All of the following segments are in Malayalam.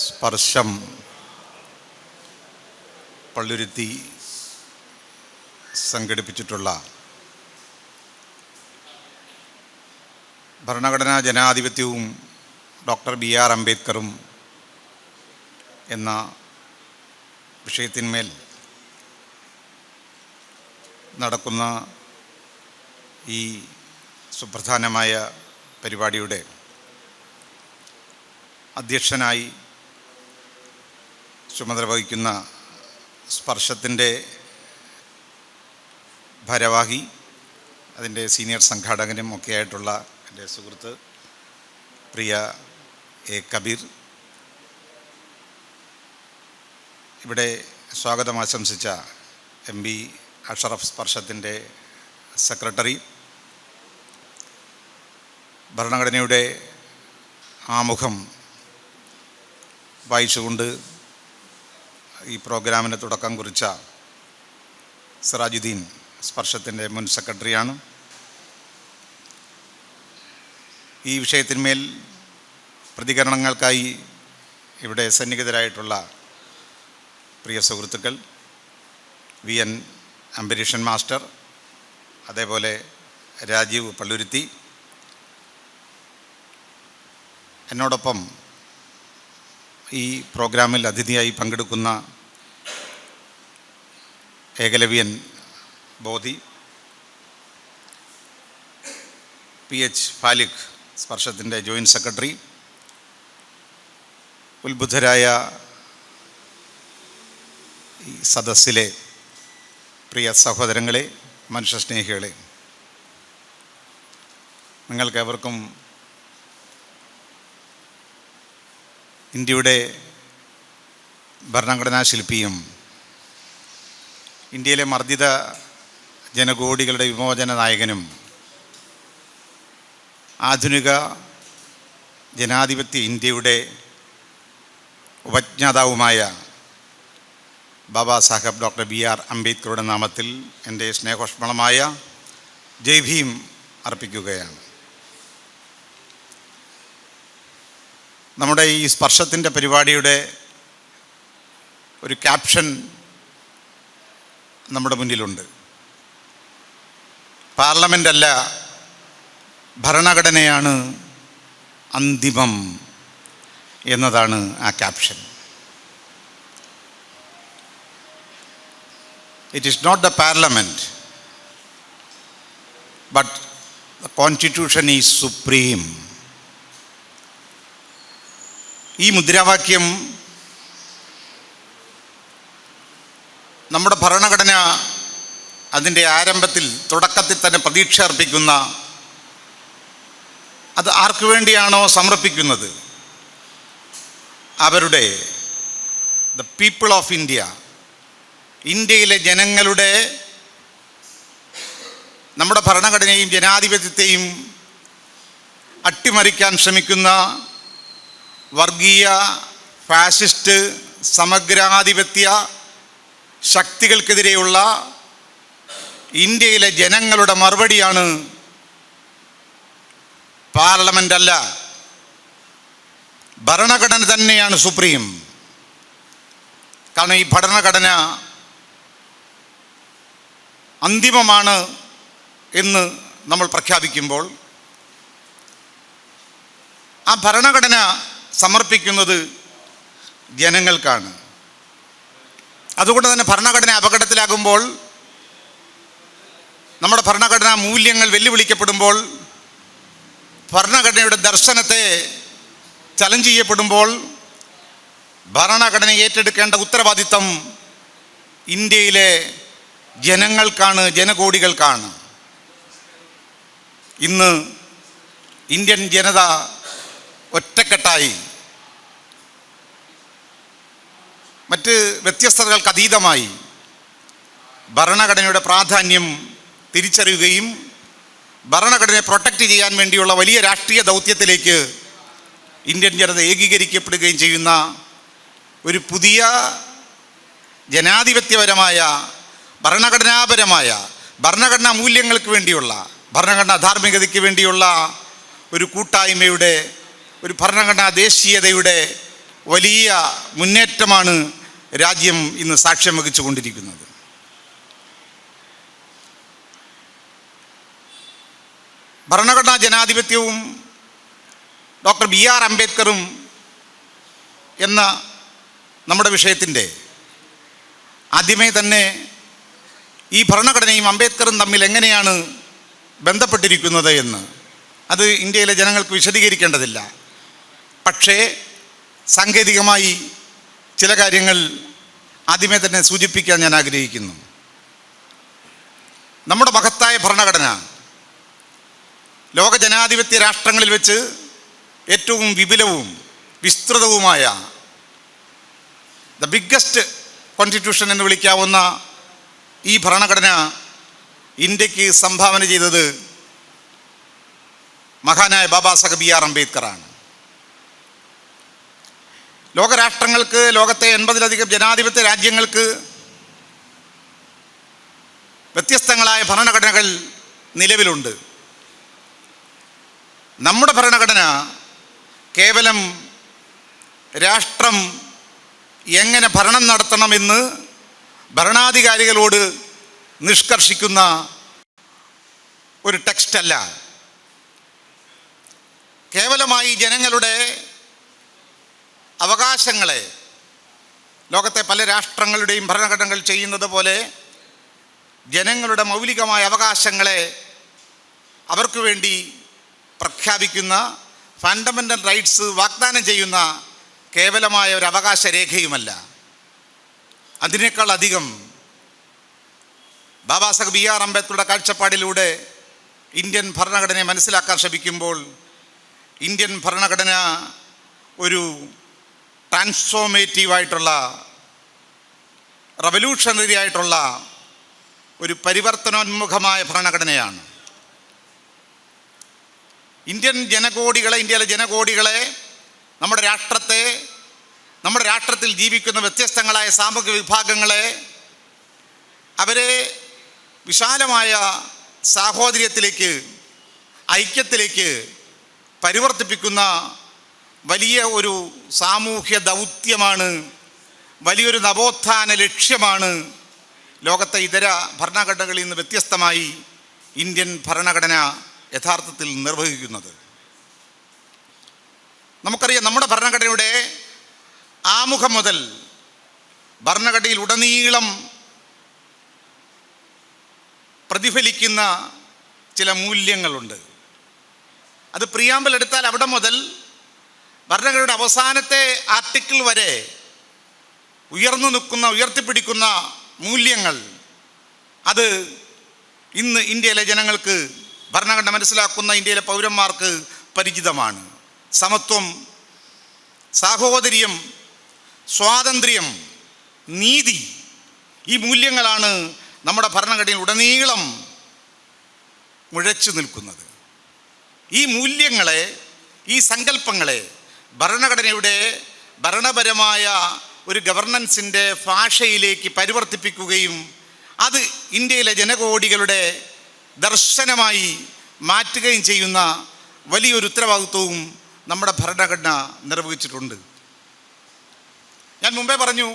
സ്പർശം പള്ളുരുത്തി സംഘടിപ്പിച്ചിട്ടുള്ള ഭരണഘടനാ ജനാധിപത്യവും ഡോക്ടർ BR അംബേദ്കറും എന്ന വിഷയത്തിന്മേൽ നടക്കുന്ന ഈ സുപ്രധാനമായ പരിപാടിയുടെ അധ്യക്ഷനായി ചുമതല വഹിക്കുന്ന സ്പർശത്തിൻ്റെ ഭാരവാഹി, അതിൻ്റെ സീനിയർ സംഘാടകനും ഒക്കെയായിട്ടുള്ള എൻ്റെ സുഹൃത്ത് പ്രിയ A. കബീർ, ഇവിടെ സ്വാഗതം ആശംസിച്ച MB അഷറഫ്, സ്പർശത്തിൻ്റെ സെക്രട്ടറി, ഭരണഘടനയുടെ ആമുഖം വായിച്ചുകൊണ്ട് ഈ പ്രോഗ്രാമിന് തുടക്കം കുറിച്ച സിറാജുദ്ദീൻ, സ്പർശത്തിൻ്റെ മുൻ സെക്രട്ടറിയാണ്. ഈ വിഷയത്തിന്മേൽ പ്രതികരണങ്ങൾക്കായി ഇവിടെ സന്നിഹിതരായിട്ടുള്ള പ്രിയ സുഹൃത്തുക്കൾ VN അംബരീഷൻ മാസ്റ്റർ, അതേപോലെ രാജീവ് പള്ളുരുത്തി, എന്നോടൊപ്പം ഈ പ്രോഗ്രാമിൽ അതിഥിയായി പങ്കെടുക്കുന്ന ഏകലവ്യൻ ബോധി, PH ഫാലിഖ്, സ്പർശത്തിൻ്റെ ജോയിൻറ്റ് സെക്രട്ടറി, ഉത്ബുദ്ധരായ ഈ സദസ്സിലെ പ്രിയ സഹോദരങ്ങളെ, മനുഷ്യസ്നേഹികളെ, നിങ്ങൾക്കേവർക്കും ഇന്ത്യയുടെ ഭരണഘടനാ ശില്പിയും ഇന്ത്യയിലെ മർദ്ദിത ജനകോടികളുടെ വിമോചന നായകനും ആധുനിക ജനാധിപത്യ ഇന്ത്യയുടെ ഉപജ്ഞാതാവുമായ ബാബാ സാഹേബ് ഡോക്ടർ BR അംബേദ്കറുടെ നാമത്തിൽ എൻ്റെ സ്നേഹോഷ്മളമായ ജയ് ഭീം അർപ്പിക്കുകയാണ്. നമ്മുടെ ഈ സ്പർശത്തിൻ്റെ പരിപാടിയുടെ ഒരു ക്യാപ്ഷൻ നമ്മുടെ മുന്നിലുണ്ട്. പാർലമെൻ്റ് അല്ല, ഭരണഘടനയാണ് അന്തിമം എന്നതാണ് ആ caption. It is not the parliament, but the constitution is supreme. ഈ മുദ്രാവാക്യം നമ്മുടെ ഭരണഘടന അതിൻ്റെ ആരംഭത്തിൽ, തുടക്കത്തിൽ തന്നെ പ്രതീക്ഷ അർപ്പിക്കുന്ന, അത് ആർക്കു വേണ്ടിയാണോ സമർപ്പിക്കുന്നത്, അവരുടെ ദ പീപ്പിൾ ഓഫ് ഇന്ത്യ, ഇന്ത്യയിലെ ജനങ്ങളുടെ, നമ്മുടെ ഭരണഘടനയും ജനാധിപത്യത്തെയും അട്ടിമറിക്കാൻ ശ്രമിക്കുന്ന വർഗീയ, ഫാസിസ്റ്റ്, സമഗ്രാധിപത്യ ശക്തികൾക്കെതിരെയുള്ള ഇന്ത്യയിലെ ജനങ്ങളുടെ മറുപടിയാണ് പാർലമെൻ്റ് അല്ല, ഭരണഘടന തന്നെയാണ് സുപ്രീം. കാരണം ഈ ഭരണഘടന അന്തിമമാണ് എന്ന് നമ്മൾ പ്രഖ്യാപിക്കുമ്പോൾ ആ ഭരണഘടന സമർപ്പിക്കുന്നത് ജനങ്ങൾക്കാണ്. അതുകൊണ്ട് തന്നെ ഭരണഘടന അപകടത്തിലാകുമ്പോൾ, നമ്മുടെ ഭരണഘടനാ മൂല്യങ്ങൾ വെല്ലുവിളിക്കപ്പെടുമ്പോൾ, ഭരണഘടനയുടെ ദർശനത്തെ ചലഞ്ച് ചെയ്യപ്പെടുമ്പോൾ, ഭരണഘടന ഏറ്റെടുക്കേണ്ട ഉത്തരവാദിത്തം ഇന്ത്യയിലെ ജനങ്ങൾക്കാണ്, ജനകോടികൾക്കാണ്. ഇന്ന് ഇന്ത്യൻ ജനത ഒറ്റക്കെട്ടായി, മറ്റ് വ്യത്യസ്തതകൾക്ക് അതീതമായി ഭരണഘടനയുടെ പ്രാധാന്യം തിരിച്ചറിയുകയും ഭരണഘടനയെ പ്രൊട്ടക്റ്റ് ചെയ്യാൻ വേണ്ടിയുള്ള വലിയ രാഷ്ട്രീയ ദൗത്യത്തിലേക്ക് ഇന്ത്യൻ ജനത ഏകീകരിക്കപ്പെടുകയും ചെയ്യുന്ന ഒരു പുതിയ ജനാധിപത്യപരമായ, ഭരണഘടനാപരമായ, ഭരണഘടനാ മൂല്യങ്ങൾക്ക് വേണ്ടിയുള്ള, ഭരണഘടനാ ധാർമ്മികതയ്ക്ക് വേണ്ടിയുള്ള ഒരു കൂട്ടായ്മയുടെ, ഒരു ഭരണഘടനാ ദേശീയതയുടെ വലിയ മുന്നേറ്റമാണ് രാജ്യം ഇന്ന് സാക്ഷ്യം വഹിച്ചുകൊണ്ടിരിക്കുന്നത്. ഭരണഘടനാ ജനാധിപത്യവും ഡോക്ടർ BR അംബേദ്കറും എന്ന നമ്മുടെ വിഷയത്തിൻ്റെ ആദ്യമേ തന്നെ ഈ ഭരണഘടനയും അംബേദ്കറും തമ്മിൽ എങ്ങനെയാണ് ബന്ധപ്പെട്ടിരിക്കുന്നത് എന്ന് അത് ഇന്ത്യയിലെ ജനങ്ങൾക്ക് വിശദീകരിക്കേണ്ടതില്ല. പക്ഷേ സാങ്കേതികമായി ചില കാര്യങ്ങൾ ആദ്യമേ തന്നെ സൂചിപ്പിക്കാൻ ഞാൻ ആഗ്രഹിക്കുന്നു. നമ്മുടെ മഹത്തായ ഭരണഘടന ലോക ജനാധിപത്യ രാഷ്ട്രങ്ങളിൽ വെച്ച് ഏറ്റവും വിപുലവും വിസ്തൃതവുമായ ദ ബിഗ്ഗസ്റ്റ് കോൺസ്റ്റിറ്റ്യൂഷൻ എന്ന് വിളിക്കാവുന്ന ഈ ഭരണഘടന ഇന്ത്യക്ക് സംഭാവന ചെയ്തത് മഹാനായ ബാബാ സാഹേബ് BR അംബേദ്കറാണ്. ലോകരാഷ്ട്രങ്ങൾക്ക്, ലോകത്തെ 80-ലധികം ജനാധിപത്യ രാജ്യങ്ങൾക്ക് വ്യത്യസ്തങ്ങളായ ഭരണഘടനകൾ നിലവിലുണ്ട്. നമ്മുടെ ഭരണഘടന കേവലം രാഷ്ട്രം എങ്ങനെ ഭരണം നടത്തണമെന്ന് ഭരണാധികാരികളോട് നിഷ്കർഷിക്കുന്ന ഒരു ടെക്സ്റ്റല്ല. കേവലമായി ജനങ്ങളുടെ അവകാശങ്ങളെ ലോകത്തെ പല രാഷ്ട്രങ്ങളുടെയും ഭരണഘടനകൾ ചെയ്യുന്നത് പോലെ ജനങ്ങളുടെ മൗലികമായ അവകാശങ്ങളെ അവർക്ക് വേണ്ടി പ്രഖ്യാപിക്കുന്ന, ഫണ്ടമെൻ്റൽ റൈറ്റ്സ് വാഗ്ദാനം ചെയ്യുന്ന കേവലമായ ഒരു അവകാശ രേഖയുമല്ല. അതിനേക്കാൾ അധികം ബാബാ സാഹേബ് BR അംബേദ്കറുടെ കാഴ്ചപ്പാടിലൂടെ ഇന്ത്യൻ ഭരണഘടനയെ മനസ്സിലാക്കാൻ ശ്രമിക്കുമ്പോൾ ഇന്ത്യൻ ഭരണഘടന ഒരു ട്രാൻസ്ഫോർമേറ്റീവായിട്ടുള്ള, റവല്യൂഷണറി ആയിട്ടുള്ള ഒരു പരിവർത്തനോന്മുഖമായ ഭരണഘടനയാണ്. ഇന്ത്യയിലെ ജനകോടികളെ, നമ്മുടെ രാഷ്ട്രത്തെ, നമ്മുടെ രാഷ്ട്രത്തിൽ ജീവിക്കുന്ന വ്യത്യസ്തങ്ങളായ സാമൂഹിക വിഭാഗങ്ങളെ, അവരെ വിശാലമായ സാഹോദര്യത്തിലേക്ക്, ഐക്യത്തിലേക്ക് പരിവർത്തിപ്പിക്കുന്ന വലിയ ഒരു സാമൂഹ്യ ദൗത്യമാണ്, വലിയൊരു നവോത്ഥാന ലക്ഷ്യമാണ് ലോകത്തെ ഇതര ഭരണഘടനകളിൽ നിന്ന് വ്യത്യസ്തമായി ഇന്ത്യൻ ഭരണഘടന യഥാർത്ഥത്തിൽ നിർവഹിക്കുന്നത്. നമുക്കറിയാം, നമ്മുടെ ഭരണഘടനയുടെ ആമുഖം മുതൽ ഭരണഘടനയിൽ ഉടനീളം പ്രതിഫലിക്കുന്ന ചില മൂല്യങ്ങളുണ്ട്. അത് പ്രിയാമ്പിൾ എടുത്താൽ അവിടെ മുതൽ ഭരണഘടനയുടെ അവസാനത്തെ ആർട്ടിക്കിൾ വരെ ഉയർന്നു നിൽക്കുന്ന, ഉയർത്തിപ്പിടിക്കുന്ന മൂല്യങ്ങൾ, അത് ഇന്ന് ഇന്ത്യയിലെ ജനങ്ങൾക്ക്, ഭരണഘടന മനസ്സിലാക്കുന്ന ഇന്ത്യയിലെ പൗരന്മാർക്ക് പരിചിതമാണ്. സമത്വം, സാഹോദര്യം, സ്വാതന്ത്ര്യം, നീതി, ഈ മൂല്യങ്ങളാണ് നമ്മുടെ ഭരണഘടനയിൽ ഉടനീളം മുഴച്ചു നിൽക്കുന്നത്. ഈ മൂല്യങ്ങളെ, ഈ സങ്കല്പങ്ങളെ ഭരണഘടനയുടെ ഭരണപരമായ ഒരു ഗവർണൻസിൻ്റെ ഭാഷയിലേക്ക് പരിവർത്തിപ്പിക്കുകയും അത് ഇന്ത്യയിലെ ജനകോടികളുടെ ദർശനമായി മാറ്റുകയും ചെയ്യുന്ന വലിയൊരു ഉത്തരവാദിത്വവും നമ്മുടെ ഭരണഘടന നിർവഹിച്ചിട്ടുണ്ട്. ഞാൻ മുമ്പേ പറഞ്ഞു,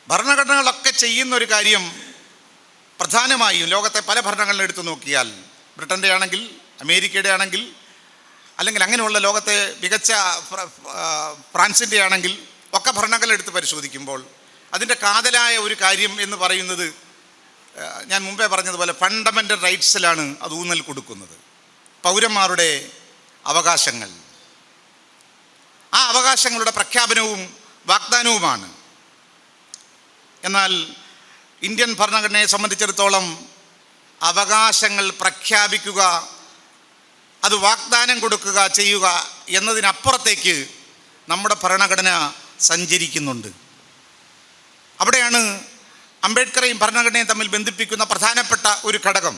ഭരണഘടനകളൊക്കെ ചെയ്യുന്ന ഒരു കാര്യം പ്രധാനമായും ലോകത്തെ പല ഭരണഘടനകൾ എടുത്തു നോക്കിയാൽ, ബ്രിട്ടൻ്റെ ആണെങ്കിൽ, അമേരിക്കയുടെ ആണെങ്കിൽ, അല്ലെങ്കിൽ അങ്ങനെയുള്ള ലോകത്തെ മികച്ച ഫ്രാൻസിൻ്റെ ആണെങ്കിൽ ഒക്കെ ഭരണഘടന എടുത്ത് പരിശോധിക്കുമ്പോൾ അതിൻ്റെ കാതലായ ഒരു കാര്യം എന്ന് പറയുന്നത്, ഞാൻ മുമ്പേ പറഞ്ഞതുപോലെ ഫണ്ടമെൻ്റൽ റൈറ്റ്സിലാണ് അത് ഊന്നൽ കൊടുക്കുന്നത്. പൗരന്മാരുടെ അവകാശങ്ങൾ, ആ അവകാശങ്ങളുടെ പ്രഖ്യാപനവും വാഗ്ദാനവുമാണ്. എന്നാൽ ഇന്ത്യൻ ഭരണഘടനയെ സംബന്ധിച്ചിടത്തോളം അവകാശങ്ങൾ പ്രഖ്യാപിക്കുക, അത് വാഗ്ദാനം കൊടുക്കുക, ചെയ്യുക എന്നതിനപ്പുറത്തേക്ക് നമ്മുടെ ഭരണഘടന സഞ്ചരിക്കുന്നുണ്ട്. അവിടെയാണ് അംബേദ്കറേയും ഭരണഘടനയും തമ്മിൽ ബന്ധിപ്പിക്കുന്ന പ്രധാനപ്പെട്ട ഒരു ഘടകം.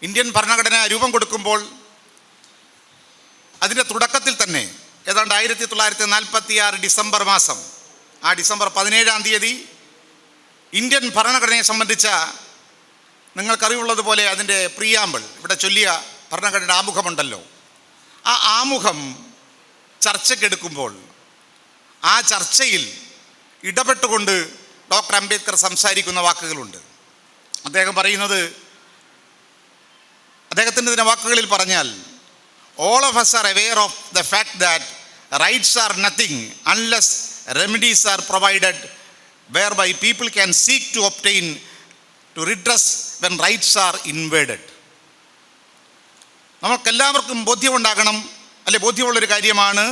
ഇന്ത്യൻ ഭരണഘടന രൂപം കൊടുക്കുമ്പോൾ അതിൻ്റെ തുടക്കത്തിൽ തന്നെ ഏതാണ്ട് 1946 ഡിസംബർ മാസം, ആ ഡിസംബർ 17-ാം തീയതി ഇന്ത്യൻ ഭരണഘടനയെ സംബന്ധിച്ച, നിങ്ങൾക്കറിവുള്ളതുപോലെ അതിൻ്റെ പ്രിയാമ്പിൾ, ഇവിടെ ചൊല്ലിയ ഭരണഘടനയുടെ ആമുഖമുണ്ടല്ലോ, ആ ആമുഖം ചർച്ചയ്ക്കെടുക്കുമ്പോൾ ആ ചർച്ചയിൽ ഇടപെട്ടുകൊണ്ട് ഡോക്ടർ അംബേദ്കർ സംസാരിക്കുന്ന വാക്കുകളുണ്ട്. അദ്ദേഹം പറയുന്നത്, അദ്ദേഹത്തിൻ്റെ വാക്കുകളിൽ പറഞ്ഞാൽ, all of us are aware of the fact that rights are nothing unless remedies are provided whereby people can seek to obtain to redress when rights are invaded. നമുക്കെല്ലാവർക്കും ബോധ്യമുണ്ടാകണം, അല്ലെ ബോധ്യമുള്ളൊരു കാര്യമാണ്,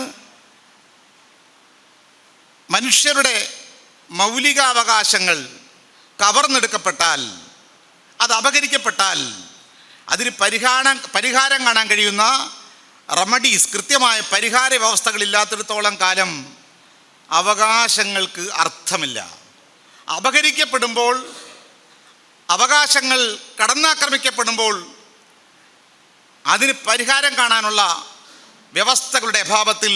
മനുഷ്യരുടെ മൗലികാവകാശങ്ങൾ കവർന്നെടുക്കപ്പെട്ടാൽ, അത് അപഹരിക്കപ്പെട്ടാൽ അതിന് പരിഹാരം കാണാൻ കഴിയുന്ന റെമഡീസ്, കൃത്യമായ പരിഹാര വ്യവസ്ഥകളില്ലാത്തിടത്തോളം കാലം അവകാശങ്ങൾക്ക് അർത്ഥമില്ല. അപഹരിക്കപ്പെടുമ്പോൾ, അവകാശങ്ങൾ കടന്നാക്രമിക്കപ്പെടുമ്പോൾ അതിന് പരിഹാരം കാണാനുള്ള വ്യവസ്ഥകളുടെ അഭാവത്തിൽ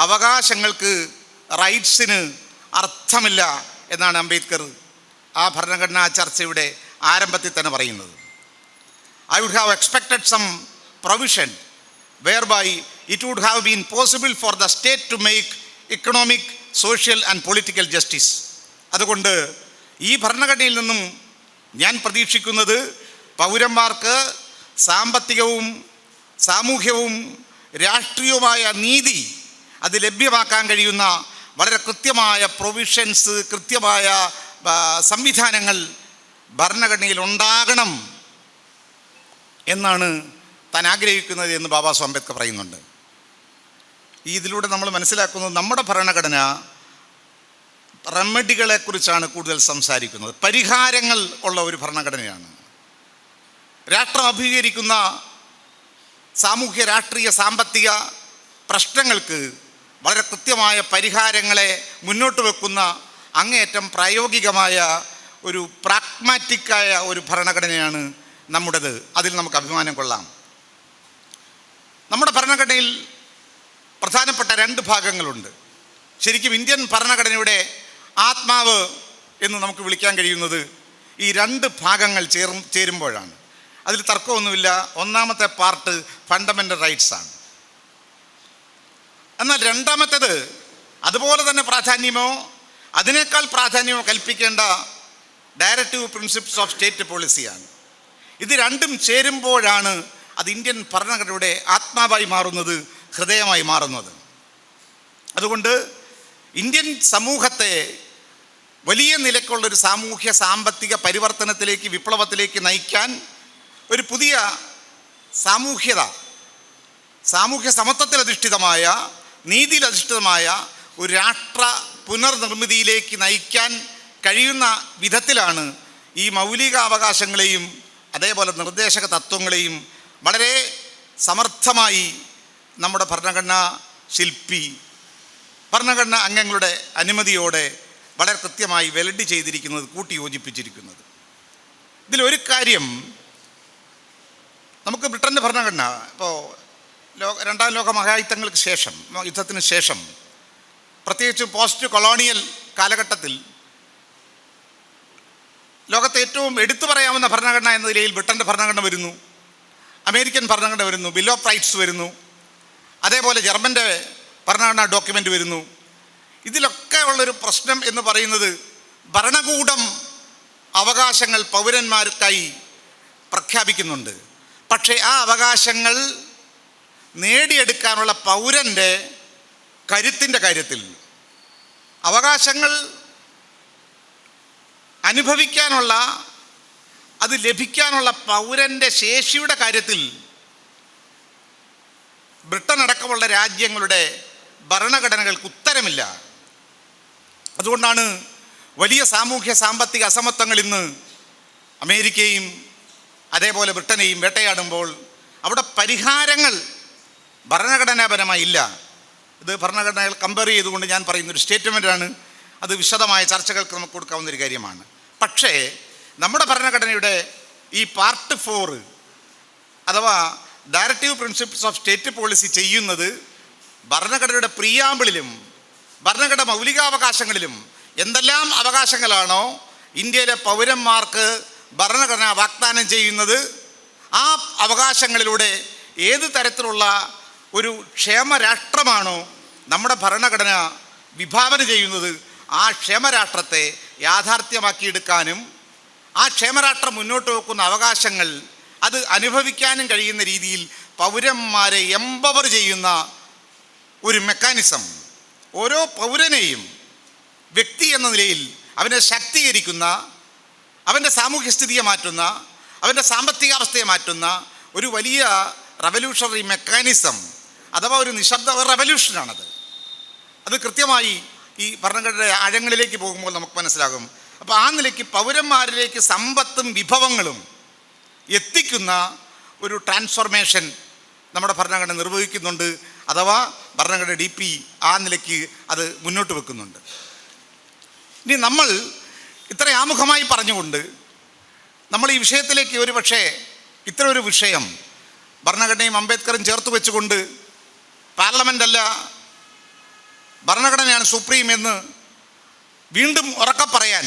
അവകാശങ്ങൾക്ക്, റൈറ്റ്സിന് അർത്ഥമില്ല എന്നാണ് അംബേദ്കർ ആ ഭരണഘടനാ ചർച്ചയുടെ ആരംഭത്തിൽ തന്നെ പറയുന്നത്. I would have expected some provision whereby it would have been possible for the state to make economic, social and political justice. അതുകൊണ്ട് ഈ ഭരണഘടനയിൽ നിന്നും ഞാൻ പ്രതീക്ഷിക്കുന്നത് പൗരന്മാർക്ക് സാമ്പത്തികവും സാമൂഹ്യവും രാഷ്ട്രീയവുമായ നീതി അത് ലഭ്യമാക്കാൻ കഴിയുന്ന വളരെ കൃത്യമായ പ്രൊവിഷൻസ്, കൃത്യമായ സംവിധാനങ്ങൾ ഭരണഘടനയിൽ ഉണ്ടാകണം എന്നാണ് താൻ ആഗ്രഹിക്കുന്നത് എന്ന് ബാബാ സാഹേബ് അംബേദ്കർ പറയുന്നുണ്ട്. ഇതിലൂടെ നമ്മൾ മനസ്സിലാക്കുന്നത്, നമ്മുടെ ഭരണഘടന റെമഡികളെക്കുറിച്ചാണ് കൂടുതൽ സംസാരിക്കുന്നത്, പരിഹാരങ്ങൾ ഉള്ള ഒരു ഭരണഘടനയാണ്. രാഷ്ട്രം അഭിമുഖീകരിക്കുന്ന സാമൂഹ്യ, രാഷ്ട്രീയ, സാമ്പത്തിക പ്രശ്നങ്ങൾക്ക് വളരെ കൃത്യമായ പരിഹാരങ്ങളെ മുന്നോട്ട് വെക്കുന്ന അങ്ങേയറ്റം പ്രായോഗികമായ ഒരു പ്രാഗ്മാറ്റിക്കായ ഒരു ഭരണഘടനയാണ് നമ്മുടേത്. അതിൽ നമുക്ക് അഭിമാനം കൊള്ളാം. നമ്മുടെ ഭരണഘടനയിൽ പ്രധാനപ്പെട്ട 2 ഭാഗങ്ങളുണ്ട്. ശരിക്കും ഇന്ത്യൻ ഭരണഘടനയുടെ ആത്മാവ് എന്ന് നമുക്ക് വിളിക്കാൻ കഴിയുന്നത് ഈ 2 ഭാഗങ്ങൾ ചേരുമ്പോഴാണ്. അതിൽ തർക്കമൊന്നുമില്ല. ഒന്നാമത്തെ പാർട്ട് ഫണ്ടമെൻ്റൽ റൈറ്റ്സ് ആണ്. എന്നാൽ രണ്ടാമത്തേത് അതുപോലെ തന്നെ പ്രാധാന്യമോ അതിനേക്കാൾ പ്രാധാന്യമോ കൽപ്പിക്കേണ്ട ഡയറക്റ്റീവ് പ്രിൻസിപ്പിൾസ് ഓഫ് സ്റ്റേറ്റ് പോളിസിയാണ്. ഇത് രണ്ടും ചേരുമ്പോഴാണ് അത് ഇന്ത്യൻ ഭരണഘടനയുടെ ആത്മാവായി മാറുന്നത്, ഹൃദയമായി മാറുന്നത്. അതുകൊണ്ട് ഇന്ത്യൻ സമൂഹത്തെ വലിയ നിലയ്ക്കുള്ളൊരു സാമൂഹ്യ സാമ്പത്തിക പരിവർത്തനത്തിലേക്ക്, വിപ്ലവത്തിലേക്ക് നയിക്കാൻ ഒരു പുതിയ സാമൂഹ്യ സമത്വത്തിലധിഷ്ഠിതമായ, നീതിയിലധിഷ്ഠിതമായ ഒരു രാഷ്ട്ര പുനർനിർമ്മിതിയിലേക്ക് നയിക്കാൻ കഴിയുന്ന വിധത്തിലാണ് ഈ മൗലികാവകാശങ്ങളെയും അതേപോലെ നിർദ്ദേശക തത്വങ്ങളെയും വളരെ സമർത്ഥമായി നമ്മുടെ ഭരണഘടനാ ശില്പി, ഭരണഘടനാ അംഗങ്ങളുടെ അനുമതിയോടെ വളരെ കൃത്യമായി വെൽഡ് ചെയ്തിരിക്കുന്നത്, കൂട്ടിയോജിപ്പിച്ചിരിക്കുന്നത്. ഇതിലൊരു കാര്യം, നമുക്ക് ബ്രിട്ടൻ്റെ ഭരണഘടന ഇപ്പോൾ രണ്ടാം ലോക മഹായുദ്ധങ്ങൾക്ക് ശേഷം, യുദ്ധത്തിന് ശേഷം, പ്രത്യേകിച്ച് പോസ്റ്റ് കൊളോണിയൽ കാലഘട്ടത്തിൽ ലോകത്തെ ഏറ്റവും എടുത്തു പറയാവുന്ന ഭരണഘടന എന്ന നിലയിൽ ബ്രിട്ടൻ്റെ ഭരണഘടന വരുന്നു, അമേരിക്കൻ ഭരണഘടന വരുന്നു, ബിൽ ഓഫ് റൈറ്റ്സ് വരുന്നു, അതേപോലെ ജർമ്മൻ്റെ ഭരണഘടനാ ഡോക്യുമെൻ്റ് വരുന്നു. ഇതിലൊക്കെ ഉള്ളൊരു പ്രശ്നം എന്ന് പറയുന്നത് ഭരണകൂടം അവകാശങ്ങൾ പൗരന്മാർക്കായി പ്രഖ്യാപിക്കുന്നുണ്ട്. പക്ഷേ ആ അവകാശങ്ങൾ നേടിയെടുക്കാനുള്ള പൗരൻ്റെ കരുത്തിൻ്റെ കാര്യത്തിൽ, അവകാശങ്ങൾ അനുഭവിക്കാനുള്ള, അത് ലഭിക്കാനുള്ള പൗരൻ്റെ ശേഷിയുടെ കാര്യത്തിൽ ബ്രിട്ടൻ അടക്കമുള്ള രാജ്യങ്ങളുടെ ഭരണഘടനകൾക്ക് ഉത്തരമില്ല. അതുകൊണ്ടാണ് വലിയ സാമൂഹ്യ സാമ്പത്തിക അസമത്വങ്ങൾ ഇന്ന് അമേരിക്കയും അതേപോലെ ബ്രിട്ടനെയും വേട്ടയാടുമ്പോൾ അവിടെ പരിഹാരങ്ങൾ ഭരണഘടനാപരമായി ഇല്ല. ഇത് ഭരണഘടനകൾ കമ്പയർ ചെയ്തുകൊണ്ട് ഞാൻ പറയുന്നൊരു സ്റ്റേറ്റ്മെൻറ്റാണ്. അത് വിശദമായ ചർച്ചകൾക്ക് നമുക്ക് കൊടുക്കാവുന്നൊരു കാര്യമാണ്. പക്ഷേ നമ്മുടെ ഭരണഘടനയുടെ ഈ പാർട്ട് 4 അഥവാ directive principles of state policy ചെയ്യുന്നത് ഭരണഘടനയുടെ പ്രിയാമ്പിളിലും ഭരണഘടന മൗലികാവകാശങ്ങളിലും എന്തെല്ലാം അവകാശങ്ങളാണോ ഇന്ത്യയിലെ പൗരന്മാർക്ക് ഭരണഘടന വാഗ്ദാനം ചെയ്യുന്നത്, ആ അവകാശങ്ങളിലൂടെ ഏത് തരത്തിലുള്ള ഒരു ക്ഷേമരാഷ്ട്രമാണോ നമ്മുടെ ഭരണഘടന വിഭാവന ചെയ്യുന്നത്, ആ ക്ഷേമരാഷ്ട്രത്തെ യാഥാർത്ഥ്യമാക്കിയെടുക്കാനും ആ ക്ഷേമരാഷ്ട്രം മുന്നോട്ട് വെക്കുന്ന അവകാശങ്ങൾ അത് അനുഭവിക്കാനും കഴിയുന്ന രീതിയിൽ പൗരന്മാരെ എംപവർ ചെയ്യുന്ന ഒരു മെക്കാനിസം, ഓരോ പൗരനെയും വ്യക്തി എന്ന നിലയിൽ അവനെ ശാക്തീകരിക്കുന്ന, അവൻ്റെ സാമൂഹ്യസ്ഥിതിയെ മാറ്റുന്ന, അവൻ്റെ സാമ്പത്തികാവസ്ഥയെ മാറ്റുന്ന ഒരു വലിയ റവല്യൂഷണറി മെക്കാനിസം അഥവാ ഒരു നിശബ്ദ റവല്യൂഷനാണത്. അത് കൃത്യമായി ഈ ഭരണഘടനയുടെ ആഴങ്ങളിലേക്ക് പോകുമ്പോൾ നമുക്ക് മനസ്സിലാകും. അപ്പോൾ ആ നിലയ്ക്ക് പൗരന്മാരിലേക്ക് സമ്പത്തും വിഭവങ്ങളും എത്തിക്കുന്ന ഒരു ട്രാൻസ്ഫോർമേഷൻ നമ്മുടെ ഭരണഘടന നിർവഹിക്കുന്നുണ്ട്. അഥവാ ഭരണഘടന DP ആ നിലയ്ക്ക് അത് മുന്നോട്ട് വെക്കുന്നുണ്ട്. ഇനി നമ്മൾ ഇത്ര ആമുഖമായി പറഞ്ഞുകൊണ്ട് നമ്മൾ ഈ വിഷയത്തിലേക്ക് ഒരു പക്ഷേ ഇത്ര ഒരു വിഷയം ഭരണഘടനയും അംബേദ്കറും ചേർത്ത് വെച്ചുകൊണ്ട് പാർലമെൻ്റല്ല ഭരണഘടനയാണ് സുപ്രീം എന്ന് വീണ്ടും ഉറക്കെ പറയാൻ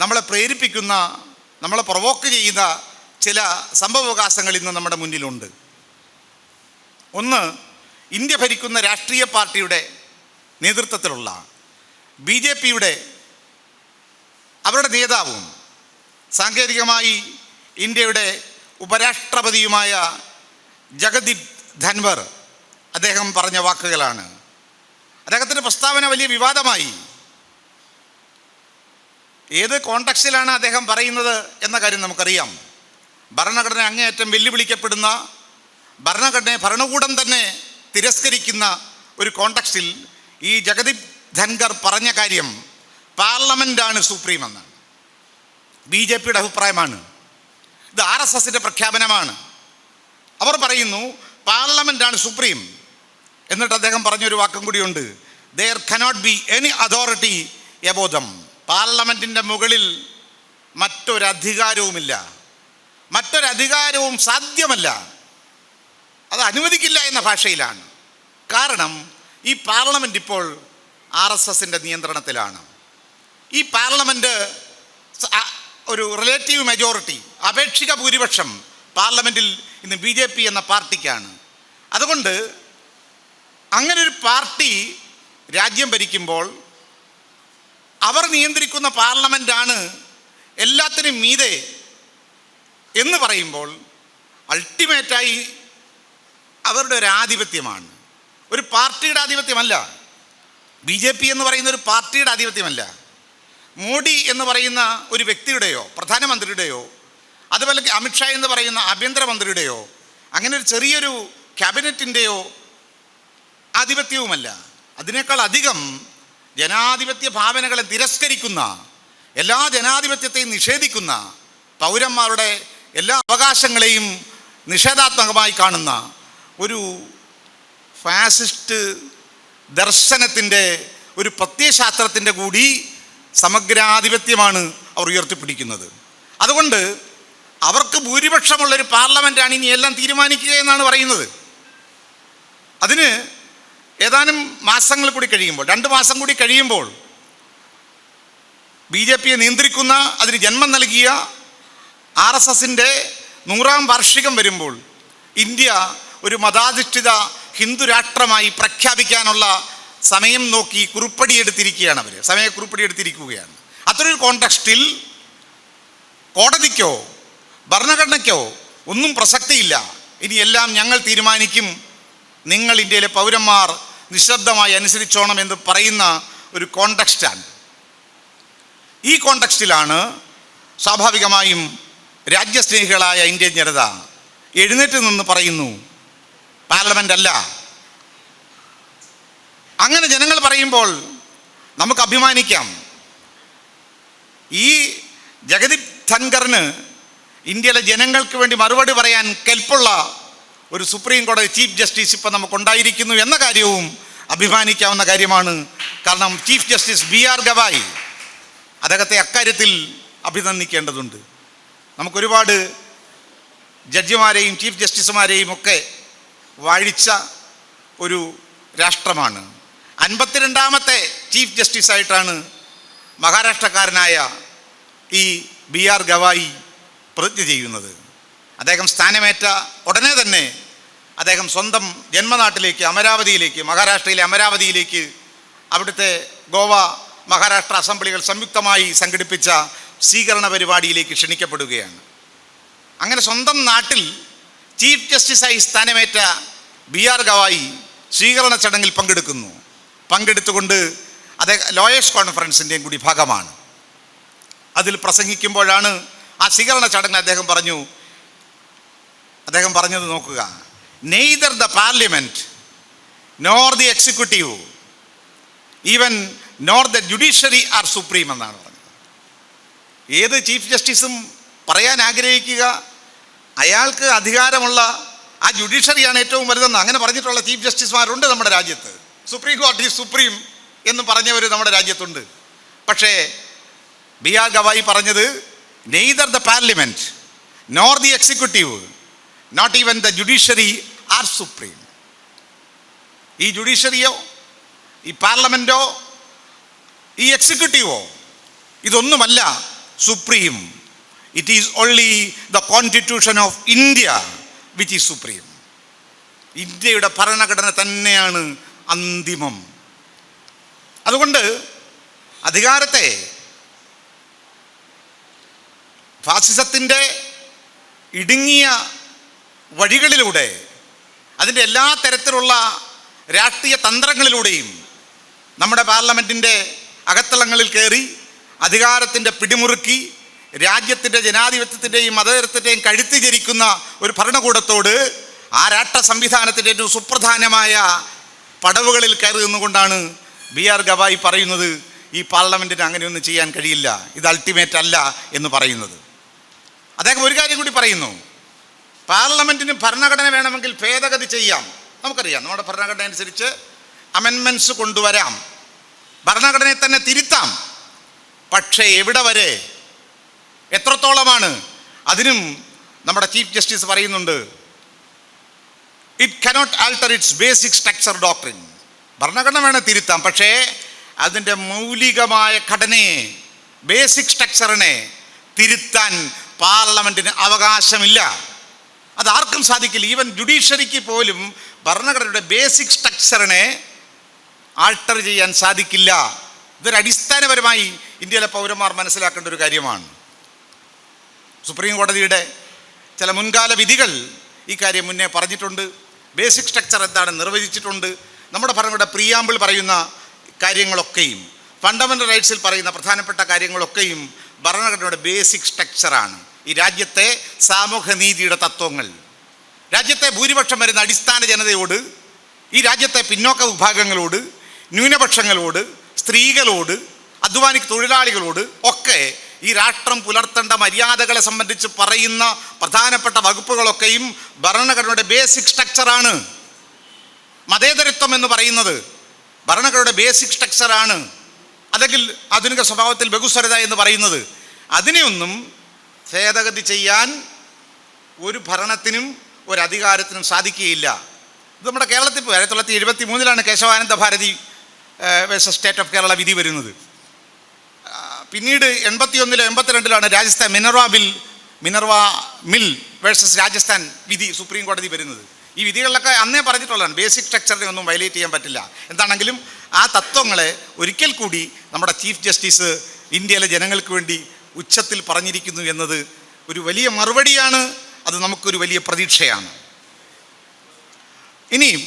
നമ്മളെ പ്രേരിപ്പിക്കുന്ന, നമ്മളെ പ്രൊവോക്ക് ചെയ്യുന്ന ചില സംഭവവികാസങ്ങൾ ഇന്ന് നമ്മുടെ മുന്നിലുണ്ട്. ഒന്ന്, ഇന്ത്യ ഭരിക്കുന്ന രാഷ്ട്രീയ പാർട്ടിയുടെ നേതൃത്വത്തിലുള്ള BJPയുടെ അവരുടെ നേതാവും സാങ്കേതികമായി ഇന്ത്യയുടെ ഉപരാഷ്ട്രപതിയുമായ ജഗദീപ് ധൻവർ അദ്ദേഹം പറഞ്ഞ വാക്കുകളാണ്. അദ്ദേഹത്തിൻ്റെ പ്രസ്താവന വലിയ വിവാദമായി. ഏത് കോണ്ടക്സ്റ്റിലാണ് അദ്ദേഹം പറയുന്നത് എന്ന കാര്യം നമുക്കറിയാം. ഭരണഘടന അങ്ങേയറ്റം വെല്ലുവിളിക്കപ്പെടുന്ന, ഭരണഘടനയെ ഭരണകൂടം തന്നെ തിരസ്കരിക്കുന്ന ഒരു കോണ്ടക്സ്റ്റിൽ ഈ ജഗദീപ് ധൻഖർ പറഞ്ഞ കാര്യം പാർലമെൻറ്റാണ് സുപ്രീം എന്നാണ്. BJPയുടെ അഭിപ്രായമാണ്. ഇത് RSSൻ്റെ പ്രഖ്യാപനമാണ്. അവർ പറയുന്നു പാർലമെൻറ്റാണ് സുപ്രീം. എന്നിട്ട് അദ്ദേഹം പറഞ്ഞൊരു വാക്കും കൂടിയുണ്ട്, there cannot be any authority above them. പാർലമെൻറ്റിൻ്റെ മുകളിൽ മറ്റൊരധികാരവുമില്ല, മറ്റൊരധികാരവും സാധ്യമല്ല, അത് അനുവദിക്കില്ല എന്ന ഭാഷയിലാണ്. കാരണം ഈ പാർലമെൻറ്റ് ഇപ്പോൾ RSSൻ്റെ നിയന്ത്രണത്തിലാണ്. ഈ പാർലമെൻറ്റ് ഒരു റിലേറ്റീവ് മെജോറിറ്റി, അപേക്ഷിക ഭൂരിപക്ഷം പാർലമെൻറ്റിൽ ഇന്ന് BJP എന്ന പാർട്ടിക്കാണ്. അതുകൊണ്ട് അങ്ങനെ ഒരു പാർട്ടി രാജ്യം ഭരിക്കുമ്പോൾ അവർ നിയന്ത്രിക്കുന്ന പാർലമെൻറ്റാണ് എല്ലാത്തിനും മീതെ എന്ന് പറയുമ്പോൾ അൾട്ടിമേറ്റായി അവരുടെ ഒരു ആധിപത്യമാണ്, ഒരു പാർട്ടിയുടെ ആധിപത്യമല്ല. BJP എന്ന് പറയുന്ന ഒരു പാർട്ടിയുടെ ആധിപത്യമല്ല. മോഡി എന്ന് പറയുന്ന ഒരു വ്യക്തിയുടെയോ പ്രധാനമന്ത്രിയുടെയോ അതുപോലെ അമിത്ഷാ എന്ന് പറയുന്ന ആഭ്യന്തരമന്ത്രിയുടെയോ അങ്ങനെ ഒരു ചെറിയൊരു ക്യാബിനറ്റിൻ്റെയോ ആധിപത്യവുമല്ല. അതിനേക്കാൾ അധികം ജനാധിപത്യ ഭാവനകളെ തിരസ്കരിക്കുന്ന, എല്ലാ ജനാധിപത്യത്തെയും നിഷേധിക്കുന്ന, പൗരന്മാരുടെ എല്ലാ അവകാശങ്ങളെയും നിഷേധാത്മകമായി കാണുന്ന ഒരു ഫാസിസ്റ്റ് ദർശനത്തിൻ്റെ, ഒരു പ്രത്യയശാസ്ത്രത്തിൻ്റെ കൂടി സമഗ്രാധിപത്യമാണ് അവർ ഉയർത്തിപ്പിടിക്കുന്നത്. അതുകൊണ്ട് അവർക്ക് ഭൂരിപക്ഷമുള്ളൊരു പാർലമെൻറ്റാണ് ഇനി എല്ലാം തീരുമാനിക്കുക എന്നാണ് പറയുന്നത്. അതിന് ഏതാനും മാസങ്ങൾ കൂടി കഴിയുമ്പോൾ, 2 മാസം കൂടി കഴിയുമ്പോൾ BJPയെ നിയന്ത്രിക്കുന്ന, അതിന് ജന്മം നൽകിയ RSSൻ്റെ 100ാം വാർഷികം വരുമ്പോൾ ഇന്ത്യ ഒരു മതാധിഷ്ഠിത ഹിന്ദു രാഷ്ട്രമായി പ്രഖ്യാപിക്കാനുള്ള സമയം നോക്കി കുറിപ്പടിയെടുത്തിരിക്കുകയാണ്. അവർ സമയക്കുറിപ്പടിയെടുത്തിരിക്കുകയാണ്. അത്തരൊരു കോണ്ടക്സ്റ്റിൽ കോടതിക്കോ ഭരണഘടനയ്ക്കോ ഒന്നും പ്രസക്തിയില്ല. ഇനി എല്ലാം ഞങ്ങൾ തീരുമാനിക്കും, നിങ്ങൾ ഇന്ത്യയിലെ പൗരന്മാർ നിശബ്ദമായി അനുസരിച്ചോണം എന്ന് പറയുന്ന ഒരു കോണ്ടക്സ്റ്റാണ്. ഈ കോണ്ടക്സ്റ്റിലാണ് സ്വാഭാവികമായും രാജ്യസ്നേഹികളായ ഇന്ത്യൻ ജനത എഴുന്നേറ്റ് നിന്ന് പറയുന്നു, പാർലമെൻ്റ് അല്ല. അങ്ങനെ ജനങ്ങൾ പറയുമ്പോൾ നമുക്ക് അഭിമാനിക്കാം. ഈ ജഗദീപ് ധൻഖറിന് ഇന്ത്യയിലെ ജനങ്ങൾക്ക് വേണ്ടി മറുപടി പറയാൻ കെൽപ്പുള്ള ഒരു സുപ്രീം കോടതി ചീഫ് ജസ്റ്റിസ് ഇപ്പം നമുക്കുണ്ടായിരിക്കുന്നു എന്ന കാര്യവും അഭിമാനിക്കാവുന്ന കാര്യമാണ്. കാരണം ചീഫ് ജസ്റ്റിസ് BR ഗവായി, അദ്ദേഹത്തെ അക്കാര്യത്തിൽ അഭിനന്ദിക്കേണ്ടതുണ്ട്. നമുക്കൊരുപാട് ജഡ്ജിമാരെയും ചീഫ് ജസ്റ്റിസുമാരെയും ഒക്കെ വാഴിച്ച ഒരു രാഷ്ട്രമാണ്. 52ാമത്തെ ചീഫ് ജസ്റ്റിസായിട്ടാണ് മഹാരാഷ്ട്രക്കാരനായ ഈ BR ഗവായി പ്രതിജ്ഞ ചെയ്യുന്നത്. അദ്ദേഹം സ്ഥാനമേറ്റ ഉടനെ തന്നെ അദ്ദേഹം അദ്ദേഹം സ്വന്തം ജന്മനാട്ടിലേക്ക് അമരാവതിയിലേക്ക്, മഹാരാഷ്ട്രയിലെ അമരാവതിയിലേക്ക്, അവിടുത്തെ ഗോവ മഹാരാഷ്ട്ര അസംബ്ലികൾ സംയുക്തമായി സംഘടിപ്പിച്ച സ്വീകരണ പരിപാടിയിലേക്ക് ക്ഷണിക്കപ്പെടുകയാണ്. അങ്ങനെ സ്വന്തം നാട്ടിൽ ചീഫ് ജസ്റ്റിസായി സ്ഥാനമേറ്റ BR ഗവായി സ്വീകരണ ചടങ്ങിൽ പങ്കെടുത്തുകൊണ്ട് അദ്ദേഹം ലോയേഴ്സ് കോൺഫറൻസിൻ്റെയും കൂടി ഭാഗമാണ്. അതിൽ പ്രസംഗിക്കുമ്പോഴാണ് ആ സ്വീകരണ ചടങ്ങിൽ അദ്ദേഹം പറഞ്ഞത് നോക്കുക. Neither the parliament nor the executive even nor the judiciary are supreme എന്നാണ് പറഞ്ഞത്. ഏത് ചീഫ് ജസ്റ്റിസും പറയാൻ ആഗ്രഹിക്കുക അയാൾക്ക് അധികാരമുള്ള ആ ജുഡീഷ്യറിയാണ് ഏറ്റവും വലുതെന്ന് അങ്ങനെ പറഞ്ഞിട്ടുള്ള ചീഫ് ജസ്റ്റിസുമാരുണ്ട് നമ്മുടെ രാജ്യത്ത്. സുപ്രീം കോടതി സുപ്രീം എന്ന് പറഞ്ഞവർ നമ്മുടെ രാജ്യത്തുണ്ട്. പക്ഷേ BR ഗവായി പറഞ്ഞത് neither the parliament nor the executive not even the judiciary are supreme. ഈ ജുഡീഷ്യറിയോ ഈ പാർലമെൻറ്റോ ഈ എക്സിക്യൂട്ടീവോ ഇതൊന്നുമല്ല സുപ്രീം. It is only the constitution of India which is supreme. ഇന്ത്യയുടെ ഭരണഘടന തന്നെയാണ് അന്തിമം. അതുകൊണ്ട് അധികാരത്തെ ഫാസിസത്തിൻ്റെ ഇടുങ്ങിയ വഴികളിലൂടെ അതിൻ്റെ എല്ലാ തരത്തിലുള്ള രാഷ്ട്രീയ തന്ത്രങ്ങളിലൂടെയും നമ്മുടെ പാർലമെൻറ്റിൻ്റെ അകത്തളങ്ങളിൽ കയറി അധികാരത്തിൻ്റെ പിടിമുറുക്കി രാജ്യത്തിൻ്റെ ജനാധിപത്യത്തിൻ്റെയും മതേതരത്തിൻ്റെയും കഴുത്തി ജരിക്കുന്ന ഒരു ഭരണകൂടത്തോട് ആ രാഷ്ട്ര സംവിധാനത്തിൻ്റെ ഏറ്റവും സുപ്രധാനമായ പടവുകളിൽ കയറി നിന്നുകൊണ്ടാണ് BR ഗവായി പറയുന്നത് ഈ പാർലമെൻറ്റിന് അങ്ങനെയൊന്നും ചെയ്യാൻ കഴിയില്ല, ഇത് അൾട്ടിമേറ്റ് അല്ല എന്ന് പറയുന്നത്. അദ്ദേഹം ഒരു കാര്യം കൂടി പറയുന്നു, പാർലമെൻറ്റിന് ഭരണഘടന വേണമെങ്കിൽ ഭേദഗതി ചെയ്യാം. നമുക്കറിയാം നമ്മുടെ ഭരണഘടന അനുസരിച്ച് അമെൻമെൻറ്റ്സ് കൊണ്ടുവരാം, ഭരണഘടനയെ തന്നെ തിരുത്താം. പക്ഷേ എവിടെ വരെ, എത്രത്തോളമാണ്? അതിനും നമ്മുടെ ചീഫ് ജസ്റ്റിസ് പറയുന്നുണ്ട്, it cannot alter it's basic structure doctrine. ഭരണഘടന വേണേൽ തിരുത്താം, പക്ഷേ അതിൻ്റെ മൗലികമായ ഘടനയെ, ബേസിക് സ്ട്രക്ചറിനെ തിരുത്താൻ പാർലമെൻറ്റിന് അവകാശമില്ല. അതാർക്കും സാധിക്കില്ല. ഈവൻ ജുഡീഷ്യറിക്ക് പോലും ഭരണഘടനയുടെ ബേസിക് സ്ട്രക്ചറിനെ ആൾട്ടർ ചെയ്യാൻ സാധിക്കില്ല. ഇതൊരു അടിസ്ഥാനപരമായി ഇന്ത്യയിലെ പൗരന്മാർ മനസ്സിലാക്കേണ്ട ഒരു കാര്യമാണ്. സുപ്രീം കോടതിയുടെ ചില മുൻകാല വിധികൾ ഈ കാര്യം മുന്നേ പറഞ്ഞിട്ടുണ്ട്. ബേസിക് സ്ട്രക്ചർ എന്താണെന്ന് നിർവചിച്ചിട്ടുണ്ട്. നമ്മുടെ ഭരണഘടന പ്രിയാമ്പിൾ പറയുന്ന കാര്യങ്ങളൊക്കെയും ഫണ്ടമെൻ്റൽ റൈറ്റ്സിൽ പറയുന്ന പ്രധാനപ്പെട്ട കാര്യങ്ങളൊക്കെയും ഭരണഘടനയുടെ ബേസിക് സ്ട്രക്ചറാണ്. ഈ രാജ്യത്തെ സാമൂഹ്യനീതിയുടെ തത്വങ്ങൾ, രാജ്യത്തെ ഭൂരിപക്ഷം വരുന്ന അടിസ്ഥാന ജനതയോട്, ഈ രാജ്യത്തെ പിന്നോക്ക വിഭാഗങ്ങളോട്, ന്യൂനപക്ഷങ്ങളോട്, സ്ത്രീകളോട്, തൊഴിലാളികളോട് ഒക്കെ ഈ രാഷ്ട്രം പുലർത്തേണ്ട മര്യാദകളെ സംബന്ധിച്ച് പറയുന്ന പ്രധാനപ്പെട്ട വകുപ്പുകളൊക്കെയും ഭരണഘടനയുടെ ബേസിക് സ്ട്രക്ചറാണ്. മതേതരത്വം എന്ന് പറയുന്നത് ഭരണഘടനയുടെ ബേസിക് സ്ട്രക്ചറാണ്. അല്ലെങ്കിൽ ആധുനിക സ്വഭാവത്തിൽ ബഹുസ്വരത എന്ന് പറയുന്നത്. അതിനെയൊന്നും ഭേദഗതി ചെയ്യാൻ ഒരു ഭരണത്തിനും ഒരധികാരത്തിനും സാധിക്കുകയില്ല. ഇത് നമ്മുടെ കേരളത്തിൽ 1973 Kesavananda Bharati versus state of Kerala വിധി വരുന്നത്. പിന്നീട് 81 82 Rajasthan Minerva mill versus Rajasthan വിധി സുപ്രീം കോടതി വരുന്നത്. ഈ വിധികളിലൊക്കെ അന്നേ പറഞ്ഞിട്ടുള്ളതാണ് ബേസിക് സ്ട്രക്ചറിനെ ഒന്നും വയലേറ്റ് ചെയ്യാൻ പറ്റില്ല. എന്താണെങ്കിലും ആ തത്വങ്ങളെ ഒരിക്കൽ കൂടി നമ്മുടെ ചീഫ് ജസ്റ്റിസ് ഇന്ത്യയിലെ ജനങ്ങൾക്ക് വേണ്ടി ഉച്ചത്തിൽ പറഞ്ഞിരിക്കുന്നു എന്നത് ഒരു വലിയ മറുപടിയാണ്. അത് നമുക്കൊരു വലിയ പ്രതീക്ഷയാണ്. ഇനിയും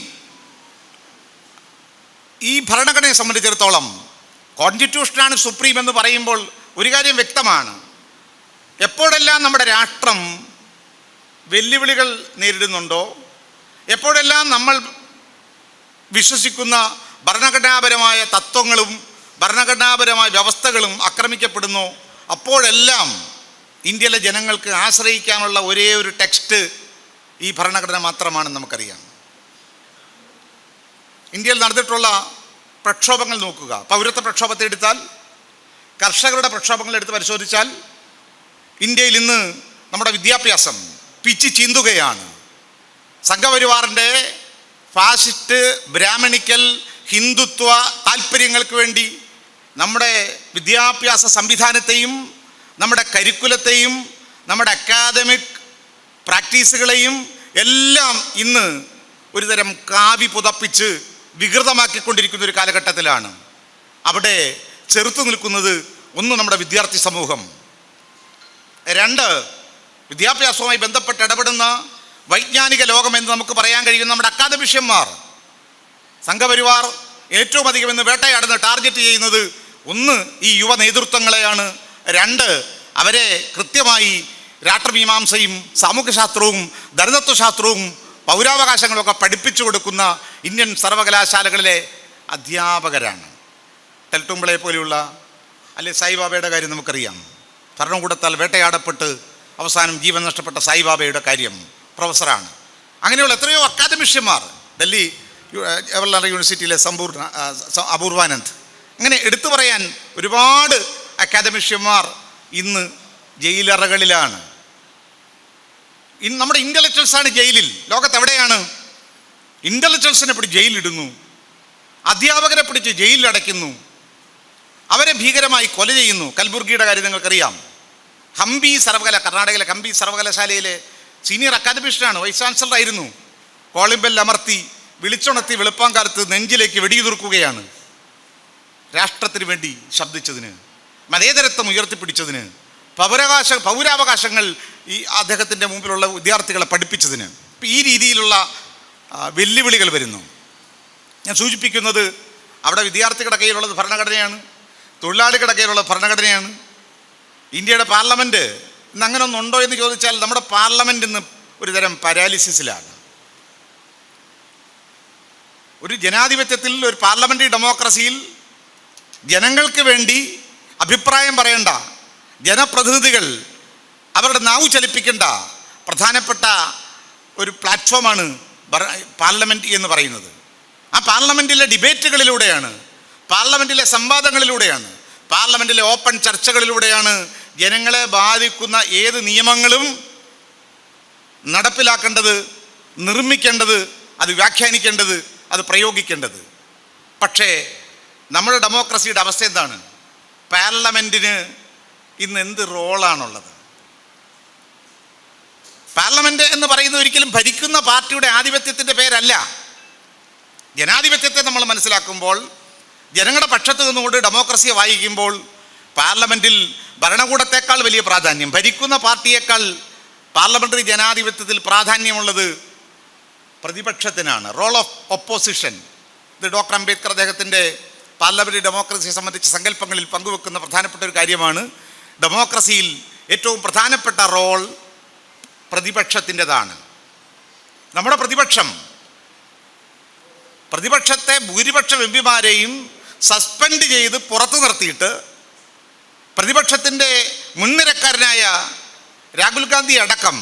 ഈ ഭരണഘടനയെ സംബന്ധിച്ചിടത്തോളം കോൺസ്റ്റിറ്റ്യൂഷനാണ് സുപ്രീം എന്ന് പറയുമ്പോൾ ഒരു കാര്യം വ്യക്തമാണ്. എപ്പോഴെല്ലാം നമ്മുടെ രാഷ്ട്രം വെല്ലുവിളികൾ നേരിടുന്നുണ്ടോ, എപ്പോഴെല്ലാം നമ്മൾ വിശ്വസിക്കുന്ന ഭരണഘടനാപരമായ തത്വങ്ങളും ഭരണഘടനാപരമായ വ്യവസ്ഥകളും ആക്രമിക്കപ്പെടുന്നു, അപ്പോഴെല്ലാം ഇന്ത്യയിലെ ജനങ്ങൾക്ക് ആശ്രയിക്കാനുള്ള ഒരേ ഒരു ടെക്സ്റ്റ് ഈ ഭരണഘടന മാത്രമാണെന്ന് നമുക്കറിയാം. ഇന്ത്യയിൽ നടന്നിട്ടുള്ള പ്രക്ഷോഭങ്ങൾ നോക്കുക. പൗരത്വ പ്രക്ഷോഭത്തെ എടുത്താൽ, കർഷകരുടെ പ്രക്ഷോഭങ്ങൾ എടുത്ത് പരിശോധിച്ചാൽ, ഇന്ത്യയിൽ ഇന്ന് നമ്മുടെ വിദ്യാഭ്യാസം പിച്ചി ചീന്തുകയാണ്. സംഘപരിവാറിൻ്റെ ഫാസിസ്റ്റ് ബ്രാഹ്മണിക്കൽ ഹിന്ദുത്വ താല്പര്യങ്ങൾക്ക് വേണ്ടി നമ്മുടെ വിദ്യാഭ്യാസ സംവിധാനത്തെയും നമ്മുടെ കരിക്കുലത്തെയും നമ്മുടെ അക്കാദമിക് പ്രാക്ടീസുകളെയും എല്ലാം ഇന്ന് ഒരുതരം കാവി പുതപ്പിച്ച് വികൃതമാക്കിക്കൊണ്ടിരിക്കുന്ന ഒരു കാലഘട്ടത്തിലാണ്. അവിടെ ചെറുത്തു നിൽക്കുന്നത് ഒന്ന് നമ്മുടെ വിദ്യാർത്ഥി സമൂഹം, രണ്ട് വിദ്യാഭ്യാസവുമായി ബന്ധപ്പെട്ട് ഇടപെടുന്ന വൈജ്ഞാനിക ലോകം എന്ന് നമുക്ക് പറയാൻ കഴിയുന്ന നമ്മുടെ അക്കാദമിഷ്യന്മാർ. സംഘപരിവാർ ഏറ്റവും അധികം ഇന്ന് വേട്ടയാടുന്ന ടാർഗറ്റ് ചെയ്യുന്നത് ഒന്ന് ഈ യുവ നേതൃത്വങ്ങളെയാണ്, രണ്ട് അവരെ കൃത്യമായി രാഷ്ട്രമീമാംസയും സാമൂഹ്യശാസ്ത്രവും ധനതത്വശാസ്ത്രവും പൗരാവകാശങ്ങളൊക്കെ പഠിപ്പിച്ചു കൊടുക്കുന്ന ഇന്ത്യൻ സർവകലാശാലകളിലെ അധ്യാപകരാണ്. ടെൽട്ടുംബിളെ പോലെയുള്ള അല്ലെ സായിബാബയുടെ കാര്യം നമുക്കറിയാം. ഭരണകൂടത്താൽ വേട്ടയാടപ്പെട്ട് അവസാനം ജീവൻ നഷ്ടപ്പെട്ട സായിബാബയുടെ കാര്യം പ്രൊഫസറാണ്. അങ്ങനെയുള്ള എത്രയോ അക്കാദമിഷ്യന്മാർ, ഡൽഹി ജവഹർലാൽ യൂണിവേഴ്സിറ്റിയിലെ അപൂർവാനന്ദ്, അങ്ങനെ എടുത്തു പറയാൻ ഒരുപാട് അക്കാദമിഷ്യന്മാർ ഇന്ന് ജയിലറകളിലാണ്. നമ്മുടെ ഇൻ്റലക്ച്വൽസാണ് ജയിലിൽ. ലോകത്തെവിടെയാണ് ഇൻ്റലക്ച്വൽസിനെ പിടിച്ച് ജയിലിടുന്നു, അധ്യാപകരെ പിടിച്ച് ജയിലിലടയ്ക്കുന്നു, അവരെ ഭീകരമായി കൊല ചെയ്യുന്നു. കൽബുർഗിയുടെ കാര്യം നിങ്ങൾക്കറിയാം. ഹംപി കർണാടകയിലെ ഹംപി സർവകലാശാലയിലെ സീനിയർ അക്കാദമിഷ്യനാണ്, വൈസ് ചാൻസലർ ആയിരുന്നു. കോളിംബെൽ അമർത്തി വിളിച്ചുണർത്തി വെളുപ്പാങ്കാലത്ത് നെഞ്ചിലേക്ക് വെടിയുതിർക്കുകയാണ്. രാഷ്ട്രത്തിന് വേണ്ടി ശബ്ദിച്ചതിന്, മതേതരത്വം ഉയർത്തിപ്പിടിച്ചതിന്, പൗരാവകാശങ്ങൾ ഈ അദ്ദേഹത്തിൻ്റെ മുമ്പിലുള്ള വിദ്യാർത്ഥികളെ പഠിപ്പിച്ചതിന് ഈ രീതിയിലുള്ള വെല്ലുവിളികൾ വരുന്നു. ഞാൻ സൂചിപ്പിക്കുന്നത് അവിടെ വിദ്യാർത്ഥികളുടെ കയ്യിലുള്ളത് ഭരണഘടനയാണ്, തൊഴിലാളികളുടെ കയ്യിലുള്ള ഭരണഘടനയാണ്. ഇന്ത്യയുടെ പാർലമെൻറ്റ് ഇന്ന് അങ്ങനെ ഒന്നുണ്ടോ എന്ന് ചോദിച്ചാൽ നമ്മുടെ പാർലമെൻറ്റ് ഇന്ന് ഒരു തരം പാരാലിസിസിലാണ്. ഒരു ജനാധിപത്യത്തിൽ, ഒരു പാർലമെൻ്ററി ഡെമോക്രസിയിൽ ജനങ്ങൾക്ക് വേണ്ടി അഭിപ്രായം പറയേണ്ട ജനപ്രതിനിധികൾ അവരുടെ നാവ് ചലിപ്പിക്കേണ്ട പ്രധാനപ്പെട്ട ഒരു പ്ലാറ്റ്ഫോമാണ് പാർലമെൻറ്റ് എന്ന് പറയുന്നത്. ആ പാർലമെൻറ്റിലെ ഡിബേറ്റുകളിലൂടെയാണ്, പാർലമെൻറ്റിലെ സംവാദങ്ങളിലൂടെയാണ്, പാർലമെൻറ്റിലെ ഓപ്പൺ ചർച്ചകളിലൂടെയാണ് ജനങ്ങളെ ബാധിക്കുന്ന ഏത് നിയമങ്ങളും നടപ്പിലാക്കേണ്ടത്, നിർമ്മിക്കേണ്ടത്, അത് വ്യാഖ്യാനിക്കേണ്ടത്, അത് പ്രയോഗിക്കേണ്ടത്. പക്ഷേ നമ്മുടെ ഡെമോക്രസിയുടെ അവസ്ഥ എന്താണ്? പാർലമെൻറ്റിന് ഇന്ന് എന്ത് റോളാണുള്ളത്? പാർലമെൻറ്റ് എന്ന് പറയുന്നത് ഒരിക്കലും ഭരിക്കുന്ന പാർട്ടിയുടെ ആധിപത്യത്തിൻ്റെ പേരല്ല. ജനാധിപത്യത്തെ നമ്മൾ മനസ്സിലാക്കുമ്പോൾ, ജനങ്ങളുടെ പക്ഷത്ത് നിന്നുകൊണ്ട് ഡെമോക്രസിയെ വായിക്കുമ്പോൾ പാർലമെൻറ്റിൽ ഭരണകൂടത്തേക്കാൾ വലിയ പ്രാധാന്യം, ഭരിക്കുന്ന പാർട്ടിയേക്കാൾ പാർലമെൻ്ററി ജനാധിപത്യത്തിൽ പ്രാധാന്യമുള്ളത് പ്രതിപക്ഷത്തിനാണ്. Role of opposition. ഇത് ഡോക്ടർ അംബേദ്കർ അദ്ദേഹത്തിൻ്റെ പാർലമെൻ്ററി ഡെമോക്രസിയെ സംബന്ധിച്ച സങ്കല്പങ്ങളിൽ പങ്കുവെക്കുന്ന പ്രധാനപ്പെട്ട ഒരു കാര്യമാണ്. ഡെമോക്രസിയിൽ ഏറ്റവും പ്രധാനപ്പെട്ട റോൾ പ്രതിപക്ഷത്തിൻ്റെതാണ്. നമ്മുടെ പ്രതിപക്ഷത്തെ ഭൂരിപക്ഷം എം പിമാരെയും സസ്പെൻഡ് ചെയ്ത് പുറത്തു നിർത്തിയിട്ട് പ്രതിപക്ഷത്തിൻ്റെ മുൻനിരക്കാരനായ രാഹുൽ ഗാന്ധി അടക്കം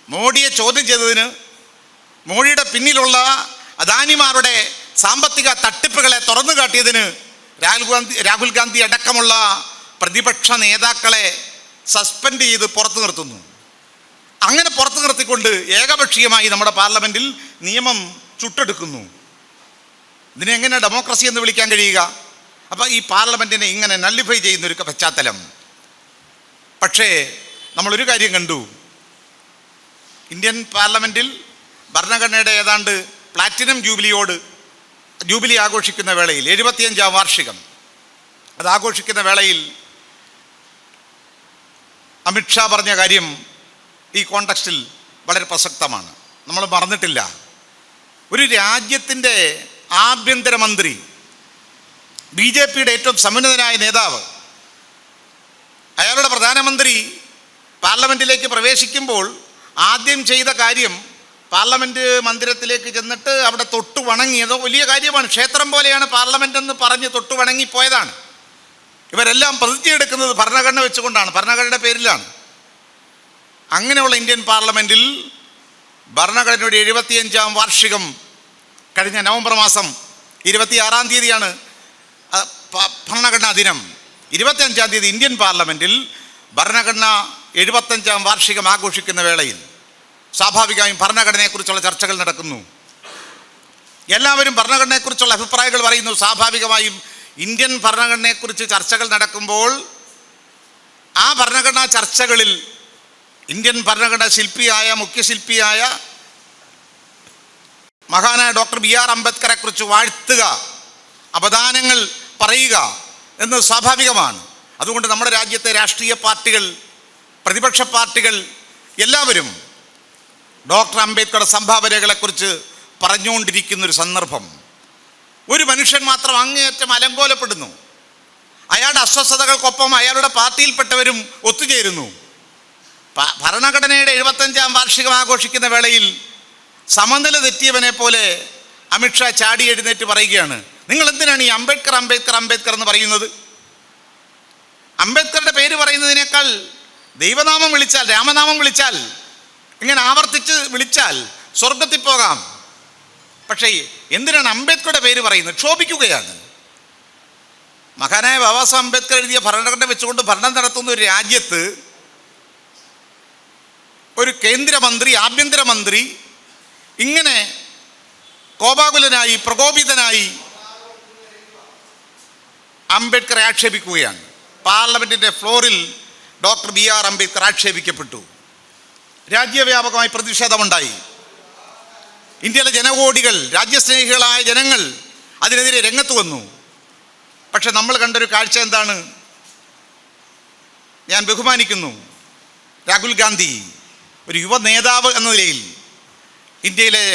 മോഡിയെ ചോദ്യം ചെയ്തതിന്, മോഡിയുടെ പിന്നിലുള്ള അദാനിമാരുടെ സാമ്പത്തിക തട്ടിപ്പുകളെ തുറന്നു കാട്ടിയതിന് രാഹുൽ ഗാന്ധി അടക്കമുള്ള പ്രതിപക്ഷ നേതാക്കളെ സസ്പെൻഡ് ചെയ്ത് പുറത്തു നിർത്തുന്നു. അങ്ങനെ പുറത്തു നിർത്തിക്കൊണ്ട് ഏകപക്ഷീയമായി നമ്മുടെ പാർലമെൻറ്റിൽ നിയമം ചുട്ടെടുക്കുന്നു. ഇതിനെങ്ങനെ ഡെമോക്രസി എന്ന് വിളിക്കാൻ കഴിയുക? അപ്പോൾ ഈ പാർലമെൻറ്റിനെ ഇങ്ങനെ നള്ളിഫൈ ചെയ്യുന്നൊരു പശ്ചാത്തലം. പക്ഷേ നമ്മളൊരു കാര്യം കണ്ടു, ഇന്ത്യൻ പാർലമെൻറ്റിൽ ഭരണഘടനയുടെ ഏതാണ്ട് പ്ലാറ്റിനം ജൂബിലി ആഘോഷിക്കുന്ന വേളയിൽ, 75ാം വാർഷികം അത് ആഘോഷിക്കുന്ന വേളയിൽ അമിത്ഷാ പറഞ്ഞ കാര്യം ഈ കോണ്ടെക്സ്റ്റിൽ വളരെ പ്രസക്തമാണ്. നമ്മൾ മറന്നിട്ടില്ല. ഒരു രാജ്യത്തിൻ്റെ ആഭ്യന്തരമന്ത്രി, BJPയുടെ ഏറ്റവും സമുന്നതനായ നേതാവ്, അയാളുടെ പ്രധാനമന്ത്രി പാർലമെൻറ്റിലേക്ക് പ്രവേശിക്കുമ്പോൾ ആദ്യം ചെയ്ത കാര്യം പാർലമെൻറ്റ് മന്ദിരത്തിലേക്ക് ചെന്നിട്ട് അവിടെ തൊട്ടു വണങ്ങിയത് വലിയ കാര്യമാണ്. ക്ഷേത്രം പോലെയാണ് പാർലമെൻ്റ് എന്ന് പറഞ്ഞ് തൊട്ടു വണങ്ങിപ്പോയതാണ്. ഇവരെല്ലാം പ്രതിജ്ഞയെടുക്കുന്നത് ഭരണഘടന വെച്ചുകൊണ്ടാണ്, ഭരണഘടനയുടെ പേരിലാണ്. അങ്ങനെയുള്ള ഇന്ത്യൻ പാർലമെൻറ്റിൽ ഭരണഘടനയുടെ 75ാം വാർഷികം കഴിഞ്ഞ നവംബർ മാസം 26-ാം തീയതിയാണ് ഭരണഘടനാ ദിനം. 25-ാം തീയതി ഇന്ത്യൻ പാർലമെൻറ്റിൽ ഭരണഘടന 75ാം വാർഷികം ആഘോഷിക്കുന്ന വേളയിൽ സ്വാഭാവികമായും ഭരണഘടനയെക്കുറിച്ചുള്ള ചർച്ചകൾ നടക്കുന്നു. എല്ലാവരും ഭരണഘടനയെക്കുറിച്ചുള്ള അഭിപ്രായങ്ങൾ പറയുന്നു. സ്വാഭാവികമായും ഇന്ത്യൻ ഭരണഘടനയെക്കുറിച്ച് ചർച്ചകൾ നടക്കുമ്പോൾ ആ ഭരണഘടനാ ചർച്ചകളിൽ ഇന്ത്യൻ ഭരണഘടനാ മുഖ്യശില്പിയായ മഹാനായ ഡോക്ടർ BR അംബേദ്കറെ കുറിച്ച് വാഴ്ത്തുക, അപദാനങ്ങൾ പറയുക എന്നത് സ്വാഭാവികമാണ്. അതുകൊണ്ട് നമ്മുടെ രാജ്യത്തെ രാഷ്ട്രീയ പാർട്ടികൾ, പ്രതിപക്ഷ പാർട്ടികൾ എല്ലാവരും ഡോക്ടർ അംബേദ്കറുടെ സംഭാവനകളെക്കുറിച്ച് പറഞ്ഞുകൊണ്ടിരിക്കുന്നൊരു സന്ദർഭം. ഒരു മനുഷ്യൻ മാത്രം അങ്ങേയറ്റം അലങ്കോലപ്പെടുന്നു. അയാളുടെ അസ്വസ്ഥതകൾക്കൊപ്പം അയാളുടെ പാർട്ടിയിൽപ്പെട്ടവരും ഒത്തുചേരുന്നു. ഭരണഘടനയുടെ 75-ാം വാർഷികം ആഘോഷിക്കുന്ന വേളയിൽ സമനില തെറ്റിയവനെ പോലെ അമിത്ഷാ ചാടി എഴുന്നേറ്റ് പറയുകയാണ്, നിങ്ങൾ എന്തിനാണ് ഈ അംബേദ്കർ അംബേദ്കർ അംബേദ്കർ എന്ന് പറയുന്നത്? അംബേദ്കറുടെ പേര് പറയുന്നതിനേക്കാൾ ദൈവനാമം വിളിച്ചാൽ, രാമനാമം വിളിച്ചാൽ, ഇങ്ങനെ ആവർത്തിച്ച് വിളിച്ചാൽ സ്വർഗത്തിൽ പോകാം. പക്ഷേ എന്തിനാണ് അംബേദ്കറുടെ പേര് പറയുന്നത്? ക്ഷോഭിക്കുകയാണ്. മഹാനായ ബാബാസാഹേബ് അംബേദ്കർ എഴുതിയ ഭരണഘടന വെച്ചുകൊണ്ട് ഭരണം നടത്തുന്ന ഒരു രാജ്യത്ത് ഒരു കേന്ദ്രമന്ത്രി, ആഭ്യന്തരമന്ത്രി ഇങ്ങനെ കോപാകുലനായി, പ്രകോപിതനായി അംബേദ്കറെ ആക്ഷേപിക്കുകയാണ്. പാർലമെന്റിന്റെ ഫ്ലോറിൽ ഡോക്ടർ BR അംബേദ്കർ ആക്ഷേപിക്കപ്പെട്ടു. രാജ്യവ്യാപകമായി പ്രതിഷേധമുണ്ടായി. ഇന്ത്യയിലെ ജനകോടികൾ, രാജ്യസ്നേഹികളായ ജനങ്ങൾ അതിനെതിരെ രംഗത്ത് വന്നു. പക്ഷെ നമ്മൾ കണ്ടൊരു കാഴ്ച എന്താണ്? ഞാൻ ബഹുമാനിക്കുന്നു രാഹുൽ ഗാന്ധി, ഒരു യുവ നേതാവ് എന്ന നിലയിൽ ഇന്ത്യയിലെ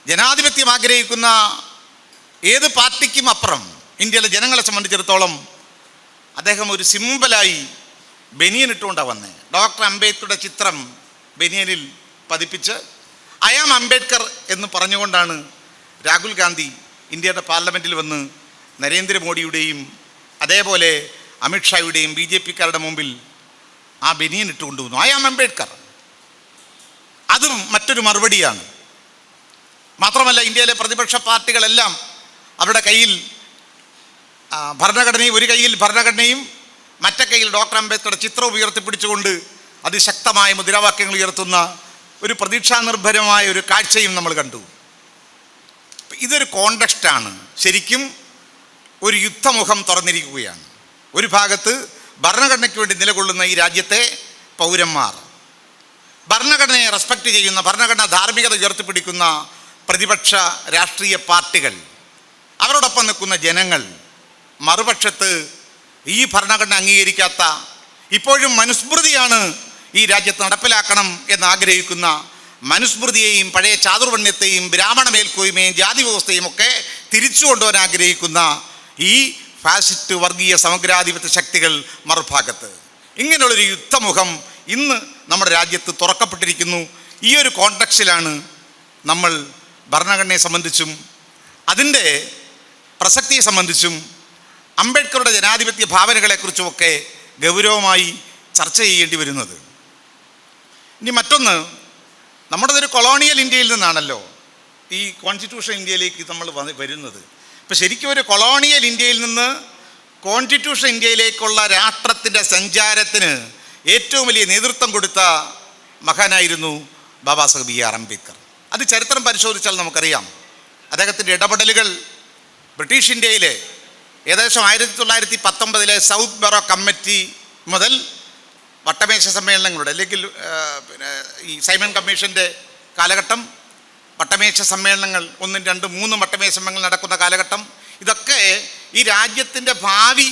ജനാധിപത്യം ആഗ്രഹിക്കുന്ന ഏത് പാർട്ടിക്കും അപ്പുറം ഇന്ത്യയിലെ ജനങ്ങളെ സംബന്ധിച്ചിടത്തോളം അദ്ദേഹം ഒരു സിമ്പലായി ബനിയൻ ഇട്ടുകൊണ്ടാണ് വന്നത്. ഡോക്ടർ അംബേദ്കറുടെ ചിത്രം ബനിയനിൽ പതിപ്പിച്ച് ഐ ആം അംബേദ്കർ എന്ന് പറഞ്ഞുകൊണ്ടാണ് രാഹുൽ ഗാന്ധി ഇന്ത്യയുടെ പാർലമെൻറ്റിൽ വന്ന് നരേന്ദ്രമോദിയുടെയും അതേപോലെ അമിത്ഷായുടെയും BJP-ക്കാരുടെ മുമ്പിൽ ആ ബനിയൻ ഇട്ട് കൊണ്ടുവന്നു. I am Ambedkar. അതും മറ്റൊരു മറുപടിയാണ്. മാത്രമല്ല, ഇന്ത്യയിലെ പ്രതിപക്ഷ പാർട്ടികളെല്ലാം അവരുടെ കയ്യിൽ ഭരണഘടനയും, ഒരു കയ്യിൽ ഭരണഘടനയും മറ്റേ കയ്യിൽ ഡോക്ടർ അംബേദ്കറുടെ ചിത്രം ഉയർത്തിപ്പിടിച്ചുകൊണ്ട് അതിശക്തമായ മുദ്രാവാക്യങ്ങൾ ഉയർത്തുന്ന ഒരു പ്രതീക്ഷാനിർഭരമായ ഒരു കാഴ്ചയും നമ്മൾ കണ്ടു. ഇതൊരു കോണ്ടക്സ്റ്റാണ്. ശരിക്കും ഒരു യുദ്ധമുഖം തുറന്നിരിക്കുകയാണ്. ഒരു ഭാഗത്ത് ഭരണഘടനയ്ക്ക് വേണ്ടി നിലകൊള്ളുന്ന ഈ രാജ്യത്തെ പൗരന്മാർ, ഭരണഘടനയെ റെസ്പെക്റ്റ് ചെയ്യുന്ന, ഭരണഘടന ധാർമ്മികത ഉയർത്തിപ്പിടിക്കുന്ന പ്രതിപക്ഷ രാഷ്ട്രീയ പാർട്ടികൾ, അവരോടൊപ്പം നിൽക്കുന്ന ജനങ്ങൾ. മറുപക്ഷത്ത് ഈ ഭരണഘടന അംഗീകരിക്കാത്ത, ഇപ്പോഴും മനുസ്മൃതിയാണ് ഈ രാജ്യത്ത് നടപ്പിലാക്കണം എന്നാഗ്രഹിക്കുന്ന, മനുസ്മൃതിയെയും പഴയ ചാതുർവർണ്ണ്യത്തെയും ബ്രാഹ്മണ മേൽക്കോയ്മയും ജാതി വ്യവസ്ഥയും ഒക്കെ തിരിച്ചു കൊണ്ടുവരാൻ ആഗ്രഹിക്കുന്ന ഈ ഫാസിസ്റ്റ് വർഗീയ സമഗ്രാധിപത്യ ശക്തികൾ മറുഭാഗത്ത്. ഇങ്ങനെയുള്ളൊരു യുദ്ധമുഖം ഇന്ന് നമ്മുടെ രാജ്യത്ത് തുറക്കപ്പെട്ടിരിക്കുന്നു. ഈ ഒരു കോണ്ടക്സ്റ്റിലാണ് നമ്മൾ ഭരണഘടനയെ സംബന്ധിച്ചും അതിൻ്റെ പ്രസക്തിയെ സംബന്ധിച്ചും അംബേദ്കറുടെ ജനാധിപത്യ ഭാവനകളെക്കുറിച്ചുമൊക്കെ ഗൗരവമായി ചർച്ച ചെയ്യേണ്ടി വരുന്നത്. ഇനി മറ്റൊന്ന്, നമ്മുടേതൊരു കൊളോണിയൽ ഇന്ത്യയിൽ നിന്നാണല്ലോ ഈ കോൺസ്റ്റിറ്റ്യൂഷൻ ഇന്ത്യയിലേക്ക് നമ്മൾ വരുന്നത്. ഇപ്പം ശരിക്കും ഒരു കൊളോണിയൽ ഇന്ത്യയിൽ നിന്ന് കോൺസ്റ്റിറ്റ്യൂഷൻ ഇന്ത്യയിലേക്കുള്ള രാഷ്ട്രത്തിൻ്റെ സഞ്ചാരത്തിന് ഏറ്റവും വലിയ നേതൃത്വം കൊടുത്ത മഹാനായിരുന്നു ബാബാസാഹേബ് BR അംബേദ്കർ. അത് ചരിത്രം പരിശോധിച്ചാൽ നമുക്കറിയാം. അദ്ദേഹത്തിൻ്റെ ഇടപെടലുകൾ ബ്രിട്ടീഷ് ഇന്ത്യയിലെ ഏകദേശം 1919 സൗത്ത് ബറോ കമ്മിറ്റി മുതൽ വട്ടമേശ സമ്മേളനങ്ങളുടെ, അല്ലെങ്കിൽ ഈ സൈമൺ കമ്മീഷൻ്റെ കാലഘട്ടം, വട്ടമേശ സമ്മേളനങ്ങൾ 1, 2, 3 വട്ടമേശ സമ്മേളനങ്ങൾ നടക്കുന്ന കാലഘട്ടം, ഇതൊക്കെ ഈ രാജ്യത്തിൻ്റെ ഭാവി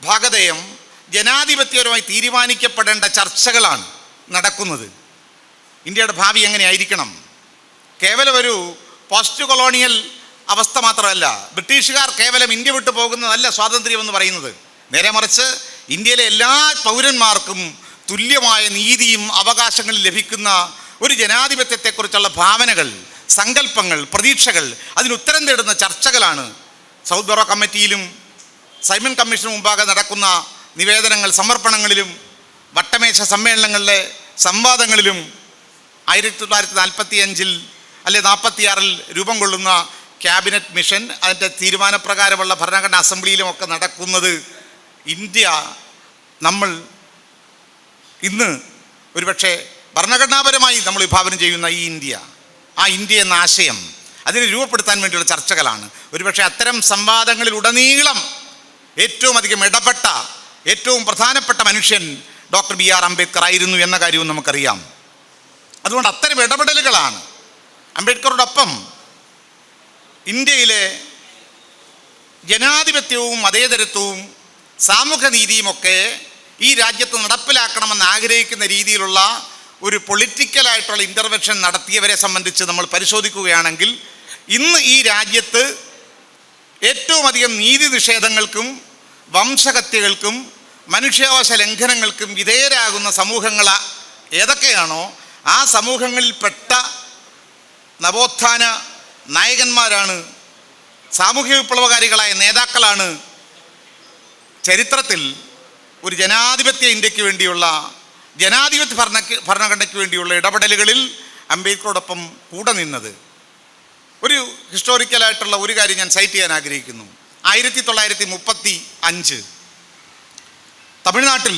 ഭാഗധേയം ജനാധിപത്യപരമായി തീരുമാനിക്കപ്പെടേണ്ട ചർച്ചകളാണ് നടക്കുന്നത്. ഇന്ത്യയുടെ ഭാവി എങ്ങനെയായിരിക്കണം? കേവലം ഒരു പോസ്റ്റ് കൊളോണിയൽ അവസ്ഥ മാത്രമല്ല, ബ്രിട്ടീഷുകാർ കേവലം ഇന്ത്യ വിട്ടു പോകുന്നതല്ല സ്വാതന്ത്ര്യം എന്ന് പറയുന്നത്. നേരെ മറിച്ച് ഇന്ത്യയിലെ എല്ലാ പൗരന്മാർക്കും തുല്യമായ നീതിയും അവകാശങ്ങളും ലഭിക്കുന്ന ഒരു ജനാധിപത്യത്തെക്കുറിച്ചുള്ള ഭാവനകൾ, സങ്കല്പങ്ങൾ, പ്രതീക്ഷകൾ, അതിനുത്തരം തേടുന്ന ചർച്ചകളാണ് സൗത്ത് ബറോ കമ്മിറ്റിയിലും സൈമൺ കമ്മീഷന് മുമ്പാകെ നടക്കുന്ന നിവേദനങ്ങൾ, സമർപ്പണങ്ങളിലും വട്ടമേശ സമ്മേളനങ്ങളിലെ സംവാദങ്ങളിലും 1945 അല്ലെ 46 രൂപം കൊള്ളുന്ന ക്യാബിനറ്റ് മിഷൻ, അതിൻ്റെ തീരുമാനപ്രകാരമുള്ള ഭരണഘടനാ അസംബ്ലിയിലുമൊക്കെ നടക്കുന്നത്. ഇന്ത്യ നമ്മൾ ഇന്ന് ഒരുപക്ഷെ ഭരണഘടനാപരമായി നമ്മൾ വിഭാവനം ചെയ്യുന്ന ഈ ഇന്ത്യ, ആ ഇന്ത്യ എന്ന ആശയം അതിനെ രൂപപ്പെടുത്താൻ വേണ്ടിയുള്ള ചർച്ചകളാണ്. ഒരുപക്ഷെ അത്തരം സംവാദങ്ങളിലുടനീളം ഏറ്റവും അധികം ഇടപെട്ട, ഏറ്റവും പ്രധാനപ്പെട്ട മനുഷ്യൻ ഡോക്ടർ BR അംബേദ്കർ ആയിരുന്നു എന്ന കാര്യവും നമുക്കറിയാം. അതുകൊണ്ട് അത്തരം ഇടപെടലുകളാണ് അംബേദ്കറോടൊപ്പം ഇന്ത്യയിലെ ജനാധിപത്യവും മതേതരത്വവും സാമൂഹ്യനീതിയുമൊക്കെ ഈ രാജ്യത്ത് നടപ്പിലാക്കണമെന്ന് ആഗ്രഹിക്കുന്ന രീതിയിലുള്ള ഒരു പൊളിറ്റിക്കലായിട്ടുള്ള ഇൻ്റർവെൻഷൻ നടത്തിയവരെ സംബന്ധിച്ച് നമ്മൾ പരിശോധിക്കുകയാണെങ്കിൽ ഇന്ന് ഈ രാജ്യത്ത് ഏറ്റവും അധികം നീതി നിഷേധങ്ങൾക്കും വംശഹത്യകൾക്കും മനുഷ്യാവകാശ ലംഘനങ്ങൾക്കും വിധേയരാകുന്ന സമൂഹങ്ങൾ ഏതൊക്കെയാണോ ആ സമൂഹങ്ങളിൽപ്പെട്ട നവോത്ഥാന നായകന്മാരാണ്, സാമൂഹ്യ വിപ്ലവകാരികളായ നേതാക്കളാണ് ചരിത്രത്തിൽ ഒരു ജനാധിപത്യ ഇന്ത്യക്ക് വേണ്ടിയുള്ള ജനാധിപത്യ ഭരണഘടനയ്ക്ക് വേണ്ടിയുള്ള ഇടപെടലുകളിൽ അംബേദ്കറോടൊപ്പം കൂടെ നിന്നത്. ഒരു ഹിസ്റ്റോറിക്കലായിട്ടുള്ള ഒരു കാര്യം ഞാൻ സൈറ്റ് ചെയ്യാൻ ആഗ്രഹിക്കുന്നു. 1935 തമിഴ്നാട്ടിൽ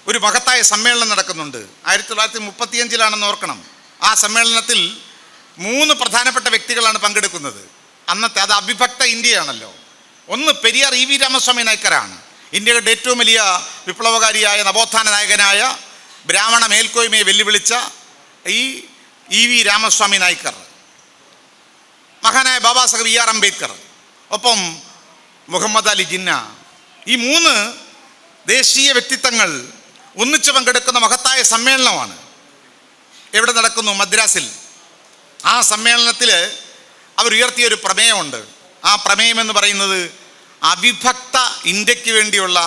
ഒരു മഹത്തായ സമ്മേളനം നടക്കുന്നുണ്ട്. 1935 ഓർക്കണം. ആ സമ്മേളനത്തിൽ 3 പ്രധാനപ്പെട്ട വ്യക്തികളാണ് പങ്കെടുക്കുന്നത്. അന്നത്തെ അത് അവിഭക്ത ഇന്ത്യയാണല്ലോ. ഒന്ന് പെരിയാർ ഇ വി രാമസ്വാമി നായ്ക്കറാണ്. ഇന്ത്യയുടെ ഏറ്റവും വലിയ വിപ്ലവകാരിയായ നവോത്ഥാന നായകനായ ബ്രാഹ്മണ മേൽക്കോയ്മയെ വെല്ലുവിളിച്ച ഇ വി രാമസ്വാമി നായ്ക്കർ, മഹാനായ ബാബാ സാഹേബ് ബി ആർ അംബേദ്കർ, ഒപ്പം മുഹമ്മദ് അലി ജിന്ന. ഈ 3 ദേശീയ വ്യക്തിത്വങ്ങൾ ഒന്നിച്ചു പങ്കെടുക്കുന്ന മഹത്തായ സമ്മേളനമാണ്. എവിടെ നടക്കുന്നു? മദ്രാസിൽ. ആ സമ്മേളനത്തിൽ അവർ ഉയർത്തിയൊരു പ്രമേയമുണ്ട്. ആ പ്രമേയം എന്ന് പറയുന്നത് അവിഭക്ത ഇന്ത്യക്ക് വേണ്ടിയുള്ള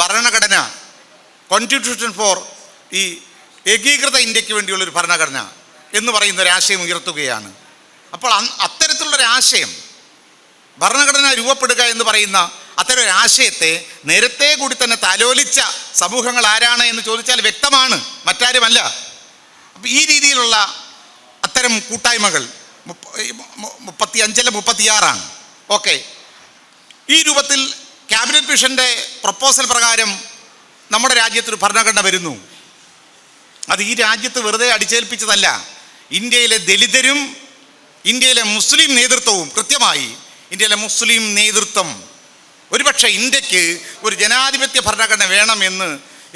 ഭരണഘടന, കോൺസ്റ്റിറ്റ്യൂഷൻ ഫോർ ഈ ഏകീകൃത ഇന്ത്യക്ക് വേണ്ടിയുള്ളൊരു ഭരണഘടന എന്ന് പറയുന്ന ഒരു ആശയം ഉയർത്തുകയാണ്. അപ്പോൾ അത്തരത്തിലുള്ളൊരു ആശയം, ഭരണഘടന രൂപപ്പെടുക എന്ന് പറയുന്ന അത്തരം ഒരു ആശയത്തെ നേരത്തെ കൂടി തന്നെ താലോലിച്ച സമൂഹങ്ങൾ ആരാണ് എന്ന് ചോദിച്ചാൽ വ്യക്തമാണ്, മറ്റാരുമല്ല. അപ്പം ഈ രീതിയിലുള്ള അത്തരം കൂട്ടായ്മകൾ 35 36 ഓക്കെ. ഈ രൂപത്തിൽ ക്യാബിനറ്റ് മിഷൻ്റെ പ്രപ്പോസൽ പ്രകാരം നമ്മുടെ രാജ്യത്തൊരു ഭരണഘടന വരുന്നു. അത് ഈ രാജ്യത്ത് വെറുതെ അടിച്ചേൽപ്പിച്ചതല്ല. ഇന്ത്യയിലെ ദലിതരും ഇന്ത്യയിലെ മുസ്ലിം നേതൃത്വവും, കൃത്യമായി ഇന്ത്യയിലെ മുസ്ലിം നേതൃത്വം ഒരുപക്ഷെ ഇന്ത്യക്ക് ഒരു ജനാധിപത്യ ഭരണഘടന വേണമെന്ന്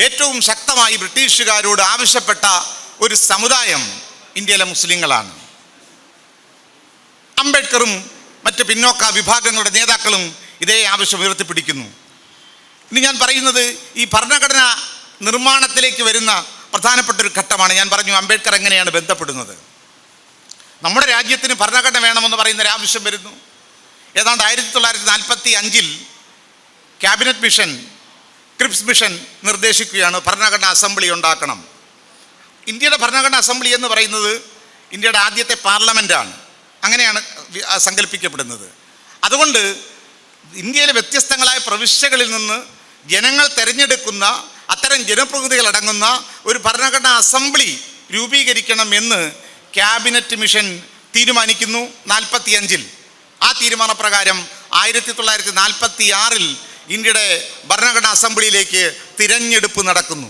ഏറ്റവും ശക്തമായി ബ്രിട്ടീഷുകാരോട് ആവശ്യപ്പെട്ട ഒരു സമുദായം ഇന്ത്യയിലെ മുസ്ലിങ്ങളാണ്. അംബേദ്കറും മറ്റ് പിന്നോക്ക വിഭാഗങ്ങളുടെ നേതാക്കളും ഇതേ ആവശ്യം ഉയർത്തിപ്പിടിക്കുന്നു. ഇനി ഞാൻ പറയുന്നത് ഈ ഭരണഘടന നിർമ്മാണത്തിലേക്ക് വരുന്ന പ്രധാനപ്പെട്ട ഒരു ഘട്ടമാണ്. ഞാൻ പറഞ്ഞു അംബേദ്കർ എങ്ങനെയാണ് ബന്ധപ്പെടുന്നത്. നമ്മുടെ രാജ്യത്തിന് ഭരണഘടന വേണമെന്ന് പറയുന്ന ഒരു ആവശ്യം വരുന്നു. ഏതാണ്ട് 1945 ക്യാബിനറ്റ് മിഷൻ, ക്രിപ്സ് മിഷൻ നിർദ്ദേശിക്കുകയാണ് ഭരണഘടനാ അസംബ്ലി ഉണ്ടാക്കണം. ഇന്ത്യയുടെ ഭരണഘടനാ അസംബ്ലി എന്ന് പറയുന്നത് ഇന്ത്യയുടെ ആദ്യത്തെ പാർലമെൻറ്റാണ്. അങ്ങനെയാണ് സങ്കല്പിക്കപ്പെടുന്നത്. അതുകൊണ്ട് ഇന്ത്യയിലെ വ്യത്യസ്തങ്ങളായ പ്രവിശ്യകളിൽ നിന്ന് ജനങ്ങൾ തിരഞ്ഞെടുക്കുന്ന അത്തരം ജനപ്രതിനിധികളടങ്ങുന്ന ഒരു ഭരണഘടനാ അസംബ്ലി രൂപീകരിക്കണം എന്ന് ക്യാബിനറ്റ് മിഷൻ തീരുമാനിക്കുന്നു 45. ആ തീരുമാനപ്രകാരം 1946 ഇന്ത്യയുടെ ഭരണഘടനാ അസംബ്ലിയിലേക്ക് തിരഞ്ഞെടുപ്പ് നടക്കുന്നു.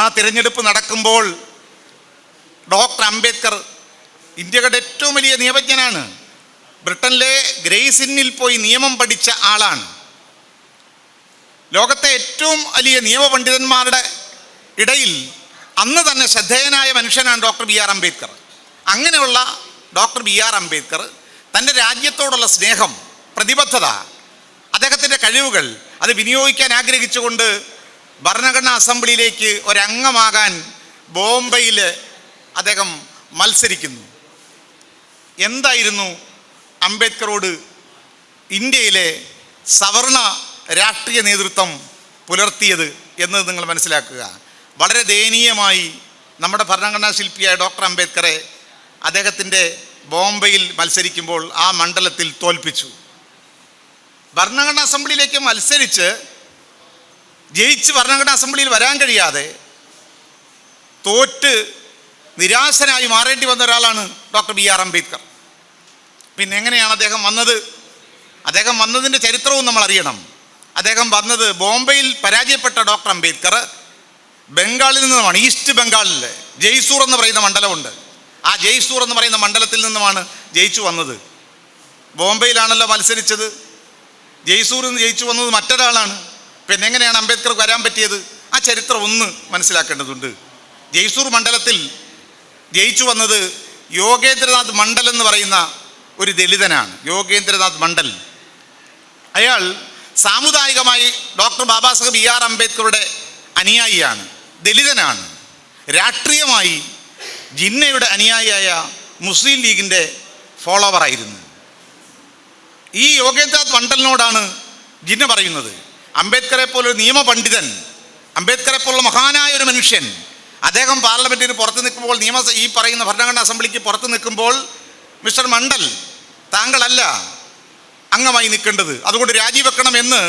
ആ തിരഞ്ഞെടുപ്പ് നടക്കുമ്പോൾ ഡോക്ടർ അംബേദ്കർ ഇന്ത്യയുടെ ഏറ്റവും വലിയ നിയമജ്ഞനാണ്. ബ്രിട്ടനിലെ ഗ്രേസ് ഇന്നിൽ പോയി നിയമം പഠിച്ച ആളാണ്. ലോകത്തെ ഏറ്റവും വലിയ നിയമപണ്ഡിതന്മാരുടെ ഇടയിൽ അന്ന് തന്നെ ശ്രദ്ധേയനായ മനുഷ്യനാണ് ഡോക്ടർ ബി ആർ അംബേദ്കർ. അങ്ങനെയുള്ള ഡോക്ടർ ബി ആർ അംബേദ്കർ തൻ്റെ രാജ്യത്തോടുള്ള സ്നേഹം, പ്രതിബദ്ധത, അദ്ദേഹത്തിൻ്റെ കഴിവുകൾ അത് വിനിയോഗിക്കാൻ ആഗ്രഹിച്ചുകൊണ്ട് ഭരണഘടനാ അസംബ്ലിയിലേക്ക് ഒരംഗമാകാൻ ബോംബെയിൽ അദ്ദേഹം മത്സരിക്കുന്നു. എന്തായിരുന്നു അംബേദ്കറോട് ഇന്ത്യയിലെ സവർണ രാഷ്ട്രീയ നേതൃത്വം പുലർത്തിയത് എന്നത് നിങ്ങൾ മനസ്സിലാക്കുക. വളരെ ദയനീയമായി നമ്മുടെ ഭരണഘടനാ ശില്പിയായ ഡോക്ടർ അംബേദ്കറെ അദ്ദേഹത്തിൻ്റെ ബോംബെയിൽ മത്സരിക്കുമ്പോൾ ആ മണ്ഡലത്തിൽ തോൽപ്പിച്ചു. ഭരണഘടനാ അസംബ്ലിയിലേക്ക് മത്സരിച്ച് ജയിച്ച് ഭരണഘടനാ അസംബ്ലിയിൽ വരാൻ കഴിയാതെ തോറ്റ് നിരാശനായി മാറേണ്ടി വന്ന ഒരാളാണ് ഡോക്ടർ ബി ആർ അംബേദ്കർ. പിന്നെ എങ്ങനെയാണ് അദ്ദേഹം വന്നത്? അദ്ദേഹം വന്നതിൻ്റെ ചരിത്രവും നമ്മൾ അറിയണം. അദ്ദേഹം വന്നത് ബോംബെയിൽ പരാജയപ്പെട്ട ഡോക്ടർ അംബേദ്കർ ബംഗാളിൽ നിന്നുമാണ്. ഈസ്റ്റ് ബംഗാളിൽ ജയ്സൂർ എന്ന് പറയുന്ന മണ്ഡലമുണ്ട്. ആ ജയ്സൂർ എന്ന് പറയുന്ന മണ്ഡലത്തിൽ നിന്നുമാണ് ജയിച്ചു വന്നത്. ബോംബെയിലാണല്ലോ മത്സരിച്ചത്. ജയ്സൂരിൽ നിന്ന് ജയിച്ചു വന്നത് മറ്റൊരാളാണ്. പിന്നെ എങ്ങനെയാണ് അംബേദ്കർക്ക് വരാൻ പറ്റിയത്? ആ ചരിത്രം ഒന്ന് മനസ്സിലാക്കേണ്ടതുണ്ട്. ജയ്സൂർ മണ്ഡലത്തിൽ ജയിച്ചു വന്നത് യോഗേന്ദ്രനാഥ് മണ്ഡൽ എന്ന് പറയുന്ന ഒരു ദലിതനാണ്. യോഗേന്ദ്രനാഥ് മണ്ഡൽ അയാൾ സാമുദായികമായി ഡോക്ടർ ബാബാ സാഹേബ് BR അംബേദ്കറുടെ അനുയായിയാണ്, ദലിതനാണ്. രാഷ്ട്രീയമായി ജിന്നയുടെ അനുയായിയായ മുസ്ലിം ലീഗിൻ്റെ ഫോളോവറായിരുന്നു. ഈ യോഗേന്ദ്രനാഥ് മണ്ഡലിനോടാണ് ജിന്ന പറയുന്നത്, അംബേദ്കറെ പോലൊരു നിയമപണ്ഡിതൻ, അംബേദ്കറെ പോലുള്ള മഹാനായ ഒരു മനുഷ്യൻ, അദ്ദേഹം പാർലമെൻറ്റിന് പുറത്ത് നിൽക്കുമ്പോൾ, ഈ പറയുന്ന ഭരണഘടനാ അസംബ്ലിക്ക് പുറത്ത് നിൽക്കുമ്പോൾ, മിസ്റ്റർ മണ്ഡൽ താങ്കളല്ല അംഗമായി നിൽക്കേണ്ടത്, അതുകൊണ്ട് രാജിവെക്കണം എന്ന്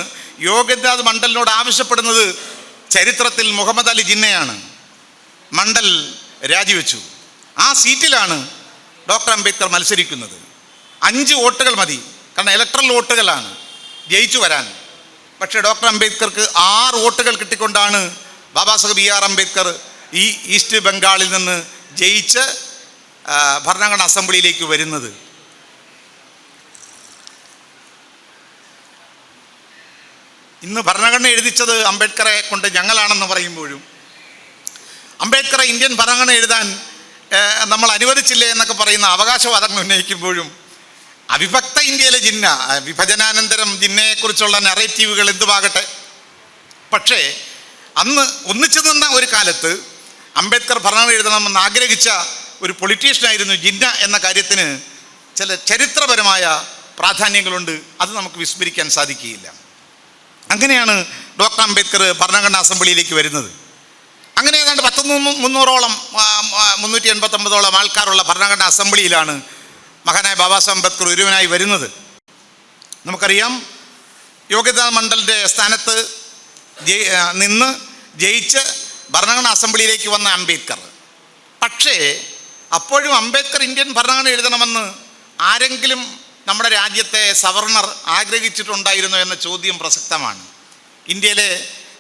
യോഗേന്ദ്രനാഥ് മണ്ഡലിനോട് ആവശ്യപ്പെടുന്നത് ചരിത്രത്തിൽ മുഹമ്മദ് അലി ജിന്നയാണ്. മണ്ഡൽ രാജിവെച്ചു. ആ സീറ്റിലാണ് ഡോക്ടർ അംബേദ്കർ മത്സരിക്കുന്നത്. 5 വോട്ടുകൾ മതി, കാരണം ഇലക്ട്രൽ വോട്ടുകളാണ് ജയിച്ചു വരാൻ. പക്ഷേ ഡോക്ടർ അംബേദ്കർക്ക് 6 വോട്ടുകൾ കിട്ടിക്കൊണ്ടാണ് ബാബാ സാഹേബ് BR അംബേദ്കർ ഈ ഈസ്റ്റ് ബംഗാളിൽ നിന്ന് ജയിച്ച് ഭരണഘടനാ അസംബ്ലിയിലേക്ക് വരുന്നത്. ഇന്ന് ഭരണഘടന എഴുതിച്ചത് അംബേദ്കറെ കൊണ്ട് ഞങ്ങളാണെന്ന് പറയുമ്പോഴും, അംബേദ്കറെ ഇന്ത്യൻ ഭരണഘടന എഴുതാൻ നമ്മൾ അനുവദിച്ചില്ലേ എന്നൊക്കെ പറയുന്ന അവകാശവാദങ്ങൾ ഉന്നയിക്കുമ്പോഴും, അവിഭക്ത ഇന്ത്യയിലെ ജിന്ന, വിഭജനാനന്തരം ജിന്നയെക്കുറിച്ചുള്ള നറേറ്റീവുകൾ എന്തുമാകട്ടെ, പക്ഷേ അന്ന് ഒന്നിച്ചു നിന്ന ഒരു കാലത്ത് അംബേദ്കർ ഭരണഘടന എഴുതണമെന്ന് ആഗ്രഹിച്ച ഒരു പൊളിറ്റീഷ്യനായിരുന്നു ജിന്ന എന്ന കാര്യത്തിന് ചില ചരിത്രപരമായ പ്രാധാന്യങ്ങളുണ്ട്. അത് നമുക്ക് വിസ്മരിക്കാൻ സാധിക്കുകയില്ല. അങ്ങനെയാണ് ഡോക്ടർ അംബേദ്കർ ഭരണഘടനാ അസംബ്ലിയിലേക്ക് വരുന്നത്. അങ്ങനെ ഏതാണ്ട് 300ഓളം 389ഓളം ആൾക്കാരുള്ള ഭരണഘടനാ അസംബ്ലിയിലാണ് മഹാനായ ബാബാ സാഹേബ് അംബേദ്കർ ഒരുവനായി വരുന്നത്. നമുക്കറിയാം, യോഗേന്ദ്രനാഥ് മണ്ഡലിൻ്റെ സ്ഥാനത്ത് നിന്ന് ജയിച്ച് ഭരണഘടനാ അസംബ്ലിയിലേക്ക് വന്ന അംബേദ്കർ. പക്ഷേ അപ്പോഴും അംബേദ്കർ ഇന്ത്യൻ ഭരണഘടന എഴുതണമെന്ന് ആരെങ്കിലും നമ്മുടെ രാജ്യത്തെ സവർണർ ആഗ്രഹിച്ചിട്ടുണ്ടായിരുന്നോ എന്ന ചോദ്യം പ്രസക്തമാണ്. ഇന്ത്യയിലെ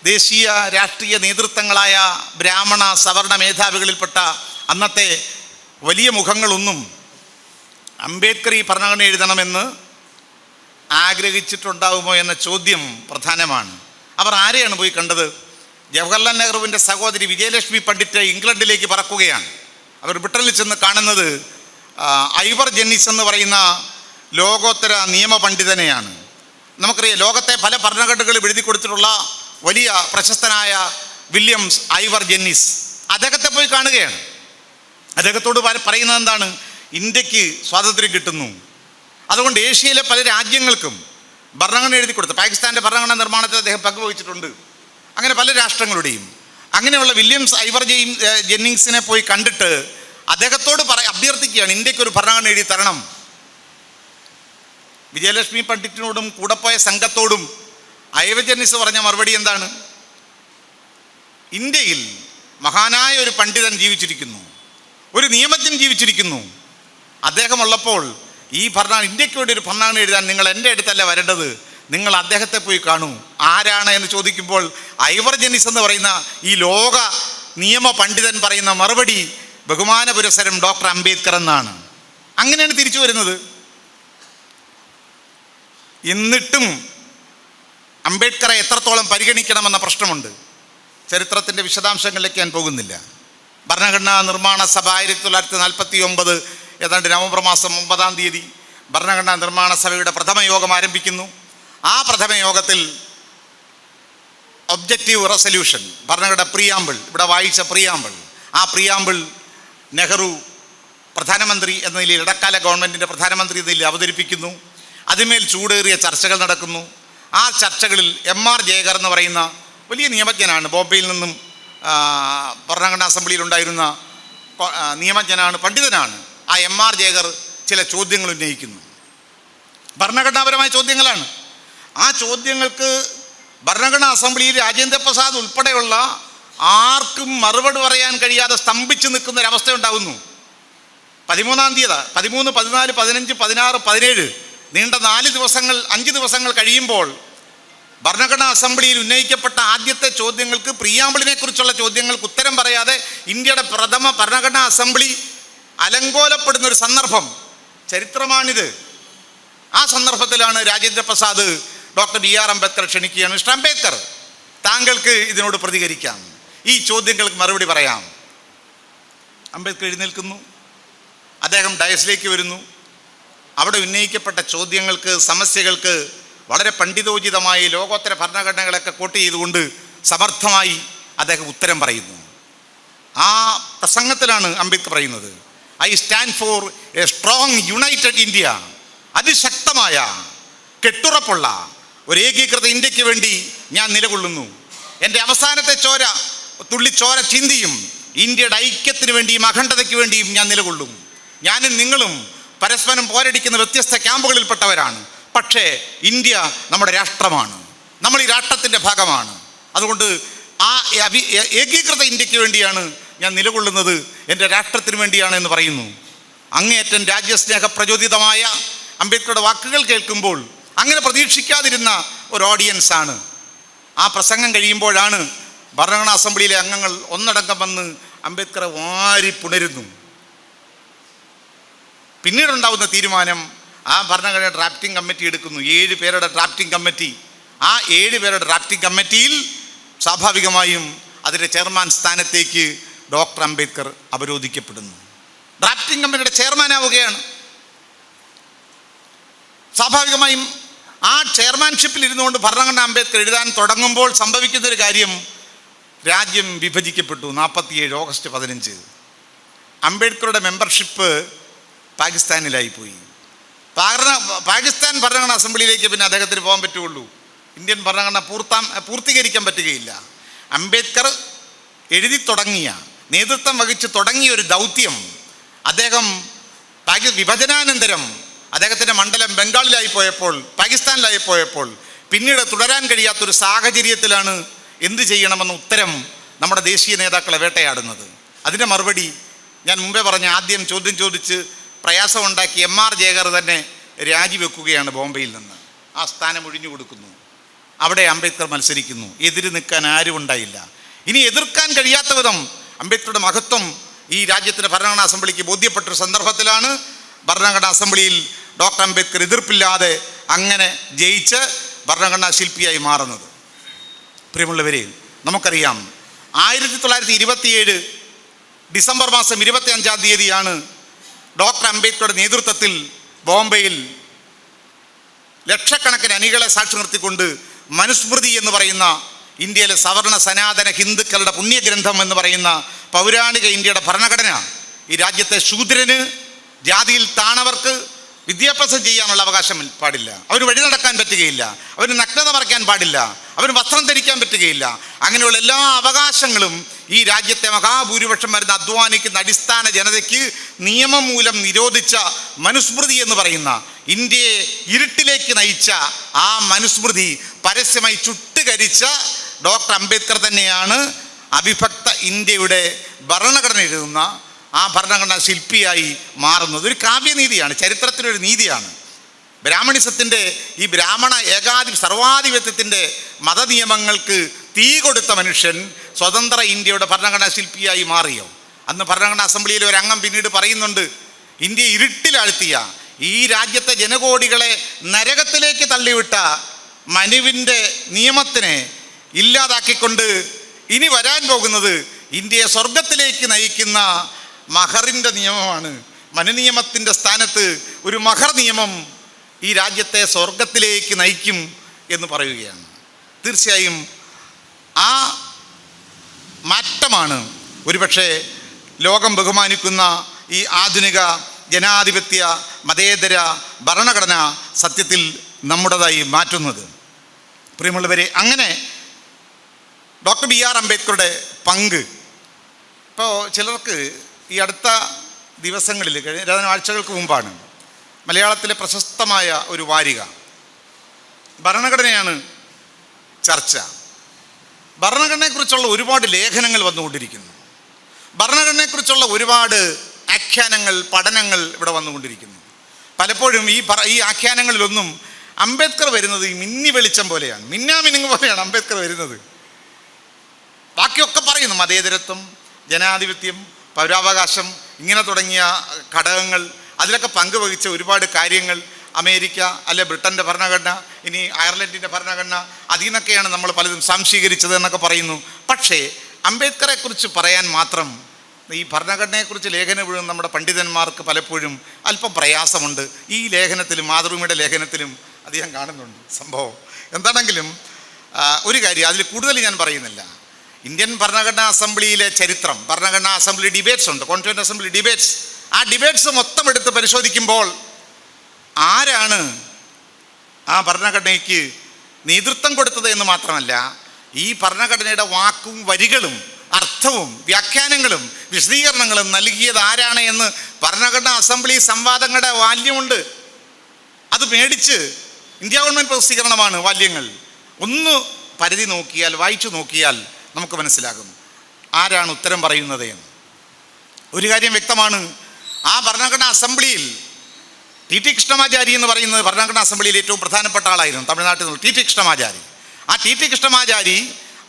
ദേശീയ രാഷ്ട്രീയ നേതൃത്വങ്ങളായ ബ്രാഹ്മണ സവർണ മേധാവികളിൽപ്പെട്ട അന്നത്തെ വലിയ മുഖങ്ങളൊന്നും അംബേദ്കർ ഈ ഭരണഘടന എഴുതണമെന്ന് ആഗ്രഹിച്ചിട്ടുണ്ടാവുമോ എന്ന ചോദ്യം പ്രധാനമാണ്. അവർ ആരെയാണ് പോയി കണ്ടത്? ജവഹർലാൽ നെഹ്റുവിൻ്റെ സഹോദരി വിജയലക്ഷ്മി പണ്ഡിറ്റ് ഇംഗ്ലണ്ടിലേക്ക് പറക്കുകയാണ്. അവർ ബ്രിട്ടനിൽ ചെന്ന് കാണുന്നത് ഐവർ ജെന്നിസ് എന്ന് പറയുന്ന ലോകോത്തര നിയമപണ്ഡിതനെയാണ്. നമുക്കറിയാം, ലോകത്തെ പല ഭരണഘടനകൾ എഴുതി കൊടുത്തിട്ടുള്ള വലിയ പ്രശസ്തനായ വില്യംസ് ഐവർ ജെന്നിസ്. അദ്ദേഹത്തെ പോയി കാണുകയാണ്. അദ്ദേഹത്തോട് പറയുന്നത് എന്താണ്? ഇന്ത്യക്ക് സ്വാതന്ത്ര്യം കിട്ടുന്നു, അതുകൊണ്ട് ഏഷ്യയിലെ പല രാജ്യങ്ങൾക്കും ഭരണഘടന എഴുതി കൊടുത്തു. പാകിസ്ഥാൻ്റെ ഭരണഘടനാ നിർമ്മാണത്തിൽ അദ്ദേഹം പങ്കുവഹിച്ചിട്ടുണ്ട്. അങ്ങനെ പല രാഷ്ട്രങ്ങളുടെയും. അങ്ങനെയുള്ള വില്യംസ് ഐവർ ജെന്നിങ്സിനെ പോയി കണ്ടിട്ട് അദ്ദേഹത്തോട് അഭ്യർത്ഥിക്കുകയാണ്, ഇന്ത്യക്കൊരു ഭരണഘടന എഴുതി തരണം. വിജയലക്ഷ്മി പണ്ഡിറ്റിനോടും കൂടെപ്പോയ സംഘത്തോടും ഐവർ ജെന്നിസ് പറഞ്ഞ മറുപടി എന്താണ്? ഇന്ത്യയിൽ മഹാനായ ഒരു പണ്ഡിതൻ ജീവിച്ചിരിക്കുന്നു, ഒരു നിയമജ്ഞൻ ജീവിച്ചിരിക്കുന്നു. അദ്ദേഹമുള്ളപ്പോൾ ഈ ഇന്ത്യക്ക് വേണ്ടി ഒരു ഭരണഘടന എഴുതാൻ നിങ്ങൾ എൻ്റെ അടുത്തല്ല വരേണ്ടത്, നിങ്ങൾ അദ്ദേഹത്തെ പോയി കാണൂ. ആരാണ് എന്ന് ചോദിക്കുമ്പോൾ ഐവർ ജെന്നിസ് എന്ന് പറയുന്ന ഈ ലോക നിയമ പണ്ഡിതൻ പറയുന്ന മറുപടി ബഹുമാന പുരസ്സരം ഡോക്ടർ അംബേദ്കർ എന്നാണ്. അങ്ങനെയാണ് തിരിച്ചു വരുന്നത്. എന്നിട്ടും അംബേദ്കറെ എത്രത്തോളം പരിഗണിക്കണമെന്ന പ്രശ്നമുണ്ട്. ചരിത്രത്തിൻ്റെ വിശദാംശങ്ങളിലേക്ക് ഞാൻ പോകുന്നില്ല. ഭരണഘടനാ നിർമ്മാണ സഭ 1949 ഏതാണ്ട് നവംബർ മാസം 9-ാം തീയതി ഭരണഘടനാ നിർമ്മാണ സഭയുടെ പ്രഥമ യോഗം ആരംഭിക്കുന്നു. ആ പ്രഥമ യോഗത്തിൽ ഒബ്ജക്റ്റീവ് റെസൊല്യൂഷൻ, ഭരണഘടന പ്രിയാമ്പിൾ, ഇവിടെ വായിച്ച പ്രിയാമ്പിൾ, ആ പ്രിയാമ്പിൾ നെഹ്റു പ്രധാനമന്ത്രി എന്ന നിലയിൽ, ഇടക്കാല ഗവൺമെൻറ്റിൻ്റെ പ്രധാനമന്ത്രി എന്ന നിലയിൽ അവതരിപ്പിക്കുന്നു. അതിന്മേൽ ചൂടേറിയ ചർച്ചകൾ നടക്കുന്നു. ആ ചർച്ചകളിൽ MR ജയകർ എന്ന് പറയുന്ന വലിയ നിയമജ്ഞനാണ്, ബോംബെയിൽ നിന്നും ഭരണഘടനാ അസംബ്ലിയിലുണ്ടായിരുന്ന നിയമജ്ഞനാണ്, പണ്ഡിതനാണ്. ആ MR ജയകർ ചില ചോദ്യങ്ങൾ ഉന്നയിക്കുന്നു. ഭരണഘടനാപരമായ ചോദ്യങ്ങളാണ്. ആ ചോദ്യങ്ങൾക്ക് ഭരണഘടനാ അസംബ്ലിയിൽ രാജേന്ദ്ര പ്രസാദ് ഉൾപ്പെടെയുള്ള ആർക്കും മറുപടി പറയാൻ കഴിയാതെ സ്തംഭിച്ച് നിൽക്കുന്ന ഒരവസ്ഥ ഉണ്ടാകുന്നു. 13-ാം തീയതി 13, 14, 15, 16, 17 നീണ്ട 5 ദിവസങ്ങൾ കഴിയുമ്പോൾ ഭരണഘടനാ അസംബ്ലിയിൽ ഉന്നയിക്കപ്പെട്ട ആദ്യത്തെ ചോദ്യങ്ങൾക്ക്, പ്രിയാമ്പിളിനെ കുറിച്ചുള്ള ചോദ്യങ്ങൾക്ക് ഉത്തരം പറയാതെ ഇന്ത്യയുടെ പ്രഥമ ഭരണഘടനാ അസംബ്ലി അലങ്കോലപ്പെടുന്നൊരു സന്ദർഭം ചരിത്രമാണിത്. ആ സന്ദർഭത്തിലാണ് രാജേന്ദ്ര പ്രസാദ് ഡോക്ടർ BR അംബേദ്കർ ക്ഷണിക്കുകയാണ്. മിസ്റ്റർ അംബേദ്കർ, താങ്കൾക്ക് ഇതിനോട് പ്രതികരിക്കാം, ഈ ചോദ്യങ്ങൾക്ക് മറുപടി പറയാം. അംബേദ്കർ എഴുന്നേൽക്കുന്നു. അദ്ദേഹം ഡയസിലേക്ക് വരുന്നു. അവിടെ ഉന്നയിക്കപ്പെട്ട ചോദ്യങ്ങൾക്ക്, സമസ്യകൾക്ക് വളരെ പണ്ഡിതോചിതമായി ലോകോത്തര ഭരണഘടനകളൊക്കെ കോട്ട് ചെയ്തുകൊണ്ട് സമർത്ഥമായി അദ്ദേഹം ഉത്തരം പറയുന്നു. ആ പ്രസംഗത്തിലാണ് അംബേദ്കർ പറയുന്നത്, I stand for A strong United India. അതിശക്തമായ, കെട്ടുറപ്പുള്ള ഒരു ഏകീകൃത ഇന്ത്യക്ക് വേണ്ടി ഞാൻ നിലകൊള്ളുന്നു. എൻ്റെ അവസാനത്തെ തുള്ളിച്ചോര ചിന്തിയും ഇന്ത്യയുടെ ഐക്യത്തിന് വേണ്ടിയും അഖണ്ഡതയ്ക്ക് വേണ്ടിയും ഞാൻ നിലകൊള്ളും. ഞാനും നിങ്ങളും പരസ്പരം പോരടിക്കുന്ന വ്യത്യസ്ത ക്യാമ്പുകളിൽപ്പെട്ടവരാണ്. പക്ഷേ ഇന്ത്യ നമ്മുടെ രാഷ്ട്രമാണ്, നമ്മൾ ഈ രാഷ്ട്രത്തിൻ്റെ ഭാഗമാണ്. അതുകൊണ്ട് ആ ഏകീകൃത ഇന്ത്യക്ക് വേണ്ടിയാണ് ഞാൻ നിലകൊള്ളുന്നത്, എൻ്റെ രാഷ്ട്രത്തിന് വേണ്ടിയാണ് എന്ന് പറയുന്നു. അങ്ങേയറ്റം രാജ്യസ്നേഹ പ്രചോദിതമായ അംബേദ്കറുടെ വാക്കുകൾ കേൾക്കുമ്പോൾ അങ്ങനെ പ്രതീക്ഷിക്കാതിരുന്ന ഒരു ഓഡിയൻസാണ്. ആ പ്രസംഗം കഴിയുമ്പോഴാണ് ഭരണഘടനാ അസംബ്ലിയിലെ അംഗങ്ങൾ ഒന്നടങ്കം വന്ന് അംബേദ്കറെ വാരി പുണരുന്നു. പിന്നീടുണ്ടാവുന്ന തീരുമാനം, ആ ഭരണഘടന ഡ്രാഫ്റ്റിംഗ് കമ്മിറ്റി എടുക്കുന്നു. 7 പേരുടെ ഡ്രാഫ്റ്റിംഗ് കമ്മിറ്റി. ആ 7 പേരുടെ ഡ്രാഫ്റ്റിംഗ് കമ്മിറ്റിയിൽ സ്വാഭാവികമായും അതിൻ്റെ ചെയർമാൻ സ്ഥാനത്തേക്ക് ഡോക്ടർ അംബേദ്കർ അവരോധിക്കപ്പെടുന്നു. ഡ്രാഫ്റ്റിംഗ് കമ്മിറ്റിയുടെ ചെയർമാനാവുകയാണ്. സ്വാഭാവികമായും ആ ചെയർമാൻഷിപ്പിൽ ഇരുന്നുകൊണ്ട് ഭരണഘടന അംബേദ്കർ എഴുതാൻ തുടങ്ങുമ്പോൾ സംഭവിക്കുന്നൊരു കാര്യം, രാജ്യം വിഭജിക്കപ്പെട്ടു. 47 ഓഗസ്റ്റ് 15 അംബേദ്കറുടെ മെമ്പർഷിപ്പ് പാകിസ്ഥാനിലായിപ്പോയി. പാകിസ്ഥാൻ ഭരണഘടനാ അസംബ്ലിയിലേക്ക് പിന്നെ അദ്ദേഹത്തിന് പോകാൻ പറ്റുള്ളൂ. ഇന്ത്യൻ ഭരണഘടന പൂർത്തീകരിക്കാൻ പറ്റുകയില്ല. അംബേദ്കർ എഴുതി തുടങ്ങിയ, നേതൃത്വം വഹിച്ച് തുടങ്ങിയ ഒരു ദൗത്യം അദ്ദേഹം വിഭജനാനന്തരം അദ്ദേഹത്തിൻ്റെ മണ്ഡലം ബംഗാളിലായി പോയപ്പോൾ, പാകിസ്ഥാനിലായി പോയപ്പോൾ പിന്നീട് തുടരാൻ കഴിയാത്തൊരു സാഹചര്യത്തിലാണ് എന്ത് ചെയ്യണമെന്ന ഉത്തരം നമ്മുടെ ദേശീയ നേതാക്കളെ വേട്ടയാടുന്നത്. അതിൻ്റെ മറുപടി ഞാൻ മുമ്പേ പറഞ്ഞ, ആദ്യം ചോദ്യം ചോദിച്ച് പ്രയാസമുണ്ടാക്കി MR ജയകർ തന്നെ രാജിവെക്കുകയാണ് ബോംബെയിൽ നിന്ന്. ആ സ്ഥാനം ഒഴിഞ്ഞു കൊടുക്കുന്നു. അവിടെ അംബേദ്കർ മത്സരിക്കുന്നു. എതിര് നിൽക്കാൻ ആരും ഉണ്ടായില്ല. ഇനി എതിർക്കാൻ കഴിയാത്ത വിധം അംബേദ്കറുടെ മഹത്വം ഈ രാജ്യത്തിൻ്റെ ഭരണഘടനാ അസംബ്ലിക്ക് ബോധ്യപ്പെട്ടൊരു സന്ദർഭത്തിലാണ് ഭരണഘടനാ അസംബ്ലിയിൽ ഡോക്ടർ അംബേദ്കർ എതിർപ്പില്ലാതെ അങ്ങനെ ജയിച്ച് ഭരണഘടനാ ശില്പിയായി മാറുന്നത്. പ്രിയമുള്ളവരെ, നമുക്കറിയാം 1927 ഡിസംബർ മാസം 25-ാം തീയതിയാണ് ഡോക്ടർ അംബേദ്കറുടെ നേതൃത്വത്തിൽ ബോംബെയിൽ ലക്ഷക്കണക്കിന് അണികളെ സാക്ഷി നിർത്തിക്കൊണ്ട് മനുസ്മൃതി എന്ന് പറയുന്ന ഇന്ത്യയിലെ സവർണ സനാതന ഹിന്ദുക്കളുടെ പുണ്യഗ്രന്ഥം എന്ന് പറയുന്ന പൗരാണിക ഇന്ത്യയുടെ ഭരണഘടന, ഈ രാജ്യത്തെ ശൂദ്രന്, ജാതിയിൽ താണവർക്ക് വിദ്യാഭ്യാസം ചെയ്യാനുള്ള അവകാശം പാടില്ല, അവന് വഴി നടക്കാൻ പറ്റുകയില്ല, അവന് നഗ്നത മറയ്ക്കാൻ പാടില്ല, അവന് വസ്ത്രം ധരിക്കാൻ പറ്റുകയില്ല, അങ്ങനെയുള്ള എല്ലാ അവകാശങ്ങളും ഈ രാജ്യത്തെ മഹാഭൂരിപക്ഷം വരുന്ന അധ്വാനിക്കുന്ന അടിസ്ഥാന ജനതയ്ക്ക് നിയമം മൂലം നിരോധിച്ച മനുസ്മൃതി എന്ന് പറയുന്ന, ഇന്ത്യയെ ഇരുട്ടിലേക്ക് നയിച്ച ആ മനുസ്മൃതി പരസ്യമായി ചുട്ടുകരിച്ച ഡോക്ടർ അംബേദ്കർ തന്നെയാണ് അവിഭക്ത ഇന്ത്യയുടെ ഭരണഘടന എഴുതുന്ന ആ ഭരണഘടനാ ശില്പിയായി മാറുന്നത്. ഒരു കാവ്യനീതിയാണ്, ചരിത്രത്തിലൊരു നീതിയാണ്. ബ്രാഹ്മണിസത്തിൻ്റെ ഈ ബ്രാഹ്മണ സർവാധിപത്യത്തിൻ്റെ മതനിയമങ്ങൾക്ക് തീ കൊടുത്ത മനുഷ്യൻ സ്വതന്ത്ര ഇന്ത്യയുടെ ഭരണഘടനാ ശില്പിയായി മാറിയോ? അന്ന് ഭരണഘടനാ അസംബ്ലിയിൽ ഒരു അംഗം പിന്നീട് പറയുന്നുണ്ട്, ഇന്ത്യ ഇരുട്ടിലാഴ്ത്തിയ, ഈ രാജ്യത്തെ ജനകോടികളെ നരകത്തിലേക്ക് തള്ളിവിട്ട മനുവിൻ്റെ നിയമത്തിനെ ഇല്ലാതാക്കിക്കൊണ്ട് ഇനി വരാൻ പോകുന്നത് ഇന്ത്യയെ സ്വർഗത്തിലേക്ക് നയിക്കുന്ന മഹറിൻ്റെ നിയമമാണ്. മനുനിയമത്തിൻ്റെ സ്ഥാനത്ത് ഒരു മഹർ നിയമം ഈ രാജ്യത്തെ സ്വർഗത്തിലേക്ക് നയിക്കും എന്ന് പറയുകയാണ്. തീർച്ചയായും ആ മാറ്റമാണ് ഒരുപക്ഷെ ലോകം ബഹുമാനിക്കുന്ന ഈ ആധുനിക ജനാധിപത്യ മതേതര ഭരണഘടന സത്യത്തിൽ നമ്മുടേതായി മാറ്റുന്നത്. പ്രിയമുള്ളവരെ, അങ്ങനെ ഡോക്ടർ BR അംബേദ്കറുടെ പങ്ക് ഇപ്പോൾ ചിലർക്ക് ഈ അടുത്ത ദിവസങ്ങളിൽ, ഏതാനും ആഴ്ചകൾക്ക് മുമ്പാണ്, മലയാളത്തിലെ പ്രശസ്തമായ ഒരു വാരിക ഭരണഘടനയാണ് ചർച്ച. ഭരണഘടനയെക്കുറിച്ചുള്ള ഒരുപാട് ലേഖനങ്ങൾ വന്നുകൊണ്ടിരിക്കുന്നു. ഭരണഘടനയെക്കുറിച്ചുള്ള ഒരുപാട് ആഖ്യാനങ്ങൾ, പഠനങ്ങൾ ഇവിടെ വന്നുകൊണ്ടിരിക്കുന്നു. പലപ്പോഴും ഈ ആഖ്യാനങ്ങളിലൊന്നും അംബേദ്കർ വരുന്നത് ഈ മിന്നി വെളിച്ചം പോലെയാണ്, മിന്നാമിനുങ്ങ് പോലെയാണ് അംബേദ്കർ വരുന്നത്. ബാക്കിയൊക്കെ പറയുന്നു, മതേതരത്വം, ജനാധിപത്യം, പൗരാവകാശം, ഇങ്ങനെ തുടങ്ങിയ ഘടകങ്ങൾ, അതിലൊക്കെ പങ്കുവഹിച്ച ഒരുപാട് കാര്യങ്ങൾ, അമേരിക്ക അല്ലെ ബ്രിട്ടൻ്റെ ഭരണഘടന, ഇനി അയർലൻഡിൻ്റെ ഭരണഘടന, അതിൽ നിന്നൊക്കെയാണ് നമ്മൾ പലതും സംശീകരിച്ചത് എന്നൊക്കെ പറയുന്നു. പക്ഷേ അംബേദ്കറെക്കുറിച്ച് പറയാൻ മാത്രം ഈ ഭരണഘടനയെക്കുറിച്ച് ലേഖനം എഴുതുന്ന നമ്മുടെ പണ്ഡിതന്മാർക്ക് പലപ്പോഴും അല്പം പ്രയാസമുണ്ട്. ഈ ലേഖനത്തിലും മാതൃഭൂമിയുടെ ലേഖനത്തിലും അത് ഞാൻ കാണുന്നുണ്ട് സംഭവം. എന്താണെങ്കിലും ഒരു കാര്യം അതിൽ കൂടുതൽ ഞാൻ പറയുന്നില്ല. ഇന്ത്യൻ ഭരണഘടനാ അസംബ്ലിയിലെ ചരിത്രം, ഭരണഘടനാ അസംബ്ലി ഡിബേറ്റ്സ് ഉണ്ട്, കോൺസ്റ്റിറ്റ്യൂവൻ്റ് അസംബ്ലി ഡിബേറ്റ്സ്. ആ ഡിബേറ്റ്സ് മൊത്തം എടുത്ത് പരിശോധിക്കുമ്പോൾ ആരാണ് ആ ഭരണഘടനയ്ക്ക് നേതൃത്വം കൊടുത്തത് എന്ന് മാത്രമല്ല, ഈ ഭരണഘടനയുടെ വാക്കും വരികളും അർത്ഥവും വ്യാഖ്യാനങ്ങളും വിശദീകരണങ്ങളും നൽകിയത് ആരാണ് എന്ന് ഭരണഘടനാ അസംബ്ലി സംവാദങ്ങളുടെ വാല്യമുണ്ട്. അത് മേടിച്ച് ഇന്ത്യ ഗവൺമെൻറ് പ്രസിദ്ധീകരണമാണ് വാല്യങ്ങൾ. ഒന്ന് പരിധി നോക്കിയാൽ, വായിച്ചു നോക്കിയാൽ നമുക്ക് മനസ്സിലാകും ആരാണ് ഉത്തരം പറയുന്നത് എന്ന്. ഒരു കാര്യം വ്യക്തമാണ്, ആ ഭരണഘടനാ അസംബ്ലിയിൽ ടി കൃഷ്ണമാചാരി എന്ന് പറയുന്നത് ഭരണഘടനാ അസംബ്ലിയിൽ ഏറ്റവും പ്രധാനപ്പെട്ട ആളായിരുന്നു, തമിഴ്നാട്ടിൽ നിന്ന് ടി കൃഷ്ണമാചാരി. ആ ടി കൃഷ്ണമാചാരി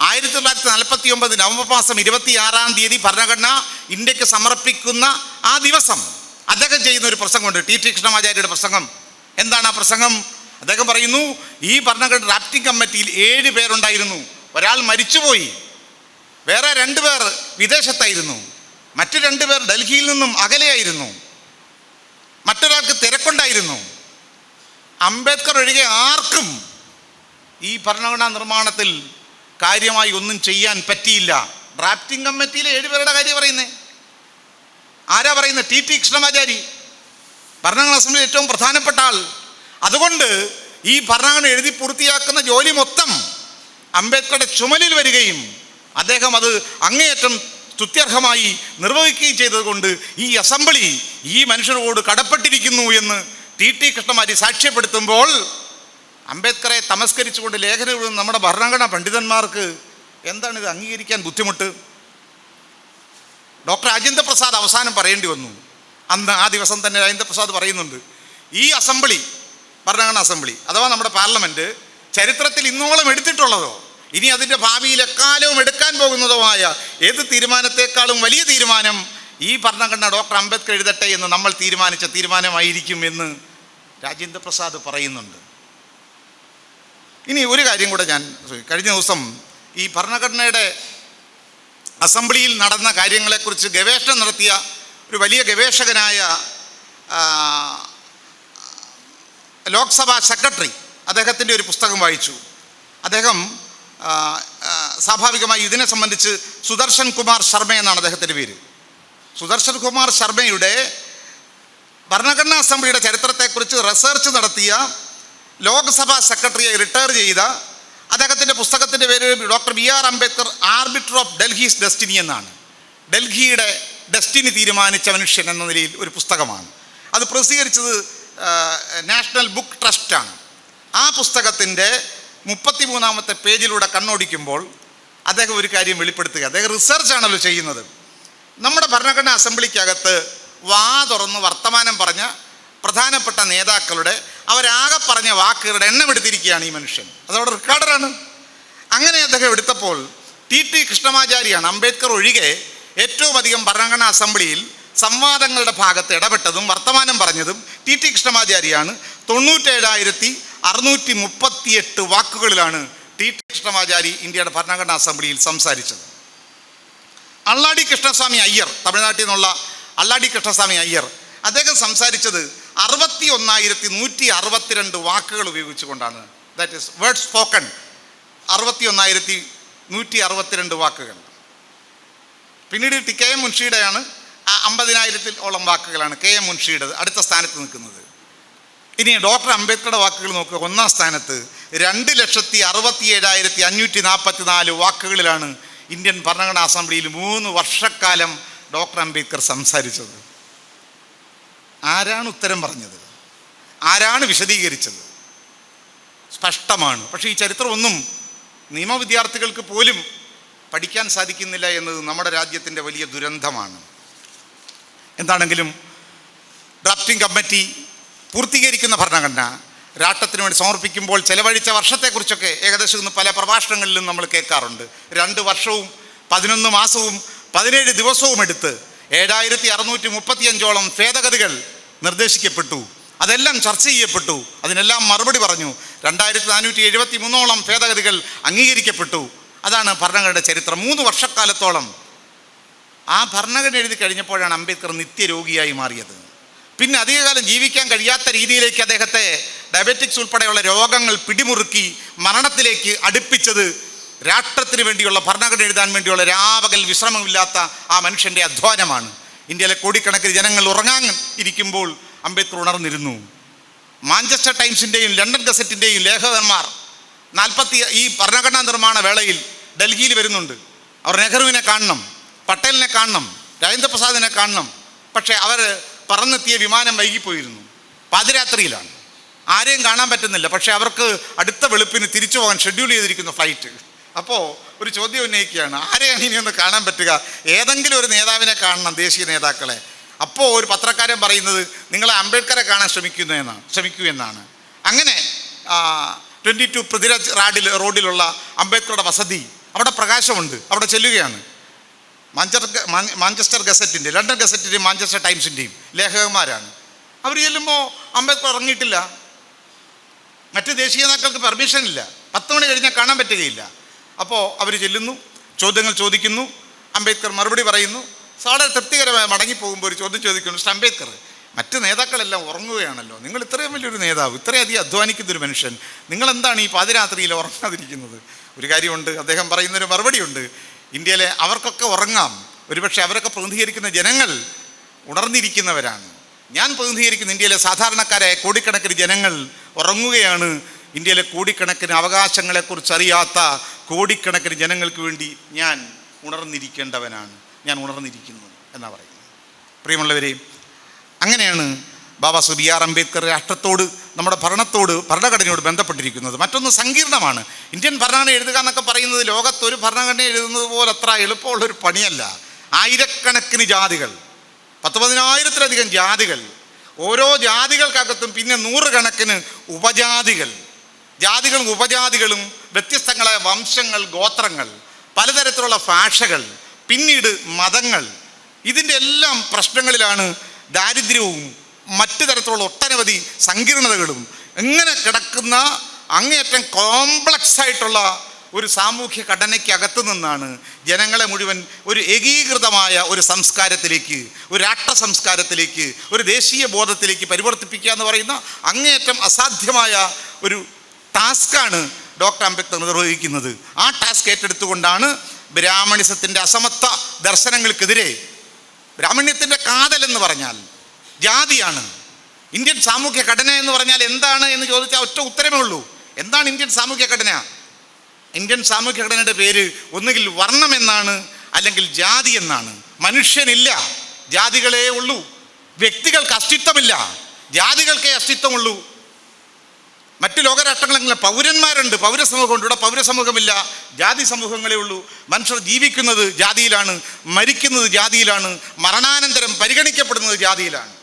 1949 നവംബർ മാസം 26 ഭരണഘടന ഇന്ത്യക്ക് സമർപ്പിക്കുന്ന ആ ദിവസം അദ്ദേഹം ചെയ്യുന്ന ഒരു പ്രസംഗമുണ്ട്, ടി കൃഷ്ണമാചാരിയുടെ പ്രസംഗം. എന്താണ് ആ പ്രസംഗം? അദ്ദേഹം പറയുന്നു, ഈ ഭരണഘടന ഡ്രാഫ്റ്റിംഗ് കമ്മിറ്റിയിൽ 7 പേരുണ്ടായിരുന്നു. ഒരാൾ മരിച്ചുപോയി, വേറെ 2 പേർ വിദേശത്തായിരുന്നു, മറ്റു 2 പേർ ഡൽഹിയിൽ നിന്നും അകലെയായിരുന്നു, മറ്റൊരാൾക്ക് തിരക്കുണ്ടായിരുന്നു. അംബേദ്കർ ഒഴികെ ആർക്കും ഈ ഭരണഘടനാ നിർമ്മാണത്തിൽ കാര്യമായി ഒന്നും ചെയ്യാൻ പറ്റിയില്ല. ഡ്രാഫ്റ്റിംഗ് കമ്മിറ്റിയിലെ 7 പേരുടെ കാര്യം പറയുന്നേ. ആരാ പറയുന്നത്? ടി കൃഷ്ണമാചാരി, ഭരണഘടനാ അസംബ്ലിയിൽ ഏറ്റവും പ്രധാനപ്പെട്ട ആൾ. അതുകൊണ്ട് ഈ ഭരണഘടന എഴുതി പൂർത്തിയാക്കുന്ന ജോലി മൊത്തം അംബേദ്കറുടെ ചുമലിൽ വരികയും അദ്ദേഹം അത് അങ്ങേയറ്റം സ്തുത്യർഹമായി നിർവഹിക്കുകയും ചെയ്തതുകൊണ്ട് ഈ അസംബ്ലി ഈ മനുഷ്യരോട് കടപ്പെട്ടിരിക്കുന്നു എന്ന് ടി കൃഷ്ണമാചാരി സാക്ഷ്യപ്പെടുത്തുമ്പോൾ അംബേദ്കറെ തമസ്കരിച്ചുകൊണ്ട് ലേഖനം എഴുതുന്ന നമ്മുടെ ഭരണഘടനാ പണ്ഡിതന്മാർക്ക് എന്താണ് ഇത് അംഗീകരിക്കാൻ ബുദ്ധിമുട്ട്? ഡോക്ടർ രാജേന്ദ്ര പ്രസാദ് അവസാനം പറയേണ്ടി വന്നു. അന്ന് ആ ദിവസം തന്നെ രാജേന്ദ്ര പ്രസാദ് പറയുന്നുണ്ട്, ഈ അസംബ്ലി, ഭരണഘടനാ അസംബ്ലി അഥവാ നമ്മുടെ പാർലമെൻറ്റ് ചരിത്രത്തിൽ ഇന്നോളം എടുത്തിട്ടുള്ളതോ ഇനി അതിൻ്റെ ഭാവിയിൽ എക്കാലവും എടുക്കാൻ പോകുന്നതുമായ ഏത് തീരുമാനത്തെക്കാളും വലിയ തീരുമാനം ഈ ഭരണഘടന ഡോക്ടർ അംബേദ്കർ എഴുതട്ടെ എന്ന് നമ്മൾ തീരുമാനിച്ച തീരുമാനമായിരിക്കും എന്ന് രാജേന്ദ്ര പ്രസാദ് പറയുന്നുണ്ട്. ഇനി ഒരു കാര്യം കൂടെ ഞാൻ, കഴിഞ്ഞ ദിവസം ഈ ഭരണഘടനയുടെ അസംബ്ലിയിൽ നടന്ന കാര്യങ്ങളെക്കുറിച്ച് ഗവേഷണം നടത്തിയ ഒരു വലിയ ഗവേഷകനായ ലോക്സഭാ സെക്രട്ടറി, അദ്ദേഹത്തിൻ്റെ ഒരു പുസ്തകം വായിച്ചു. അദ്ദേഹം സ്വാഭാവികമായി ഇതിനെ സംബന്ധിച്ച് സുദർശൻ കുമാർ ശർമ്മ എന്നാണ് അദ്ദേഹത്തിൻ്റെ പേര്. സുദർശൻ കുമാർ ശർമ്മയുടെ ഭരണഘടനാ അസംബ്ലിയുടെ ചരിത്രത്തെക്കുറിച്ച് റിസർച്ച് നടത്തിയ ലോക്സഭാ സെക്രട്ടറിയെ റിട്ടയർ ചെയ്ത അദ്ദേഹത്തിൻ്റെ പുസ്തകത്തിൻ്റെ പേര് doctor BR Ambedkar arbiter of Delhi's destiny എന്നാണ്. ഡൽഹിയുടെ ഡെസ്റ്റിനി തീരുമാനിച്ച മനുഷ്യൻ എന്ന നിലയിൽ ഒരു പുസ്തകമാണ്. അത് പ്രസിദ്ധീകരിച്ചത് നാഷണൽ ബുക്ക് ട്രസ്റ്റാണ്. ആ പുസ്തകത്തിൻ്റെ 33-ാമത്തെ പേജിലൂടെ കണ്ണോടിക്കുമ്പോൾ അദ്ദേഹം ഒരു കാര്യം വെളിപ്പെടുത്തുക. അദ്ദേഹം റിസർച്ചാണല്ലോ ചെയ്യുന്നത്. നമ്മുടെ ഭരണഘടനാ അസംബ്ലിക്കകത്ത് വാ തുറന്ന് വർത്തമാനം പറഞ്ഞ പ്രധാനപ്പെട്ട നേതാക്കളുടെ അവരാകെ പറഞ്ഞ വാക്കുകളുടെ എണ്ണം എടുത്തിരിക്കുകയാണ് ഈ മനുഷ്യൻ. അതവിടെ റെക്കോർഡറാണ്. അങ്ങനെ അദ്ദേഹം എടുത്തപ്പോൾ ടി കൃഷ്ണമാചാരിയാണ് അംബേദ്കർ ഒഴികെ ഏറ്റവും അധികം ഭരണഘടനാ അസംബ്ലിയിൽ സംവാദങ്ങളുടെ ഭാഗത്ത് ഇടപെട്ടതും വർത്തമാനം പറഞ്ഞതും ടി കൃഷ്ണമാചാരിയാണ്. 97,638 വാക്കുകളിലാണ് ടി കൃഷ്ണമാചാരി ഇന്ത്യയുടെ ഭരണഘടനാ അസംബ്ലിയിൽ സംസാരിച്ചത്. അള്ളാടി കൃഷ്ണസ്വാമി അയ്യർ, തമിഴ്നാട്ടിൽ നിന്നുള്ള അള്ളാടി കൃഷ്ണസ്വാമി അയ്യർ, അദ്ദേഹം സംസാരിച്ചത് 61,162 വാക്കുകൾ ഉപയോഗിച്ചുകൊണ്ടാണ്. ദാറ്റ് ഈസ് വേർഡ് സ്പോക്കൺ 61,162 വാക്കുകൾ. പിന്നീട് KM മുൻഷിയുടെയാണ് 50,000-ഓളം വാക്കുകളാണ് KM മുൻഷിയുടെ അടുത്ത സ്ഥാനത്ത് നിൽക്കുന്നത്. ഇനി ഡോക്ടർ അംബേദ്കറുടെ വാക്കുകൾ നോക്കുക. 1-ാം സ്ഥാനത്ത് 2,67,544 വാക്കുകളിലാണ് ഇന്ത്യൻ ഭരണഘടനാ അസംബ്ലിയിൽ 3 വർഷക്കാലം ഡോക്ടർ അംബേദ്കർ സംസാരിച്ചത്. ആരാണ് ഉത്തരം പറഞ്ഞത്? ആരാണ് വിശദീകരിച്ചത്? സ്പഷ്ടമാണ്. പക്ഷേ ഈ ചരിത്രമൊന്നും നിയമവിദ്യാർത്ഥികൾക്ക് പോലും പഠിക്കാൻ സാധിക്കുന്നില്ല എന്നത് നമ്മുടെ രാജ്യത്തിൻ്റെ വലിയ ദുരന്തമാണ്. എന്താണെങ്കിലും ഡ്രാഫ്റ്റിംഗ് കമ്മിറ്റി പൂർത്തീകരിക്കുന്ന ഭരണഘടന രാഷ്ട്രത്തിന് വേണ്ടി സമർപ്പിക്കുമ്പോൾ ചെലവഴിച്ച വർഷത്തെക്കുറിച്ചൊക്കെ ഏകദേശം ഇന്ന് പല പ്രഭാഷണങ്ങളിലും നമ്മൾ കേൾക്കാറുണ്ട്. 2 വർഷവും 11 മാസവും 17 ദിവസവും എടുത്ത് 7,635-ഓളം ഭേദഗതികൾ നിർദ്ദേശിക്കപ്പെട്ടു. അതെല്ലാം ചർച്ച ചെയ്യപ്പെട്ടു. അതിനെല്ലാം മറുപടി പറഞ്ഞു. 2,473-ഓളം ഭേദഗതികൾ അംഗീകരിക്കപ്പെട്ടു. അതാണ് ഭരണഘടനയുടെ ചരിത്രം. 3 വർഷക്കാലത്തോളം ആ ഭരണഘടന എഴുതി കഴിഞ്ഞപ്പോഴാണ് അംബേദ്കർ നിത്യരോഗിയായി മാറിയത്. പിന്നെ അധികകാലം ജീവിക്കാൻ കഴിയാത്ത രീതിയിലേക്ക് അദ്ദേഹത്തെ ഡയബറ്റിക്സ് ഉൾപ്പെടെയുള്ള രോഗങ്ങൾ പിടിമുറുക്കി മരണത്തിലേക്ക് അടുപ്പിച്ചത് രാഷ്ട്രത്തിന് വേണ്ടിയുള്ള ഭരണഘടന എഴുതാൻ വേണ്ടിയുള്ള രാപകൽ വിശ്രമമില്ലാത്ത ആ മനുഷ്യൻ്റെ അധ്വാനമാണ്. ഇന്ത്യയിലെ കോടിക്കണക്കിന് ജനങ്ങൾ ഉറങ്ങാൻ ഇരിക്കുമ്പോൾ അംബേദ്കർ ഉണർന്നിരുന്നു. മാഞ്ചസ്റ്റർ ടൈംസിൻ്റെയും ലണ്ടൻ ഗസറ്റിൻ്റെയും ലേഖകന്മാർ ഈ ഭരണഘടനാ നിർമ്മാണ വേളയിൽ ഡൽഹിയിൽ വരുന്നുണ്ട്. അവർ നെഹ്റുവിനെ കാണണം, പട്ടേലിനെ കാണണം, രാജേന്ദ്ര പ്രസാദിനെ കാണണം. പക്ഷേ അവർ പറന്നെത്തിയ വിമാനം വൈകിപ്പോയിരുന്നു. പാതിരാത്രിയിലാണ്, ആരെയും കാണാൻ പറ്റുന്നില്ല. പക്ഷേ അവർക്ക് അടുത്ത വെളുപ്പിന് തിരിച്ചു പോകാൻ ഷെഡ്യൂൾ ചെയ്തിരിക്കുന്ന ഫ്ലൈറ്റ്. അപ്പോൾ ഒരു ചോദ്യം ഉന്നയിക്കുകയാണ്, ആരെയാണ് ഇനി ഒന്ന് കാണാൻ പറ്റുക? ഏതെങ്കിലും ഒരു നേതാവിനെ കാണണം, ദേശീയ നേതാക്കളെ. അപ്പോൾ ഒരു പത്രക്കാരൻ പറയുന്നത്, നിങ്ങൾ അംബേദ്കറെ കാണാൻ ശ്രമിക്കൂ എന്നാണ്. അങ്ങനെ 22 പൃഥ്വിരാജ് റോഡിലുള്ള അംബേദ്കറുടെ വസതി, അവിടെ പ്രകാശമുണ്ട്, അവിടെ ചെല്ലുകയാണ്. മാഞ്ചസ്റ്റർ ഗസറ്റിൻ്റെ, ലണ്ടൻ ഗസറ്റിൻ്റെയും മാഞ്ചസ്റ്റർ ടൈംസിൻ്റെയും ലേഖകന്മാരാണ്. അവർ ചെല്ലുമ്പോൾ അംബേദ്കർ ഇറങ്ങിയിട്ടില്ല. മറ്റ് ദേശീയ നേതാക്കൾക്ക് പെർമിഷൻ ഇല്ല, 10 മണി കഴിഞ്ഞാൽ കാണാൻ പറ്റുകയില്ല. അപ്പോൾ അവർ ചെല്ലുന്നു, ചോദ്യങ്ങൾ ചോദിക്കുന്നു, അംബേദ്കർ മറുപടി പറയുന്നു. വളരെ തൃപ്തികരമായി മടങ്ങിപ്പോകുമ്പോൾ ഒരു ചോദ്യം ചോദിക്കുന്നു, മിസ്റ്റർ അംബേദ്കർ, മറ്റ് നേതാക്കളെല്ലാം ഉറങ്ങുകയാണല്ലോ, നിങ്ങൾ ഇത്രയും വലിയൊരു നേതാവ്, ഇത്രയധികം അധ്വാനിക്കുന്നൊരു മനുഷ്യൻ, നിങ്ങളെന്താണ് ഈ പാതിരാത്രിയിൽ ഉറങ്ങാതിരിക്കുന്നത്? ഒരു കാര്യമുണ്ട്, അദ്ദേഹം പറയുന്നൊരു മറുപടിയുണ്ട്. ഇന്ത്യയിലെ അവർക്കൊക്കെ ഉറങ്ങാം, ഒരുപക്ഷെ അവരൊക്കെ പ്രതിനിധീകരിക്കുന്ന ജനങ്ങൾ ഉണർന്നിരിക്കുന്നവരാണ്. ഞാൻ പ്രതിനിധീകരിക്കുന്ന ഇന്ത്യയിലെ സാധാരണക്കാരായ കോടിക്കണക്കിന് ജനങ്ങൾ ഉറങ്ങുകയാണ്. ഇന്ത്യയിലെ കോടിക്കണക്കിന് അവകാശങ്ങളെക്കുറിച്ച് അറിയാത്ത കോടിക്കണക്കിന് ജനങ്ങൾക്ക് വേണ്ടി ഞാൻ ഉണർന്നിരിക്കേണ്ടവനാണ്, ഞാൻ ഉണർന്നിരിക്കുന്നു എന്നാണ് പറയുന്നത്. പ്രിയമുള്ളവരെ, അങ്ങനെയാണ് ബാബാ സാഹേബ് ബി ആർ അംബേദ്കർ രാഷ്ട്രത്തോട്, നമ്മുടെ ഭരണഘടനയോട് ബന്ധപ്പെട്ടിരിക്കുന്നത്. മറ്റൊന്ന് സങ്കീർണമാണ്. ഇന്ത്യൻ ഭരണഘടന എഴുതുക എന്നൊക്കെ പറയുന്നത് ലോകത്തൊരു ഭരണഘടന എഴുതുന്നത് പോലെ അത്ര എളുപ്പമുള്ളൊരു പണിയല്ല. ആയിരക്കണക്കിന് ജാതികൾ, 10,000-ലധികം ജാതികൾ, ഓരോ ജാതികൾക്കകത്തും പിന്നെ 100 കണക്കിന് ഉപജാതികൾ, ജാതികളും ഉപജാതികളും, വ്യത്യസ്തങ്ങളായ വംശങ്ങൾ, ഗോത്രങ്ങൾ, പലതരത്തിലുള്ള ഭാഷകൾ, പിന്നീട് മതങ്ങൾ. ഇതിൻ്റെ എല്ലാം പ്രശ്നങ്ങളിലാണ് ദാരിദ്ര്യവും മറ്റു തരത്തിലുള്ള ഒട്ടനവധി സങ്കീർണതകളും. ഇങ്ങനെ കിടക്കുന്ന അങ്ങേയറ്റം കോംപ്ലക്സ് ആയിട്ടുള്ള ഒരു സാമൂഹ്യ ഘടനയ്ക്കകത്തു നിന്നാണ് ജനങ്ങളെ മുഴുവൻ ഒരു ഏകീകൃതമായ ഒരു സംസ്കാരത്തിലേക്ക്, ഒരു രാഷ്ട്ര സംസ്കാരത്തിലേക്ക്, ഒരു ദേശീയ ബോധത്തിലേക്ക് പരിവർത്തിപ്പിക്കുക എന്ന് പറയുന്ന അങ്ങേയറ്റം അസാധ്യമായ ഒരു ടാസ്ക്കാണ് ഡോക്ടർ അംബേദ്കർ നിർവഹിക്കുന്നത്. ആ ടാസ്ക് ഏറ്റെടുത്തുകൊണ്ടാണ് ബ്രാഹ്മണിസത്തിൻ്റെ അസമത്വ ദർശനങ്ങൾക്കെതിരെ, ബ്രാഹ്മണ്യത്തിൻ്റെ കാതലെന്ന് പറഞ്ഞാൽ ജാതിയാണ്. ഇന്ത്യൻ സാമൂഹ്യ ഘടന എന്ന് പറഞ്ഞാൽ എന്താണ് എന്ന് ചോദിച്ചാൽ ഒറ്റ ഉത്തരമേ ഉള്ളൂ. എന്താണ് ഇന്ത്യൻ സാമൂഹ്യ ഘടന? ഇന്ത്യൻ സാമൂഹ്യ ഘടനയുടെ പേര് ഒന്നുകിൽ വർണ്ണം എന്നാണ്, അല്ലെങ്കിൽ ജാതി എന്നാണ്. മനുഷ്യനില്ല, ജാതികളേ ഉള്ളൂ. വ്യക്തികൾക്ക് അസ്തിത്വമില്ല, ജാതികൾക്കേ അസ്തിത്വമുള്ളൂ. മറ്റ് ലോകരാഷ്ട്രങ്ങളെങ്കിലും പൗരന്മാരുണ്ട്, പൗരസമൂഹമുണ്ട്. ഇവിടെ പൗരസമൂഹമില്ല, ജാതി സമൂഹങ്ങളേ ഉള്ളൂ. മനുഷ്യർ ജീവിക്കുന്നത് ജാതിയിലാണ്, മരിക്കുന്നത് ജാതിയിലാണ്, മരണാനന്തരം പരിഗണിക്കപ്പെടുന്നത് ജാതിയിലാണ്.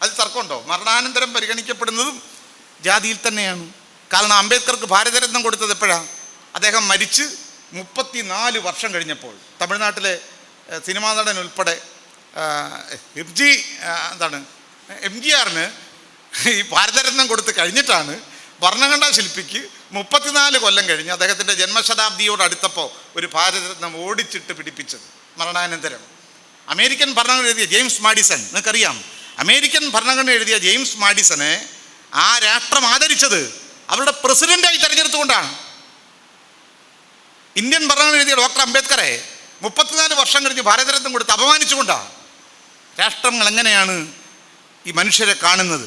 അത് തർക്കമുണ്ടോ? മരണാനന്തരം പരിഗണിക്കപ്പെടുന്നതും ജാതിയിൽ തന്നെയാണ്. കാരണം അംബേദ്കർക്ക് ഭാരതരത്നം കൊടുത്തത് എപ്പോഴാണ്? അദ്ദേഹം മരിച്ച് 34 വർഷം കഴിഞ്ഞപ്പോൾ. തമിഴ്നാട്ടിലെ സിനിമാ നടൻ ഉൾപ്പെടെ MGR-ന് ഈ ഭാരതരത്നം കൊടുത്ത് കഴിഞ്ഞിട്ടാണ് ഭരണഘടനാ ശില്പിക്ക് 34 കൊല്ലം കഴിഞ്ഞ് അദ്ദേഹത്തിൻ്റെ ജന്മശതാബ്ദിയോട് അടുത്തപ്പോൾ ഒരു ഭാരതരത്നം ഓടിച്ചിട്ട് പിടിപ്പിച്ചത് മരണാനന്തരം. അമേരിക്കൻ ഭരണഘടന എഴുതിയ ജെയിംസ് മാഡിസൺ, നിങ്ങൾക്കറിയാം, അമേരിക്കൻ ഭരണഘടന എഴുതിയ ജെയിംസ് മാഡിസനെ ആ രാഷ്ട്രം ആദരിച്ചത് അവരുടെ പ്രസിഡന്റായി തെരഞ്ഞെടുത്തുകൊണ്ടാണ്. ഇന്ത്യൻ ഭരണഘടന എഴുതിയ ഡോക്ടർ അംബേദ്കറെ 34 വർഷം കഴിഞ്ഞ് ഭാരതരത്നം കൊടുത്ത് അപമാനിച്ചുകൊണ്ടാണ്. രാഷ്ട്രങ്ങൾ എങ്ങനെയാണ് ഈ മനുഷ്യരെ കാണുന്നത്?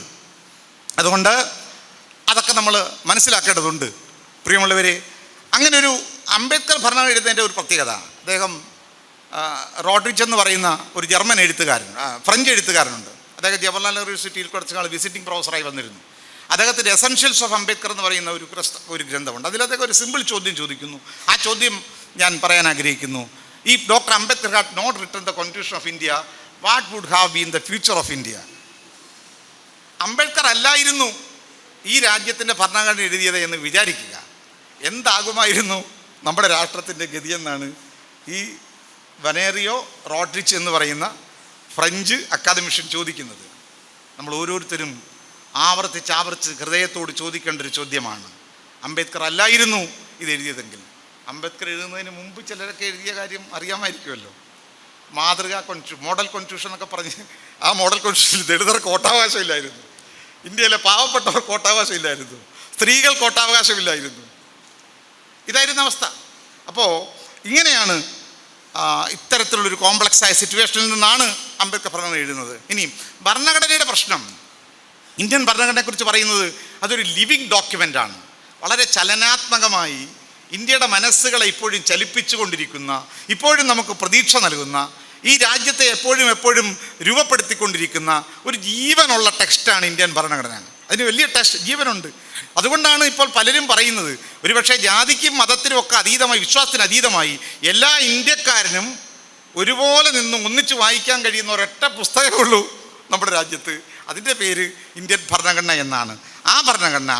അതുകൊണ്ട് അതൊക്കെ നമ്മൾ മനസ്സിലാക്കേണ്ടതുണ്ട്. പ്രിയമുള്ളവരെ, അങ്ങനെ ഒരു അംബേദ്കർ ഭരണഘടന എഴുതുന്നതിൻ്റെ ഒരു പ്രത്യേകത, അദ്ദേഹം റോഡ്രിച്ച് എന്ന് പറയുന്ന ഒരു ജർമ്മൻ എഴുത്തുകാരൻ, ഫ്രഞ്ച് എഴുത്തുകാരനുണ്ട്. അദ്ദേഹം ജവഹർലാൽ യൂണിവേഴ്സിറ്റിയിൽ കുറച്ച് നാൾ വിസിറ്റിംഗ് പ്രൊഫസറായി വന്നിരുന്നു. അദ്ദേഹത്തിൻ്റെ എസെൻഷ്യൽസ് ഓഫ് അംബേദ്കർ എന്ന് പറയുന്ന ഒരു ഗ്രന്ഥമുണ്ട്. അതിൽ അദ്ദേഹം ഒരു സിമ്പിൾ ചോദ്യം ചോദിക്കുന്നു. ആ ചോദ്യം ഞാൻ പറയാൻ ആഗ്രഹിക്കുന്നു. ഈ doctor Ambedkar had not written the constitution of India, what would have been the future of India? Ambedkar അല്ലായിരുന്നു ഈ രാജ്യത്തിൻ്റെ ഭരണഘടന എഴുതിയത് എന്ന് വിചാരിക്കുക, എന്താകുമായിരുന്നു നമ്മുടെ രാഷ്ട്രത്തിൻ്റെ ഗതിയെന്നാണ് ഈ വനേറിയോ റോഡ്രിച്ച് എന്ന് പറയുന്ന ഫ്രഞ്ച് അക്കാദമിഷ്യൻ ചോദിക്കുന്നത്. നമ്മൾ ഓരോരുത്തരും ആവർത്തിച്ച് ഹൃദയത്തോട് ചോദിക്കേണ്ട ഒരു ചോദ്യമാണ്. അംബേദ്കർ അല്ലായിരുന്നു ഇത് എഴുതിയതെങ്കിൽ? അംബേദ്കർ എഴുതുന്നതിന് മുമ്പ് ചിലരൊക്കെ എഴുതിയ കാര്യം അറിയാമായിരിക്കുമല്ലോ. മോഡൽ കോൺസ്റ്റിറ്റ്യൂഷൻ എന്നൊക്കെ പറഞ്ഞ് ആ മോഡൽ കോൺസ്റ്റിറ്റ്യൂഷനിൽ ദളിതർക്ക് വോട്ടവകാശമില്ലായിരുന്നു, ഇന്ത്യയിലെ പാവപ്പെട്ടവർക്ക് വോട്ടവകാശമില്ലായിരുന്നു, സ്ത്രീകൾക്ക് വോട്ടവകാശമില്ലായിരുന്നു. ഇതായിരുന്നു അവസ്ഥ. അപ്പോൾ ഇങ്ങനെയാണ് ഇത്തരത്തിലുള്ളൊരു കോംപ്ലക്സായ സിറ്റുവേഷനിൽ നിന്നാണ് അംബേദ്കർ ഭരണഘടന എഴുതുന്നത്. ഇനിയും ഭരണഘടനയുടെ പ്രശ്നം, ഇന്ത്യൻ ഭരണഘടനയെക്കുറിച്ച് പറയുന്നത് അതൊരു ലിവിങ് ഡോക്യുമെൻ്റാണ്. വളരെ ചലനാത്മകമായി ഇന്ത്യയുടെ മനസ്സുകളെ ഇപ്പോഴും ചലിപ്പിച്ചുകൊണ്ടിരിക്കുന്ന, ഇപ്പോഴും നമുക്ക് പ്രതീക്ഷ നൽകുന്ന, ഈ രാജ്യത്തെ എപ്പോഴും രൂപപ്പെടുത്തിക്കൊണ്ടിരിക്കുന്ന ഒരു ജീവനുള്ള ടെക്സ്റ്റാണ് ഇന്ത്യൻ ഭരണഘടന. അതിന് വലിയ ടെക്സ്റ്റ് ജീവനുണ്ട്. അതുകൊണ്ടാണ് ഇപ്പോൾ പലരും പറയുന്നത് ഒരുപക്ഷെ ജാതിക്കും മതത്തിനും ഒക്കെ അതീതമായി, വിശ്വാസത്തിന് അതീതമായി എല്ലാ ഇന്ത്യക്കാരനും ഒരുപോലെ നിന്ന് ഒന്നിച്ച് വായിക്കാൻ കഴിയുന്ന ഒരൊറ്റ പുസ്തകമേ ഉള്ളൂ നമ്മുടെ രാജ്യത്ത്. അതിൻ്റെ പേര് ഇന്ത്യൻ ഭരണഘടന എന്നാണ്. ആ ഭരണഘടന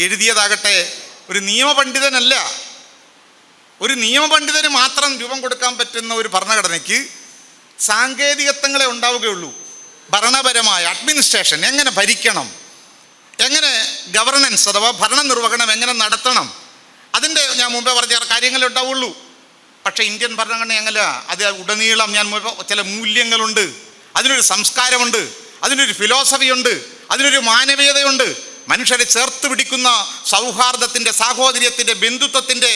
എഴുതിയതാകട്ടെ ഒരു നിയമപണ്ഡിതനല്ല. ഒരു നിയമപണ്ഡിതന് മാത്രം രൂപം കൊടുക്കാൻ പറ്റുന്ന ഒരു ഭരണഘടനയ്ക്ക് സാങ്കേതികത്വങ്ങളെ ഉണ്ടാവുകയുള്ളൂ. ഭരണപരമായ അഡ്മിനിസ്ട്രേഷൻ എങ്ങനെ ഭരിക്കണം, എങ്ങനെ ഗവർണൻസ് അഥവാ ഭരണ നിർവഹണം എങ്ങനെ നടത്തണം, അതിൻ്റെ ഞാൻ മുമ്പേ പറഞ്ഞ കാര്യങ്ങളേ ഉണ്ടാവുള്ളൂ. പക്ഷേ ഇന്ത്യൻ ഭരണഘടന എങ്ങനെ, അത് ഉടനീളം ഞാൻ ചില മൂല്യങ്ങളുണ്ട്, അതിനൊരു സംസ്കാരമുണ്ട്, അതിനൊരു ഫിലോസഫിയുണ്ട്, അതിനൊരു മാനവീയതയുണ്ട്. മനുഷ്യരെ ചേർത്ത് പിടിക്കുന്ന സൗഹാർദ്ദത്തിൻ്റെ, സാഹോദര്യത്തിൻ്റെ, ബന്ധുത്വത്തിൻ്റെ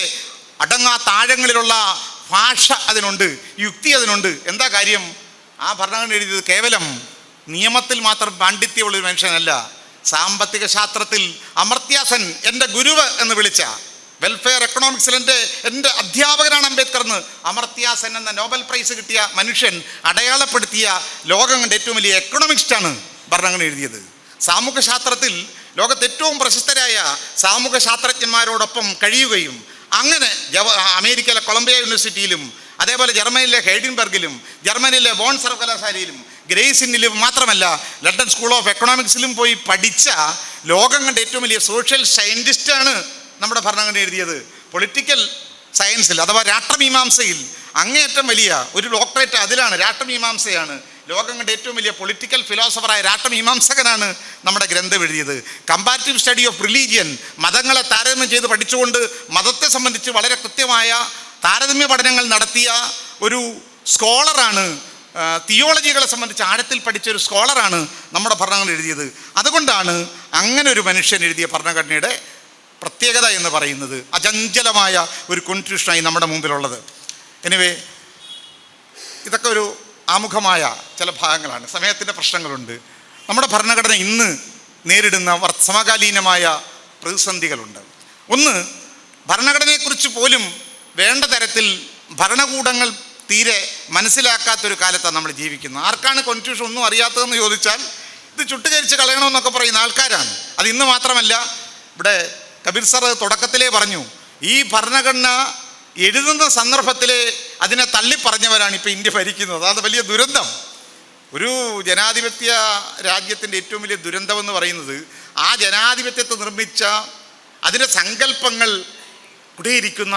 അടങ്ങാത്ത ആഴങ്ങളിലുള്ള ഭാഷ അതിനുണ്ട്, യുക്തി അതിനുണ്ട്. എന്താ കാര്യം? ആ ഭരണഘടന എഴുതിയത് കേവലം നിയമത്തിൽ മാത്രം പാണ്ഡിത്യമുള്ളൊരു മനുഷ്യനല്ല. സാമ്പത്തിക ശാസ്ത്രത്തിൽ അമർത്യാസൻ എൻ്റെ ഗുരുവ് എന്ന് വിളിച്ച, വെൽഫെയർ എക്കണോമിക്സിൽ എൻ്റെ അധ്യാപകനാണ് അംബേദ്കർ എന്ന് അമർത്യാസൻ എന്ന നോബൽ പ്രൈസ് കിട്ടിയ മനുഷ്യൻ അടയാളപ്പെടുത്തിയ ലോകം കണ്ട ഏറ്റവും വലിയ എക്കണോമിക്സ്റ്റാണ് ഭരണഘടന എഴുതിയത്. സാമൂഹ്യശാസ്ത്രത്തിൽ ലോകത്ത് ഏറ്റവും പ്രശസ്തരായ സാമൂഹ്യ ശാസ്ത്രജ്ഞന്മാരോടൊപ്പം കഴിയുകയും അങ്ങനെ അമേരിക്കയിലെ കൊളംബിയ യൂണിവേഴ്സിറ്റിയിലും, അതേപോലെ ജർമ്മനിയിലെ ഹൈഡൻബർഗിലും, ജർമ്മനിയിലെ ബോൺ സർവകലാശാലയിലും, ഗ്രേസിനിലും മാത്രമല്ല ലണ്ടൻ സ്കൂൾ ഓഫ് എക്കണോമിക്സിലും പോയി പഠിച്ച ലോകം കണ്ട ഏറ്റവും വലിയ സോഷ്യൽ സയൻറ്റിസ്റ്റാണ് നമ്മുടെ ഭരണഘടന എഴുതിയത്. പൊളിറ്റിക്കൽ സയൻസിൽ അഥവാ രാഷ്ട്രമീമാംസയിൽ അങ്ങേയറ്റം വലിയ ഒരു ഡോക്ടറേറ്റ് അതിലാണ്, രാഷ്ട്രമീമാംസയാണ്. ലോകം കണ്ട ഏറ്റവും വലിയ പൊളിറ്റിക്കൽ ഫിലോസഫറായ രാഷ്ട്രമീമാംസകനാണ് നമ്മുടെ ഗ്രന്ഥം എഴുതിയത്. കമ്പാരിറ്റീവ് സ്റ്റഡി ഓഫ് റിലീജിയൻ, മതങ്ങളെ താരതമ്യം ചെയ്ത് പഠിച്ചുകൊണ്ട് മതത്തെ സംബന്ധിച്ച് വളരെ കൃത്യമായ താരതമ്യ പഠനങ്ങൾ നടത്തിയ ഒരു സ്കോളറാണ്. തിയോളജികളെ സംബന്ധിച്ച് ആഴത്തിൽ പഠിച്ച ഒരു സ്കോളറാണ് നമ്മുടെ ഭരണഘടന എഴുതിയത്. അതുകൊണ്ടാണ് അങ്ങനെ ഒരു മനുഷ്യൻ എഴുതിയ ഭരണഘടനയുടെ പ്രത്യേകത എന്ന് പറയുന്നത് അചഞ്ചലമായ ഒരു കോൺസ്റ്റിറ്റ്യൂഷനായി നമ്മുടെ മുമ്പിലുള്ളത്. എനിവേ, ഇതൊക്കെ ഒരു ആമുഖമായ ചില ഭാഗങ്ങളാണ്. സമയത്തിൻ്റെ പ്രശ്നങ്ങളുണ്ട്. നമ്മുടെ ഭരണഘടന ഇന്ന് നേരിടുന്ന സമകാലീനമായ പ്രതിസന്ധികളുണ്ട്. ഒന്ന്, ഭരണഘടനയെക്കുറിച്ച് പോലും വേണ്ട തരത്തിൽ ഭരണകൂടങ്ങൾ തീരെ മനസ്സിലാക്കാത്തൊരു കാലത്താണ് നമ്മൾ ജീവിക്കുന്നത്. ആർക്കാണ് കോൺസ്റ്റിറ്റ്യൂഷൻ ഒന്നും അറിയാത്തതെന്ന് ചോദിച്ചാൽ ഇത് ചുട്ടുകരിച്ച് കളയണമെന്നൊക്കെ പറയുന്ന ആൾക്കാരാണ്. അത് ഇന്ന് മാത്രമല്ല, ഇവിടെ കബീർ സാർ തുടക്കത്തിലേ പറഞ്ഞു, ഈ ഭരണഘടന എഴുതുന്ന സന്ദർഭത്തിൽ അതിനെ തള്ളിപ്പറഞ്ഞവരാണ് ഇപ്പോൾ ഇന്ത്യ ഭരിക്കുന്നത്. അത് വലിയ ദുരന്തം. ഒരു ജനാധിപത്യ രാജ്യത്തിൻ്റെ ഏറ്റവും വലിയ ദുരന്തമെന്ന് പറയുന്നത് ആ ജനാധിപത്യത്തെ നിർമ്മിച്ച, അതിൻ്റെ സങ്കല്പങ്ങൾ കുടിയിരിക്കുന്ന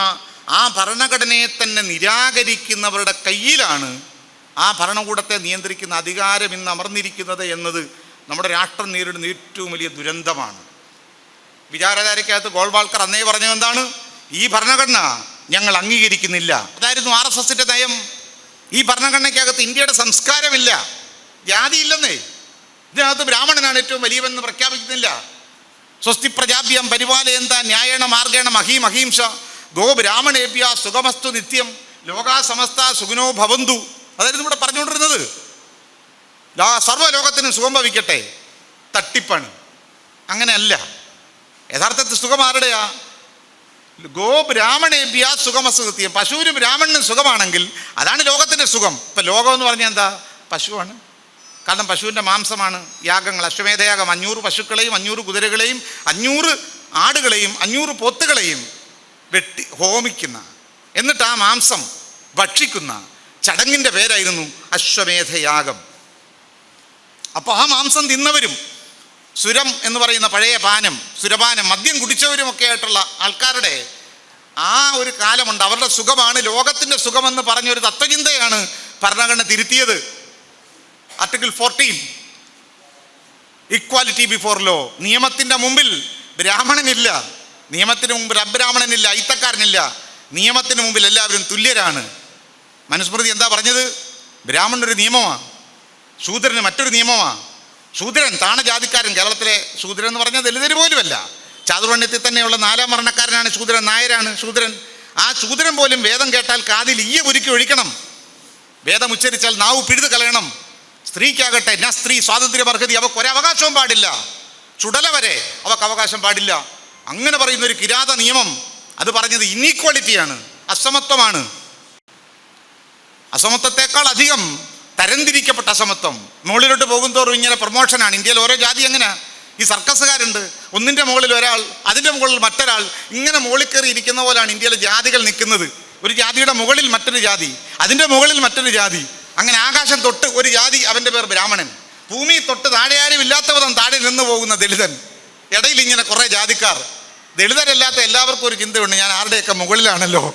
ആ ഭരണഘടനയെ തന്നെ നിരാകരിക്കുന്നവരുടെ കയ്യിലാണ് ആ ഭരണകൂടത്തെ നിയന്ത്രിക്കുന്ന അധികാരം ഇന്ന് അമർന്നിരിക്കുന്നത് എന്നത് നമ്മുടെ രാഷ്ട്രം നേരിടുന്ന ഏറ്റവും വലിയ ദുരന്തമാണ്. വിചാരധാരയ്ക്കകത്ത് ഗോൾവാൾക്കർ അന്നേ പറഞ്ഞത് എന്താണ്? ഈ ഭരണഘടന ഞങ്ങൾ അംഗീകരിക്കുന്നില്ല. അതായിരുന്നു RSSൻ്റെ നയം. ഈ ഭരണഘടനയ്ക്കകത്ത് ഇന്ത്യയുടെ സംസ്കാരമില്ല, ജാതിയില്ലെന്നേ. ഇതിനകത്ത് ബ്രാഹ്മണനാണ് ഏറ്റവും വലിയവെന്ന് പ്രഖ്യാപിക്കുന്നില്ല. സ്വസ്തി പ്രജാഭ്യം പരിപാലയന്ത ന്യായേണ മാർഗേണ മഹീം അഹീംസ ഗോ ബ്രാഹ്മണേഭ്യ സുഖമസ്തു നിത്യം ലോകാ സമസ്ത സുഖിനോ ഭവന്തു. അതായിരുന്നു ഇവിടെ പറഞ്ഞുകൊണ്ടിരുന്നത്. സർവ്വലോകത്തിനും സുഖം ഭവിക്കട്ടെ. തട്ടിപ്പാണ്. അങ്ങനെയല്ല. യഥാർത്ഥത്തിൽ സുഖം ആരുടെയാ? ഗോ ബ്രാഹ്മണേഭ്യ സുഖമസ്തു നിത്യം. പശുവിന് ബ്രാഹ്മണനും സുഖമാണെങ്കിൽ അതാണ് ലോകത്തിൻ്റെ സുഖം. ഇപ്പം ലോകം എന്ന് പറഞ്ഞാൽ എന്താ? പശുവാണ്. കാരണം പശുവിൻ്റെ മാംസമാണ് യാഗങ്ങൾ. അശ്വമേധയാഗം 500 പശുക്കളെയും 500 കുതിരകളെയും 500 ആടുകളെയും 500 പോത്തുകളെയും വെട്ടി ഹോമിക്കുന്ന, എന്നിട്ട് ആ മാംസം ഭക്ഷിക്കുന്ന ചടങ്ങിൻ്റെ പേരായിരുന്നു അശ്വമേധയാഗം. അപ്പോൾ ആ മാംസം തിന്നവരും സുരം എന്ന് പറയുന്ന പഴയ പാനം, സുരപാനം, മദ്യം കുടിച്ചവരുമൊക്കെ ആയിട്ടുള്ള ആൾക്കാരുടെ ആ ഒരു കാലമുണ്ട്. അവരുടെ സുഖമാണ് ലോകത്തിൻ്റെ സുഖമെന്ന് പറഞ്ഞൊരു തത്വചിന്തയാണ് ഭരണഘടന തിരുത്തിയത്. Article 14 equality before law. നിയമത്തിൻ്റെ മുമ്പിൽ ബ്രാഹ്മണനില്ല, നിയമത്തിന് മുമ്പിൽ അബ്രാഹ്മണനില്ല, അയിത്തക്കാരനില്ല. നിയമത്തിന് മുമ്പിൽ എല്ലാവരും തുല്യരാണ്. മനുസ്മൃതി എന്താ പറഞ്ഞത്? ബ്രാഹ്മണനൊരു നിയമമാണ്, ശൂദ്രന് മറ്റൊരു നിയമമാണ്. ശൂദ്രൻ താണജാതിക്കാരൻ, കേരളത്തിലെ ശൂദ്രൻ എന്ന് പറഞ്ഞാൽ ദലിതർ പോലുമല്ല, ചാതുർവർണ്ണയത്തിൽ തന്നെയുള്ള 4-ാം വർണ്ണക്കാരനാണ് ശൂദ്രൻ, നായരാണ് ശൂദ്രൻ. ആ ശൂദ്രൻ പോലും വേദം കേട്ടാൽ കാതിൽ ഈയ ഉരുക്കി ഒഴിക്കണം, വേദം ഉച്ചരിച്ചാൽ നാവ് പിഴുത് കളയണം. സ്ത്രീക്കാകട്ടെ ന സ്ത്രീ സ്വാതന്ത്ര്യം അർഹതി, അവർക്ക് ഒരവകാശവും പാടില്ല, ചുടല വരെ അവർക്ക് അവകാശം പാടില്ല. അങ്ങനെ പറയുന്നൊരു കിരാത നിയമം, അത് പറഞ്ഞത് ഇനീക്വാളിറ്റിയാണ്, അസമത്വമാണ്. അസമത്വത്തെക്കാൾ അധികം തരംതിരിക്കപ്പെട്ട അസമത്വം. മുകളിലോട്ട് പോകുന്തോറും ഇങ്ങനെ പ്രൊമോഷനാണ്. ഇന്ത്യയിൽ ഓരോ ജാതി എങ്ങനെ, ഈ സർക്കസുകാരുണ്ട്, ഒന്നിൻ്റെ മുകളിൽ ഒരാൾ, അതിൻ്റെ മുകളിൽ മറ്റൊരാൾ, ഇങ്ങനെ മുകളിൽ കയറി ഇരിക്കുന്ന പോലെയാണ് ഇന്ത്യയിലെ ജാതികൾ നിൽക്കുന്നത്. ഒരു ജാതിയുടെ മുകളിൽ മറ്റൊരു ജാതി, അതിൻ്റെ മുകളിൽ മറ്റൊരു ജാതി, അങ്ങനെ ആകാശം തൊട്ട് ഒരു ജാതി, അവൻ്റെ പേർ ബ്രാഹ്മണൻ. ഭൂമി തൊട്ട് താഴെ ആരും ഇല്ലാത്ത വിധം താഴെ നിന്ന് പോകുന്ന ദളിതൻ, ഇടയിൽ ഇങ്ങനെ കുറേ ജാതിക്കാർ. ദളിതരല്ലാത്ത എല്ലാവർക്കും ഒരു ചിന്തയുണ്ട്, ഞാൻ ആരുടെയൊക്കെ മുകളിലാണല്ലോ,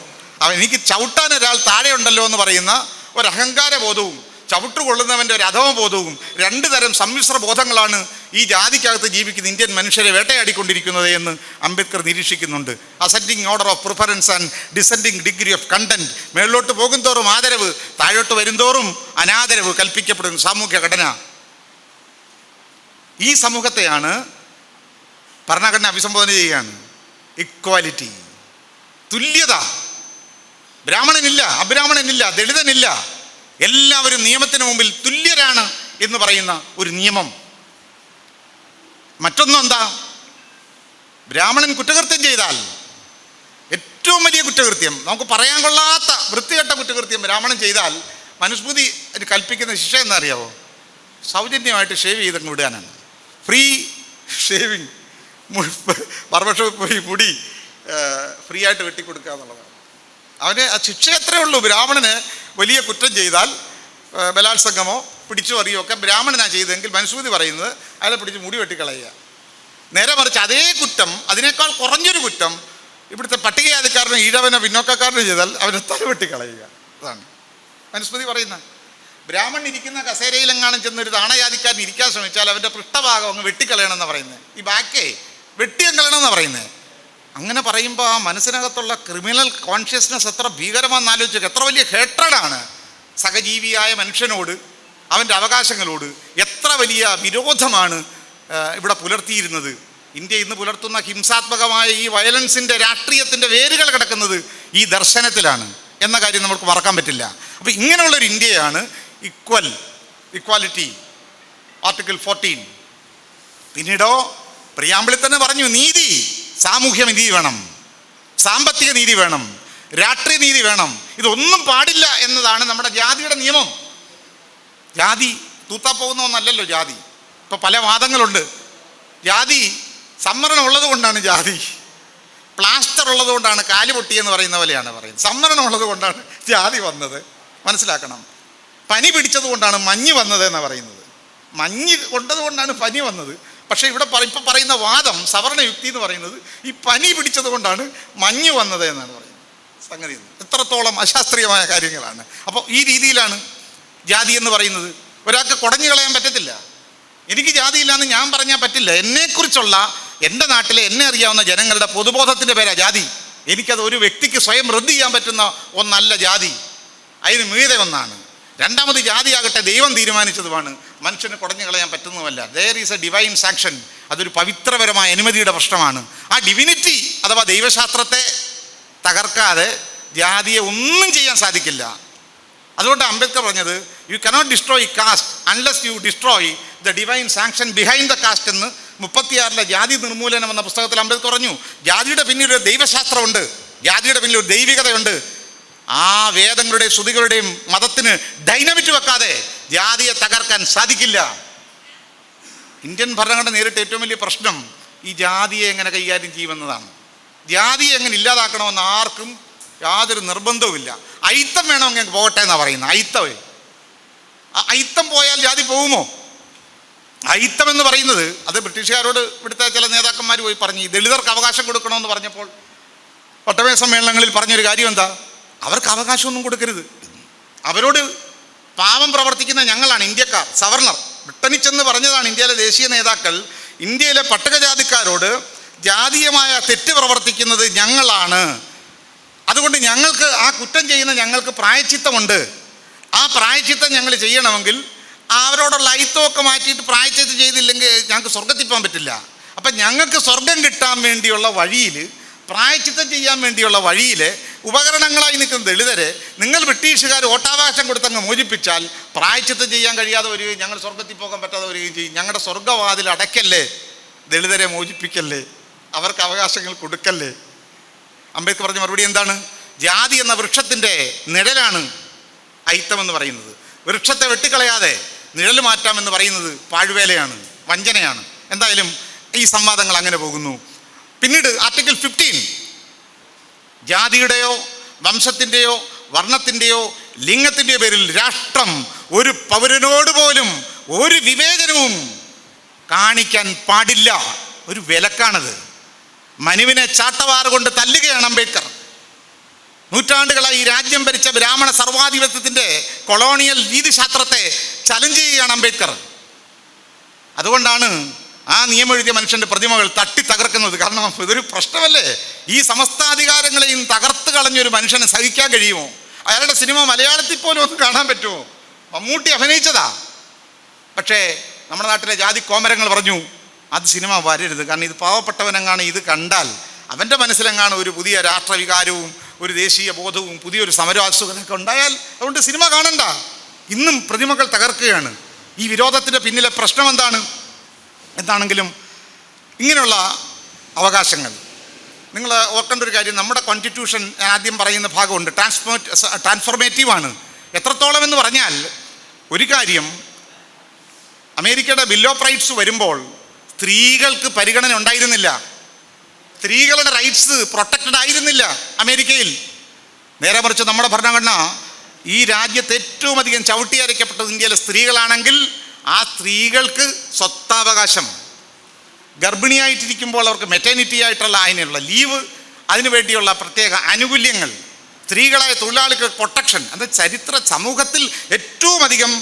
എനിക്ക് ചവിട്ടാൻ ഒരാൾ താഴെ ഉണ്ടല്ലോ എന്ന് പറയുന്ന ഒരു അഹങ്കാര ബോധവും ചവിട്ടു കൊള്ളുന്നവൻ്റെ ഒരു അധമബോധവും, 2 തരം സമ്മിശ്ര ബോധങ്ങളാണ് ഈ ജാതിക്കകത്ത് ജീവിക്കുന്ന ഇന്ത്യൻ മനുഷ്യരെ വേട്ടയാടിക്കൊണ്ടിരിക്കുന്നത് എന്ന് അംബേദ്കർ നിരീക്ഷിക്കുന്നുണ്ട്. Ascending order of preference and descending degree of content. മേളിലോട്ട് പോകുന്തോറും ആദരവ്, താഴോട്ട് വരുന്തോറും അനാദരവ് കൽപ്പിക്കപ്പെടുന്ന സാമൂഹ്യ ഘടന. ഈ സമൂഹത്തെയാണ് ഭരണഘടന അഭിസംബോധന ചെയ്യുകയാണ്. ഇക്വാലിറ്റി, തുല്യത. ബ്രാഹ്മണനില്ല, അബ്രാഹ്മണനില്ല, ദളിതനില്ല, എല്ലാവരും നിയമത്തിന് മുമ്പിൽ തുല്യരാണ് എന്ന് പറയുന്ന ഒരു നിയമം. മറ്റൊന്നും എന്താ, ബ്രാഹ്മണൻ കുറ്റകൃത്യം ചെയ്താൽ, ഏറ്റവും വലിയ കുറ്റകൃത്യം, നമുക്ക് പറയാൻ കൊള്ളാത്ത വൃത്തികെട്ട കുറ്റകൃത്യം ബ്രാഹ്മണൻ ചെയ്താൽ മനുസ്മൃതി കൽപ്പിക്കുന്ന ശിക്ഷ എന്നറിയാവോ? സൗജന്യമായിട്ട് ഷേവ് ചെയ്തങ്ങ് വിടാനാണ്. ഫ്രീ ഷേവിങ്, ബാർബർ ഷോപ്പിൽ പോയി മുടി ഫ്രീ ആയിട്ട് വെട്ടിക്കൊടുക്കുക എന്നുള്ളതാണ്. അവന് ആ ശിക്ഷ എത്രയേ ഉള്ളൂ. ബ്രാഹ്മണന് വലിയ കുറ്റം ചെയ്താൽ, ബലാത്സംഗമോ പിടിച്ചു അറിയോ ഒക്കെ ബ്രാഹ്മണനാണ് ചെയ്തതെങ്കിൽ മനുസ്മൃതി പറയുന്നത് അയാളെ പിടിച്ച് മുടി വെട്ടിക്കളയുക. നേരെ മറിച്ച് അതേ കുറ്റം, അതിനേക്കാൾ കുറഞ്ഞൊരു കുറ്റം ഇവിടുത്തെ പട്ടികജാതിക്കാരനോ ഈഴവനോ പിന്നോക്കക്കാരനോ ചെയ്താൽ അവനെ തല വെട്ടിക്കളയുക. അതാണ് മനുസ്മൃതി പറയുന്നത്. ബ്രാഹ്മണൻ ഇരിക്കുന്ന കസേരയിലെങ്ങാനും ചെന്നൊരു താണജാതിക്കാരൻ ഇരിക്കാൻ ശ്രമിച്ചാൽ അവൻ്റെ പൃഷ്ഠഭാഗം അങ്ങ് വെട്ടിക്കളയണമെന്നാണ് പറയുന്നത്. ഈ ബാക്കേ വെട്ടിയങ്കളയണമെന്നാണ് പറയുന്നത്. അങ്ങനെ പറയുമ്പോൾ ആ മനസ്സിനകത്തുള്ള ക്രിമിനൽ കോൺഷ്യസ്നെസ് എത്ര ഭീകരമാണെന്ന് ആലോചിക്കുക. എത്ര വലിയ ഹേട്രഡാണ് സഹജീവിയായ മനുഷ്യനോട്, അവൻ്റെ അവകാശങ്ങളോട് എത്ര വലിയ വിരോധമാണ് ഇവിടെ പുലർത്തിയിരുന്നത്. ഇന്ത്യ ഇന്ന് പുലർത്തുന്ന ഹിംസാത്മകമായ ഈ വയലൻസിൻ്റെ രാഷ്ട്രീയത്തിൻ്റെ വേരുകൾ കിടക്കുന്നത് ഈ ദർശനത്തിലാണ് എന്ന കാര്യം നമുക്ക് മറക്കാൻ പറ്റില്ല. അപ്പോൾ ഇങ്ങനെയുള്ളൊരു ഇന്ത്യയാണ് ഇക്വാലിറ്റി, ആർട്ടിക്കിൾ 14. പിന്നീടോ പ്രിയാമ്പിളിൽ തന്നെ പറഞ്ഞു, നീതി, സാമൂഹ്യ നീതി വേണം, സാമ്പത്തിക നീതി വേണം, രാഷ്ട്രീയ നീതി വേണം. ഇതൊന്നും പാടില്ല എന്നതാണ് നമ്മുടെ ജാതിയുടെ നിയമം. ജാതി തൂത്താ പോകുന്ന ഒന്നല്ലല്ലോ ജാതി. ഇപ്പോൾ പല വാദങ്ങളുണ്ട്. ജാതി സംവരണം ഉള്ളത് കൊണ്ടാണ് ജാതി, പ്ലാസ്റ്റർ ഉള്ളത് കൊണ്ടാണ് കാല് പൊട്ടിയെന്ന് പറയുന്ന പോലെയാണ് പറയുന്നത്. സംവരണം ഉള്ളത് കൊണ്ടാണ് ജാതി വന്നത്, മനസ്സിലാക്കണം. പനി പിടിച്ചത് കൊണ്ടാണ് മഞ്ഞ് വന്നത് എന്നാണ് പറയുന്നത്. മഞ്ഞ് കൊണ്ടത് കൊണ്ടാണ് പനി വന്നത്. പക്ഷേ ഇവിടെ ഇപ്പം പറയുന്ന വാദം, സവർണ യുക്തി എന്ന് പറയുന്നത് ഈ പനി പിടിച്ചത് കൊണ്ടാണ് മഞ്ഞ് വന്നത് എന്നാണ് പറയുന്നത്. സംഗതി എത്രത്തോളം അശാസ്ത്രീയമായ കാര്യങ്ങളാണ്. അപ്പോൾ ഈ രീതിയിലാണ് ജാതി എന്ന് പറയുന്നത്. ഒരാൾക്ക് കുടഞ്ഞു കളയാൻ പറ്റത്തില്ല. എനിക്ക് ജാതിയില്ലാന്ന് ഞാൻ പറഞ്ഞാൽ പറ്റില്ല. എന്നെക്കുറിച്ചുള്ള എൻ്റെ നാട്ടിലെ എന്നെ അറിയാവുന്ന ജനങ്ങളുടെ പൊതുബോധത്തിൻ്റെ പേരാ ജാതി. എനിക്കത് ഒരു വ്യക്തിക്ക് സ്വയം റദ്ദ് ചെയ്യാൻ പറ്റുന്ന ഒന്നല്ല ജാതി, അതിന് മീതെ ഒന്നാണ്. രണ്ടാമത് ജാതിയാകട്ടെ ദൈവം തീരുമാനിച്ചതുമാണ്, മനുഷ്യന് കുടഞ്ഞു കളയാൻ പറ്റുന്നതുമല്ല. There is a divine sanction. അതൊരു പവിത്രപരമായ അനുമതിയുടെ പ്രശ്നമാണ്. ആ ഡിവിനിറ്റി അഥവാ ദൈവശാസ്ത്രത്തെ തകർക്കാതെ ജാതിയെ ഒന്നും ചെയ്യാൻ സാധിക്കില്ല. അതുകൊണ്ട് അംബേദ്കർ പറഞ്ഞത്, you cannot destroy caste unless you destroy the divine sanction behind the caste എന്ന് 36 ജാതി നിർമൂലനം എന്ന പുസ്തകത്തിൽ അംബേദ്കർ പറഞ്ഞു. ജാതിയുടെ പിന്നിൽ ഒരു ദൈവശാസ്ത്രമുണ്ട്, ജാതിയുടെ പിന്നിൽ ഒരു ദൈവികതയുണ്ട്. ആ വേദങ്ങളുടെയും ശ്രുതികളുടെയും മതത്തിന് ഡൈനമിറ്റ് വെക്കാതെ ജാതിയെ തകർക്കാൻ സാധിക്കില്ല. ഇന്ത്യൻ ഭരണഘടന നേരിട്ട ഏറ്റവും വലിയ പ്രശ്നം ഈ ജാതിയെ എങ്ങനെ കൈകാര്യം ചെയ്യുമെന്നതാണ്. ജാതിയെ എങ്ങനെ ഇല്ലാതാക്കണമെന്ന് ആർക്കും യാതൊരു നിർബന്ധവുമില്ല. അയിത്തം വേണമെങ്കിൽ പോകട്ടെ എന്നാണ് പറയുന്നത്. അയിത്തം പോയാൽ ജാതി പോകുമോ? അയിത്തം എന്ന് പറയുന്നത് അത് ബ്രിട്ടീഷുകാരോട് ഇവിടുത്തെ ചില നേതാക്കന്മാർ പോയി പറഞ്ഞു, ദളിതർക്ക് അവകാശം കൊടുക്കണമെന്ന് പറഞ്ഞപ്പോൾ ഒട്ടമേ സമ്മേളനങ്ങളിൽ പറഞ്ഞൊരു കാര്യം എന്താ, അവർക്ക് അവകാശമൊന്നും കൊടുക്കരുത്. അവരോട് പാവം പ്രവർത്തിക്കുന്ന ഞങ്ങളാണ് ഇന്ത്യക്കാർ, സവർണർ. ബ്രിട്ടനിൽ ചെന്ന് പറഞ്ഞതാണ് ഇന്ത്യയിലെ ദേശീയ നേതാക്കൾ, ഇന്ത്യയിലെ പട്ടികജാതിക്കാരോട് ജാതീയമായ തെറ്റ് പ്രവർത്തിക്കുന്നത് ഞങ്ങളാണ്, അതുകൊണ്ട് ഞങ്ങൾക്ക് ആ കുറ്റം ചെയ്യുന്ന ഞങ്ങൾക്ക് പ്രായശ്ചിത്തമുണ്ട്, ആ പ്രായശ്ചിത്തം ഞങ്ങൾ ചെയ്യണമെങ്കിൽ അവരോടുള്ള അയിത്തമൊക്കെ മാറ്റിയിട്ട് പ്രായശ്ചിത്തം ചെയ്തില്ലെങ്കിൽ ഞങ്ങൾക്ക് സ്വർഗത്തിൽ പോകാൻ പറ്റില്ല. അപ്പം ഞങ്ങൾക്ക് സ്വർഗം കിട്ടാൻ വേണ്ടിയുള്ള വഴിയിൽ, പ്രായശ്ചിത്തം ചെയ്യാൻ വേണ്ടിയുള്ള വഴിയിൽ ഉപകരണങ്ങളായി നിൽക്കുന്ന ദളിതരെ നിങ്ങൾ ബ്രിട്ടീഷുകാർ വോട്ടവകാശം കൊടുത്തങ്ങ് മോചിപ്പിച്ചാൽ പ്രായശ്ചിത്തം ചെയ്യാൻ കഴിയാതെ വരികയും ഞങ്ങൾ സ്വർഗത്തിൽ പോകാൻ പറ്റാതെ വരികയും ചെയ്യും. ഞങ്ങളുടെ സ്വർഗവാതിൽ അടയ്ക്കല്ലേ, ദളിതരെ മോചിപ്പിക്കല്ലേ, അവർക്ക് അവകാശങ്ങൾ കൊടുക്കല്ലേ. അംബേദ്കർ പറഞ്ഞ മറുപടി എന്താണ്? ജാതി എന്ന വൃക്ഷത്തിൻ്റെ നിഴലാണ് അയിത്തമെന്ന് പറയുന്നത്. വൃക്ഷത്തെ വെട്ടിക്കളയാതെ നിഴൽ മാറ്റാമെന്ന് പറയുന്നത് പാഴ്വേലയാണ്, വഞ്ചനയാണ്. എന്തായാലും ഈ സംവാദങ്ങൾ അങ്ങനെ പോകുന്നു. പിന്നീട് ആർട്ടിക്കിൾ 15 ജാതിയുടെയോ വംശത്തിൻ്റെയോ വർണ്ണത്തിൻ്റെയോ ലിംഗത്തിൻ്റെയോ പേരിൽ രാഷ്ട്രം ഒരു പൗരനോട് പോലും ഒരു വിവേചനവും കാണിക്കാൻ പാടില്ല. ഒരു വിലക്കാണത്. മനുവിനെ ചാട്ടവാറ് കൊണ്ട് തല്ലുകയാണ് അംബേദ്കർ. നൂറ്റാണ്ടുകളായി ഈ രാജ്യം ഭരിച്ച ബ്രാഹ്മണ സർവാധിപത്യത്തിൻ്റെ കൊളോണിയൽ രീതിശാസ്ത്രത്തെ ചലഞ്ച് ചെയ്യുകയാണ് അംബേദ്കർ. അതുകൊണ്ടാണ് ആ നിയമമെഴുതിയ മനുഷ്യൻ്റെ പ്രതിമകൾ തട്ടി തകർക്കുന്നത്. കാരണം ഇതൊരു പ്രശ്നമല്ലേ. ഈ സമസ്താധികാരങ്ങളെയും തകർത്ത് കളഞ്ഞൊരു മനുഷ്യനെ സഹിക്കാൻ കഴിയുമോ? അയാളുടെ സിനിമ മലയാളത്തിൽ പോലും ഒന്ന് കാണാൻ പറ്റുമോ? മമ്മൂട്ടി അഭിനയിച്ചതാ. പക്ഷേ നമ്മുടെ നാട്ടിലെ ജാതി കോമരങ്ങൾ പറഞ്ഞു അത് സിനിമ വരരുത്, കാരണം ഇത് പാവപ്പെട്ടവനെങ്ങാണ് ഇത് കണ്ടാൽ അവൻ്റെ മനസ്സിലെങ്ങാണ് ഒരു പുതിയ രാഷ്ട്രവികാരവും ഒരു ദേശീയ ബോധവും പുതിയൊരു സമരവാസുകളൊക്കെ ഉണ്ടായാൽ അതുകൊണ്ട് സിനിമ കാണണ്ട. ഇന്നും പ്രതിമകൾ തകർക്കുകയാണ്. ഈ വിരോധത്തിൻ്റെ പിന്നിലെ പ്രശ്നം എന്താണെങ്കിലും ഇങ്ങനെയുള്ള അവകാശങ്ങൾ നിങ്ങൾ ഓർക്കേണ്ട ഒരു കാര്യം, നമ്മുടെ കോൺസ്റ്റിറ്റ്യൂഷൻ ആദ്യം പറയുന്ന ഭാഗമുണ്ട്, ട്രാൻസ്ഫോർമേറ്റീവാണ്. എത്രത്തോളം എന്ന് പറഞ്ഞാൽ ഒരു കാര്യം, അമേരിക്കയുടെ ബിൽ ഓഫ് റൈറ്റ്സ് വരുമ്പോൾ സ്ത്രീകൾക്ക് പരിഗണന ഉണ്ടായിരുന്നില്ല. സ്ത്രീകളുടെ റൈറ്റ്സ് പ്രൊട്ടക്റ്റഡ് ആയിരുന്നില്ല അമേരിക്കയിൽ. നേരെ മറിച്ച് നമ്മുടെ ഭരണഘടന ഈ രാജ്യത്ത് ഏറ്റവും അധികം ചവിട്ടിയരയ്ക്കപ്പെട്ടത് ഇന്ത്യയിലെ സ്ത്രീകളാണെങ്കിൽ ആ സ്ത്രീകൾക്ക് സ്വത്താവകാശം, ഗർഭിണിയായിട്ടിരിക്കുമ്പോൾ അവർക്ക് മെറ്റേണിറ്റി ആയിട്ടുള്ള അതിനുള്ള ലീവ്, അതിനുവേണ്ടിയുള്ള പ്രത്യേക ആനുകൂല്യങ്ങൾ, സ്ത്രീകളായ തൊഴിലാളികൾക്ക് പ്രൊട്ടക്ഷൻ, അത് ചരിത്ര സമൂഹത്തിൽ ഏറ്റവും അധികം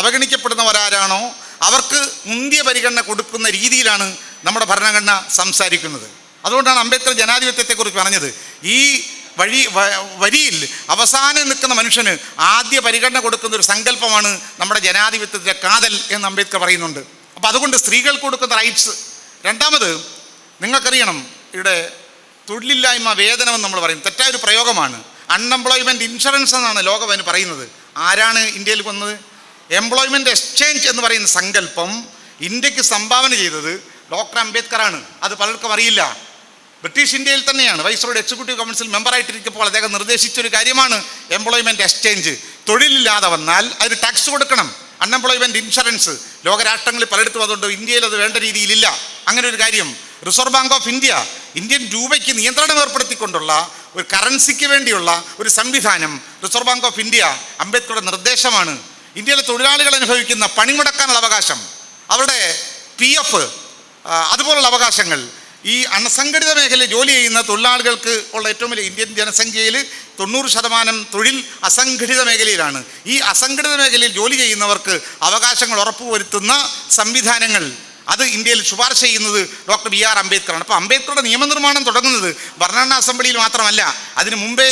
അവഗണിക്കപ്പെടുന്നവരാരാണോ അവർക്ക് മുന്തിയ പരിഗണന കൊടുക്കുന്ന രീതിയിലാണ് നമ്മുടെ ഭരണഘടന സംസാരിക്കുന്നത്. അതുകൊണ്ടാണ് അംബേദ്കർ ജനാധിപത്യത്തെക്കുറിച്ച് പറഞ്ഞത്. ഈ വരിയിൽ അവസാനം നിൽക്കുന്ന മനുഷ്യന് ആദ്യ പരിഗണന കൊടുക്കുന്ന ഒരു സങ്കല്പമാണ് നമ്മുടെ ജനാധിപത്യത്തിൻ്റെ കാതൽ എന്ന് അംബേദ്കർ പറയുന്നുണ്ട്. അപ്പോൾ അതുകൊണ്ട് സ്ത്രീകൾക്ക് കൊടുക്കുന്ന റൈറ്റ്സ്. രണ്ടാമത് നിങ്ങൾക്കറിയണം, ഇവിടെ തൊഴിലില്ലായ്മ വേതനമെന്ന് നമ്മൾ പറയും, തെറ്റായൊരു പ്രയോഗമാണ്. അൺഎംപ്ലോയ്മെൻറ്റ് ഇൻഷുറൻസ് എന്നാണ് ലോകം അതിന് പറയുന്നത്. ആരാണ് ഇന്ത്യയിൽ വന്നത്? എംപ്ലോയ്മെൻറ്റ് എക്സ്ചേഞ്ച് എന്ന് പറയുന്ന സങ്കല്പം ഇന്ത്യക്ക് സംഭാവന ചെയ്തത് ഡോക്ടർ അംബേദ്കറാണ്. അത് പലർക്കും അറിയില്ല. ബ്രിട്ടീഷ് ഇന്ത്യയിൽ തന്നെയാണ് വൈസ്രോയുടെ എക്സിക്യൂട്ടീവ് കൗൺസിൽ മെമ്പറായിട്ടിരിക്കുമ്പോൾ അദ്ദേഹം നിർദ്ദേശിച്ചൊരു കാര്യമാണ് എംപ്ലോയ്മെൻറ്റ് എക്സ്ചേഞ്ച്. തൊഴിലില്ലാതെ വന്നാൽ അതിന് ടാക്സ് കൊടുക്കണം. അൺഎംപ്ലോയ്മെൻറ്റ് ഇൻഷുറൻസ് ലോകരാഷ്ട്രങ്ങളിൽ പലയിടത്തും അതുകൊണ്ട് ഇന്ത്യയിൽ അത് വേണ്ട രീതിയിലില്ല. അങ്ങനെ ഒരു കാര്യം. Reserve bank of India Indian രൂപയ്ക്ക് നിയന്ത്രണം ഏർപ്പെടുത്തിക്കൊണ്ടുള്ള ഒരു കറൻസിക്ക് വേണ്ടിയുള്ള ഒരു സംവിധാനം റിസർവ് ബാങ്ക് ഓഫ് ഇന്ത്യ അംബേദ്കറുടെ നിർദ്ദേശമാണ്. ഇന്ത്യയിലെ തൊഴിലാളികൾ അനുഭവിക്കുന്ന പണിമുടക്കാനുള്ള അവകാശം, അവരുടെ PF അതുപോലുള്ള അവകാശങ്ങൾ, ഈ അസംഘടിത മേഖലയിൽ ജോലി ചെയ്യുന്ന തൊഴിലാളികൾക്ക് ഉള്ള ഏറ്റവും വലിയ ഇന്ത്യൻ ജനസംഖ്യയിൽ 90% തൊഴിൽ അസംഘടിത മേഖലയിലാണ്. ഈ അസംഘടിത മേഖലയിൽ ജോലി ചെയ്യുന്നവർക്ക് അവകാശങ്ങൾ ഉറപ്പുവരുത്തുന്ന സംവിധാനങ്ങൾ അത് ഇന്ത്യയിൽ ശുപാർശ ചെയ്യുന്നത് ഡോക്ടർ BR അംബേദ്കറാണ്. അപ്പോൾ അംബേദ്കറുടെ നിയമനിർമ്മാണം തുടങ്ങുന്നത് ഭരണഘടനാ അസംബ്ലിയിൽ മാത്രമല്ല, അതിനു മുമ്പേ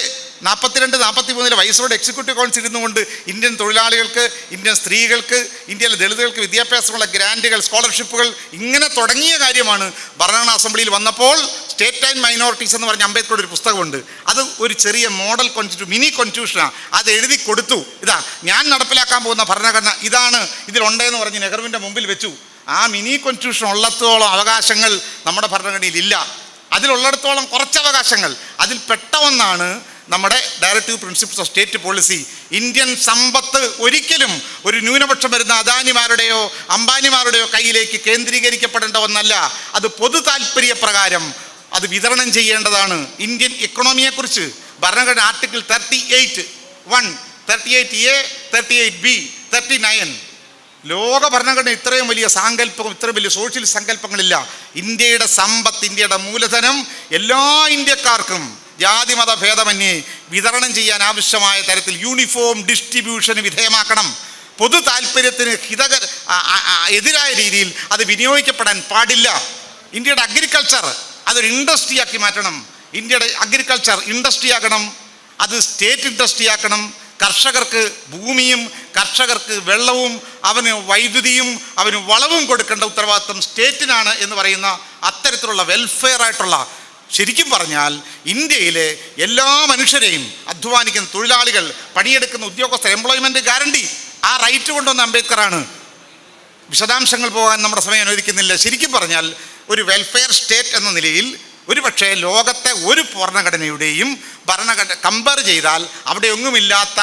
42-43 വൈസ്രോയുടെ എക്സിക്യൂട്ടീവ് കൗൺസിൽ ഇരുന്നുകൊണ്ട് ഇന്ത്യൻ തൊഴിലാളികൾക്ക്, ഇന്ത്യൻ സ്ത്രീകൾക്ക്, ഇന്ത്യയിലെ ദളിതുകൾക്ക് വിദ്യാഭ്യാസമുള്ള ഗ്രാൻറ്റുകൾ, സ്കോളർഷിപ്പുകൾ, ഇങ്ങനെ തുടങ്ങിയ കാര്യമാണ് ഭരണഘടനാ അസംബ്ലിയിൽ വന്നപ്പോൾ സ്റ്റേറ്റ് ആൻഡ് മൈനോറിറ്റീസ് എന്ന് പറഞ്ഞ അംബേദ്കറുടെ ഒരു പുസ്തകമുണ്ട്. അത് ഒരു ചെറിയ മോഡൽ മിനി കോൺസ്റ്റിറ്റ്യൂഷനാണ്. അത് എഴുതി കൊടുത്തു. ഇതാ ഞാൻ നടപ്പിലാക്കാൻ പോകുന്ന ഭരണഘടന ഇതാണ്, ഇതിലുണ്ടെന്ന് പറഞ്ഞ് നെഹ്റുവിൻ്റെ മുമ്പിൽ വെച്ചു. ആ മിനി കോൺസ്റ്റിറ്റ്യൂഷൻ ഉള്ളത്തോളം അവകാശങ്ങൾ നമ്മുടെ ഭരണഘടനയിലില്ല. അതിലുള്ളിടത്തോളം കുറച്ച് അവകാശങ്ങൾ. അതിൽ പെട്ട ഒന്നാണ് നമ്മുടെ directive principles of state policy. Indian സമ്പത്ത് ഒരിക്കലും ഒരു ന്യൂനപക്ഷം വരുന്ന അദാനിമാരുടെയോ അംബാനിമാരുടെയോ കയ്യിലേക്ക് കേന്ദ്രീകരിക്കപ്പെടേണ്ട ഒന്നല്ല. അത് പൊതു താല്പര്യപ്രകാരം അത് വിതരണം ചെയ്യേണ്ടതാണ്. ഇന്ത്യൻ എക്കണോമിയെക്കുറിച്ച് ഭരണഘടന ആർട്ടിക്കിൾ 38(1), 38A, 38B, 39 ലോക ഭരണഘടന ഇത്രയും വലിയ സാങ്കല്പം, ഇത്രയും വലിയ സോഷ്യൽ സങ്കല്പങ്ങളില്ല. ഇന്ത്യയുടെ സമ്പത്ത്, ഇന്ത്യയുടെ മൂലധനം എല്ലാ ഇന്ത്യക്കാർക്കും ജാതി മത ഭേദമന്യേ വിതരണം ചെയ്യാൻ ആവശ്യമായ തരത്തിൽ യൂണിഫോം ഡിസ്ട്രിബ്യൂഷന് വിധേയമാക്കണം. പൊതു താല്പര്യത്തിന് എതിരായ രീതിയിൽ അത് വിനിയോഗിക്കപ്പെടാൻ പാടില്ല. ഇന്ത്യയുടെ അഗ്രികൾച്ചർ അതൊരു ഇൻഡസ്ട്രിയാക്കി മാറ്റണം. ഇന്ത്യയുടെ അഗ്രികൾച്ചർ ഇൻഡസ്ട്രി ആക്കണം. അത് സ്റ്റേറ്റ് ഇൻഡസ്ട്രി ആക്കണം. കർഷകർക്ക് ഭൂമിയും കർഷകർക്ക് വെള്ളവും അവന് വൈദ്യുതിയും അവന് വളവും കൊടുക്കേണ്ട ഉത്തരവാദിത്വം സ്റ്റേറ്റിനാണ് എന്ന് പറയുന്ന അത്തരത്തിലുള്ള വെൽഫെയർ ആയിട്ടുള്ള, ശരിക്കും പറഞ്ഞാൽ ഇന്ത്യയിലെ എല്ലാ മനുഷ്യരെയും, അധ്വാനിക്കുന്ന തൊഴിലാളികൾ, പണിയെടുക്കുന്ന ഉദ്യോഗസ്ഥർ, എംപ്ലോയ്മെൻറ്റ് ഗ്യാരണ്ടി, ആ റൈറ്റ് കൊണ്ടുവന്ന അംബേദ്കറാണ്. വിശദാംശങ്ങൾ പോകാൻ നമ്മുടെ സമയം അനുവദിക്കുന്നില്ല. ശരിക്കും പറഞ്ഞാൽ ഒരു വെൽഫെയർ സ്റ്റേറ്റ് എന്ന നിലയിൽ ഒരുപക്ഷെ ലോകത്തെ ഒരു ഭരണഘടനയുടെയും കമ്പയർ ചെയ്താൽ അവിടെ ഒന്നുമില്ലാത്ത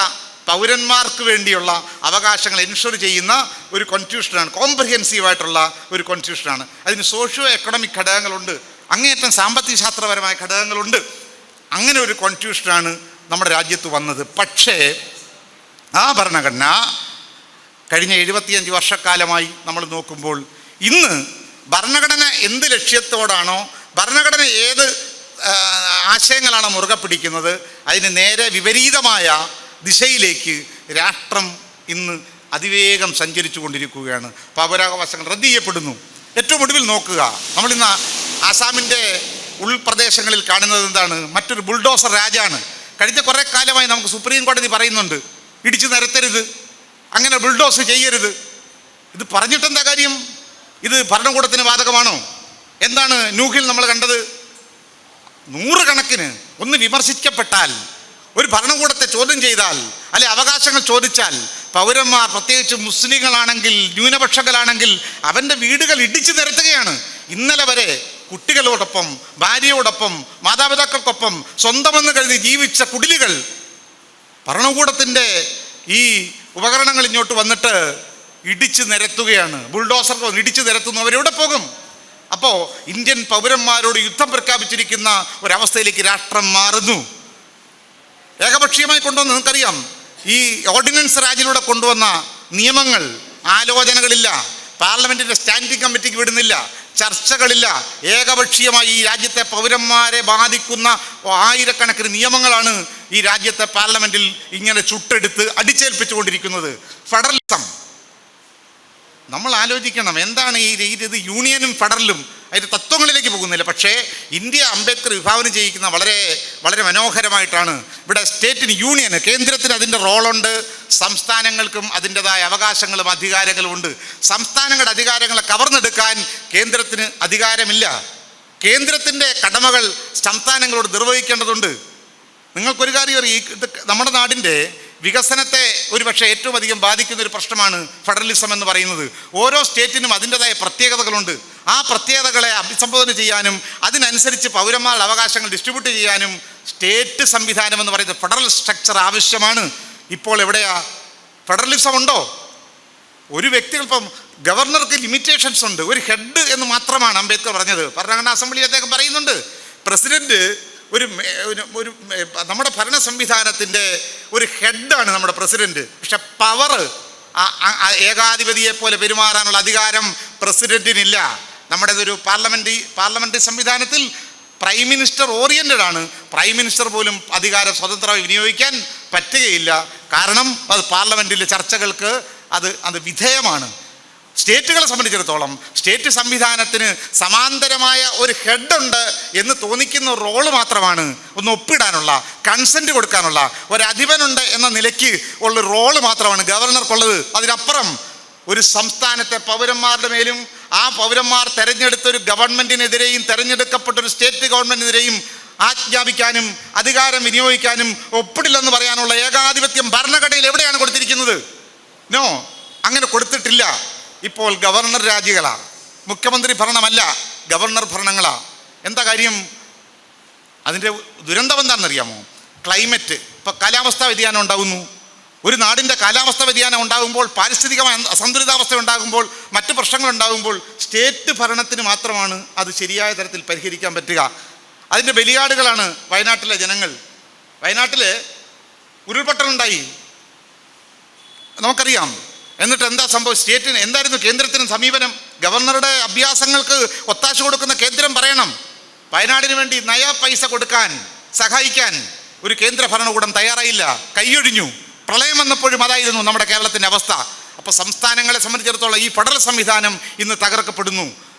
പൗരന്മാർക്ക് വേണ്ടിയുള്ള അവകാശങ്ങൾ എൻഷുർ ചെയ്യുന്ന ഒരു കോൺസ്റ്റിറ്റ്യൂഷനാണ്, കോംപ്രിഹെൻസീവായിട്ടുള്ള ഒരു കോൺസ്റ്റിറ്റ്യൂഷനാണ്. അതിന് സോഷ്യോ എക്കണോമിക് ഘടകങ്ങളുണ്ട്, അങ്ങേയറ്റം സാമ്പത്തിക ശാസ്ത്രപരമായ ഘടകങ്ങളുണ്ട്. അങ്ങനെ ഒരു കോൺസ്റ്റിറ്റ്യൂഷനാണ് നമ്മുടെ രാജ്യത്ത് വന്നത്. പക്ഷേ ആ ഭരണഘടന കഴിഞ്ഞ 75 വർഷക്കാലമായി നമ്മൾ നോക്കുമ്പോൾ ഇന്ന് ഭരണഘടന എന്ത് ലക്ഷ്യത്തോടാണോ, ഭരണഘടന ഏത് ആശയങ്ങളാണ് മുറുകെ പിടിക്കുന്നത്, അതിന് നേരെ വിപരീതമായ ദിശയിലേക്ക് രാഷ്ട്രം ഇന്ന് അതിവേഗം സഞ്ചരിച്ചു കൊണ്ടിരിക്കുകയാണ്. പൗരാവകാശങ്ങൾ റദ്ദ് ചെയ്യപ്പെടുന്നു. ഏറ്റവും ഒടുവിൽ നോക്കുക, നമ്മളിന്ന് ആസാമിൻ്റെ ഉൾപ്രദേശങ്ങളിൽ കാണുന്നത് എന്താണ്? മറ്റൊരു ബുൾഡോസർ രാജാണ്. കഴിഞ്ഞ കുറേ കാലമായി നമുക്ക് സുപ്രീം കോടതി പറയുന്നുണ്ട്, ഇടിച്ചു നിരത്തരുത്, അങ്ങനെ ബുൾഡോസ് ചെയ്യരുത്. ഇത് പറഞ്ഞിട്ടെന്താ കാര്യം? ഇത് ഭരണകൂടത്തിന് ബാധകമാണോ? എന്താണ് ന്യൂഹിൽ നമ്മൾ കണ്ടത്? 100 കണക്കിന് ഒന്ന് വിമർശിക്കപ്പെട്ടാൽ, ഒരു ഭരണകൂടത്തെ ചോദ്യം ചെയ്താൽ, അല്ലെ അവകാശങ്ങൾ ചോദിച്ചാൽ, പൗരന്മാർ, പ്രത്യേകിച്ച് മുസ്ലിങ്ങളാണെങ്കിൽ, ന്യൂനപക്ഷങ്ങളാണെങ്കിൽ അവൻ്റെ വീടുകൾ ഇടിച്ചു നിരത്തുകയാണ്. ഇന്നലെ വരെ കുട്ടികളോടൊപ്പം, ഭാര്യയോടൊപ്പം, മാതാപിതാക്കൾക്കൊപ്പം സ്വന്തമെന്ന് കരുതി ജീവിച്ച കുടിലുകൾ ഭരണകൂടത്തിൻ്റെ ഈ ഉപകരണങ്ങൾ ഇങ്ങോട്ട് വന്നിട്ട് ഇടിച്ചു നിരത്തുകയാണ്. ബുൾഡോസർ ഇടിച്ചു നിരത്തുന്നു. അവരെവിടെ പോകും? അപ്പോൾ ഇന്ത്യൻ പൗരന്മാരോട് യുദ്ധം പ്രഖ്യാപിച്ചിരിക്കുന്ന ഒരവസ്ഥയിലേക്ക് രാഷ്ട്രം മാറുന്നു. ഏകപക്ഷീയമായി കൊണ്ടുവന്ന് നിങ്ങൾക്കറിയാം, ഈ ഓർഡിനൻസ് രാജിലൂടെ കൊണ്ടുവന്ന നിയമങ്ങൾ, ആലോചനകളില്ല, പാർലമെൻറ്റിൻ്റെ സ്റ്റാൻഡിംഗ് കമ്മിറ്റിക്ക് വിടുന്നില്ല, ചർച്ചകളില്ല. ഏകപക്ഷീയമായി ഈ രാജ്യത്തെ പൗരന്മാരെ ബാധിക്കുന്ന ആയിരക്കണക്കിന് നിയമങ്ങളാണ് ഈ രാജ്യത്തെ പാർലമെൻറ്റിൽ ഇങ്ങനെ ചുട്ടെടുത്ത് അടിച്ചേൽപ്പിച്ചുകൊണ്ടിരിക്കുന്നത്. ഫെഡറലിസം നമ്മൾ ആലോചിക്കണം, എന്താണ് ഇത് യൂണിയനും ഫെഡറലും അതിൻ്റെ തത്വങ്ങളിലേക്ക് പോകുന്നില്ല. പക്ഷേ ഇന്ത്യ അംബേദ്കർ വിഭാവനം ചെയ്യിക്കുന്ന വളരെ വളരെ മനോഹരമായിട്ടാണ്. ഇവിടെ സ്റ്റേറ്റിന്, യൂണിയന്, കേന്ദ്രത്തിന് അതിൻ്റെ റോളുണ്ട്, സംസ്ഥാനങ്ങൾക്കും അതിൻ്റെതായ അവകാശങ്ങളും അധികാരങ്ങളും ഉണ്ട്. സംസ്ഥാനങ്ങളുടെ അധികാരങ്ങളെ കവർന്നെടുക്കാൻ കേന്ദ്രത്തിന് അധികാരമില്ല. കേന്ദ്രത്തിൻ്റെ കടമകൾ സംസ്ഥാനങ്ങളോട് നിർവഹിക്കേണ്ടതുണ്ട്. നിങ്ങൾക്കൊരു കാര്യം അറിയാം, ഇത് നമ്മുടെ നാടിൻ്റെ വികസനത്തെ ഒരുപക്ഷെ ഏറ്റവും അധികം ബാധിക്കുന്ന ഒരു പ്രശ്നമാണ് ഫെഡറലിസം എന്ന് പറയുന്നത്. ഓരോ സ്റ്റേറ്റിനും അതിൻ്റെതായ പ്രത്യേകതകളുണ്ട്. ആ പ്രത്യേകതകളെ അഭിസംബോധന ചെയ്യാനും അതിനനുസരിച്ച് പൗരന്മാരുടെ അവകാശങ്ങൾ ഡിസ്ട്രിബ്യൂട്ട് ചെയ്യാനും സ്റ്റേറ്റ് സംവിധാനം എന്ന് പറയുന്ന ഫെഡറൽ സ്ട്രക്ചർ ആവശ്യമാണ്. ഇപ്പോൾ എവിടെയാ ഫെഡറലിസം ഉണ്ടോ? ഒരു വ്യക്തികൾ, ഇപ്പം ഗവർണർക്ക് ലിമിറ്റേഷൻസ് ഉണ്ട്, ഒരു ഹെഡ് എന്ന് മാത്രമാണ് അംബേദ്കർ പറഞ്ഞത്. ഭരണഘടനാ അസംബ്ലിയിൽ അദ്ദേഹം പറയുന്നുണ്ട്, പ്രസിഡന്റ് ഒരു നമ്മുടെ ഭരണ സംവിധാനത്തിൻ്റെ ഒരു ഹെഡാണ് നമ്മുടെ പ്രസിഡന്റ്. പക്ഷെ പവർ, ഏകാധിപതിയെ പോലെ പെരുമാറാനുള്ള അധികാരം പ്രസിഡന്റിനില്ല. നമ്മുടേതൊരു പാർലമെന്ററി സംവിധാനത്തിൽ പ്രൈം മിനിസ്റ്റർ ഓറിയന്റഡ് ആണ്. പ്രൈം മിനിസ്റ്റർ പോലും അധികാരം സ്വതന്ത്രമായി വിനിയോഗിക്കാൻ പറ്റുകയില്ല. കാരണം അത് പാർലമെന്റിലെ ചർച്ചകൾക്ക് അത് വിധേയമാണ്. സ്റ്റേറ്റുകളെ സംബന്ധിച്ചിടത്തോളം സ്റ്റേറ്റ് സംവിധാനത്തിന് സമാന്തരമായ ഒരു ഹെഡുണ്ട് എന്ന് തോന്നിക്കുന്ന റോള് മാത്രമാണ് ഒന്ന് ഒപ്പിടാനുള്ള, കൺസെൻറ്റ് കൊടുക്കാനുള്ള ഒരു അധിപനുണ്ട് എന്ന നിലയ്ക്ക് ഉള്ള റോള് മാത്രമാണ് ഗവർണർക്കുള്ളത്. അതിനപ്പുറം ഒരു സംസ്ഥാനത്തെ പൗരന്മാരുടെ മേലും ആ പൗരന്മാർ തെരഞ്ഞെടുത്തൊരു ഗവൺമെൻറ്റിനെതിരെയും തെരഞ്ഞെടുക്കപ്പെട്ടൊരു സ്റ്റേറ്റ് ഗവൺമെൻറ്റിനെതിരെയും ആജ്ഞാപിക്കാനും അധികാരം വിനിയോഗിക്കാനും ഒപ്പിടില്ലെന്ന് പറയാനുള്ള ഏകാധിപത്യം ഭരണഘടനയിൽ എവിടെയാണ് കൊടുത്തിരിക്കുന്നത്? നോ, അങ്ങനെ കൊടുത്തിട്ടില്ല. ഇപ്പോൾ ഗവർണർ രാജികളാണ്, മുഖ്യമന്ത്രി ഭരണമല്ല, ഗവർണർ ഭരണങ്ങളാണ്. എന്താ കാര്യം? അതിൻ്റെ ദുരന്തം എന്താണെന്നറിയാമോ? ക്ലൈമറ്റ്. ഇപ്പോൾ കാലാവസ്ഥാ വ്യതിയാനം ഉണ്ടാകുന്നു. ഒരു നാടിൻ്റെ കാലാവസ്ഥാ വ്യതിയാനം ഉണ്ടാകുമ്പോൾ, പാരിസ്ഥിതികമായ അസന്തുലിതാവസ്ഥ ഉണ്ടാകുമ്പോൾ, മറ്റ് പ്രശ്നങ്ങൾ ഉണ്ടാകുമ്പോൾ സ്റ്റേറ്റ് ഭരണത്തിന് മാത്രമാണ് അത് ശരിയായ തരത്തിൽ പരിഹരിക്കാൻ പറ്റുക. അതിൻ്റെ ബലിയാടുകളാണ് വയനാട്ടിലെ ജനങ്ങൾ. വയനാട്ടിൽ ഉരുൾപൊട്ടലുണ്ടായി, നമുക്കറിയാം. എന്നിട്ട് എന്താ സംഭവം? സ്റ്റേറ്റിന് എന്തായിരുന്നു കേന്ദ്രത്തിന് സമീപനം? ഗവർണറുടെ അഭ്യാസങ്ങൾക്ക് ഒത്താശ കൊടുക്കുന്ന കേന്ദ്രം പറയണം. വയനാടിന് വേണ്ടി നയാ പൈസ കൊടുക്കാൻ, സഹായിക്കാൻ ഒരു കേന്ദ്ര ഭരണകൂടം തയ്യാറായില്ല, കൈയൊഴിഞ്ഞു. പ്രളയം വന്നപ്പോഴും അതായിരുന്നു നമ്മുടെ കേരളത്തിൻ്റെ അവസ്ഥ. അപ്പോൾ സംസ്ഥാനങ്ങളെ സംബന്ധിച്ചിടത്തോളം ഈ ഫെഡറൽ സംവിധാനം ഇന്ന് തകർക്കപ്പെടുന്നു.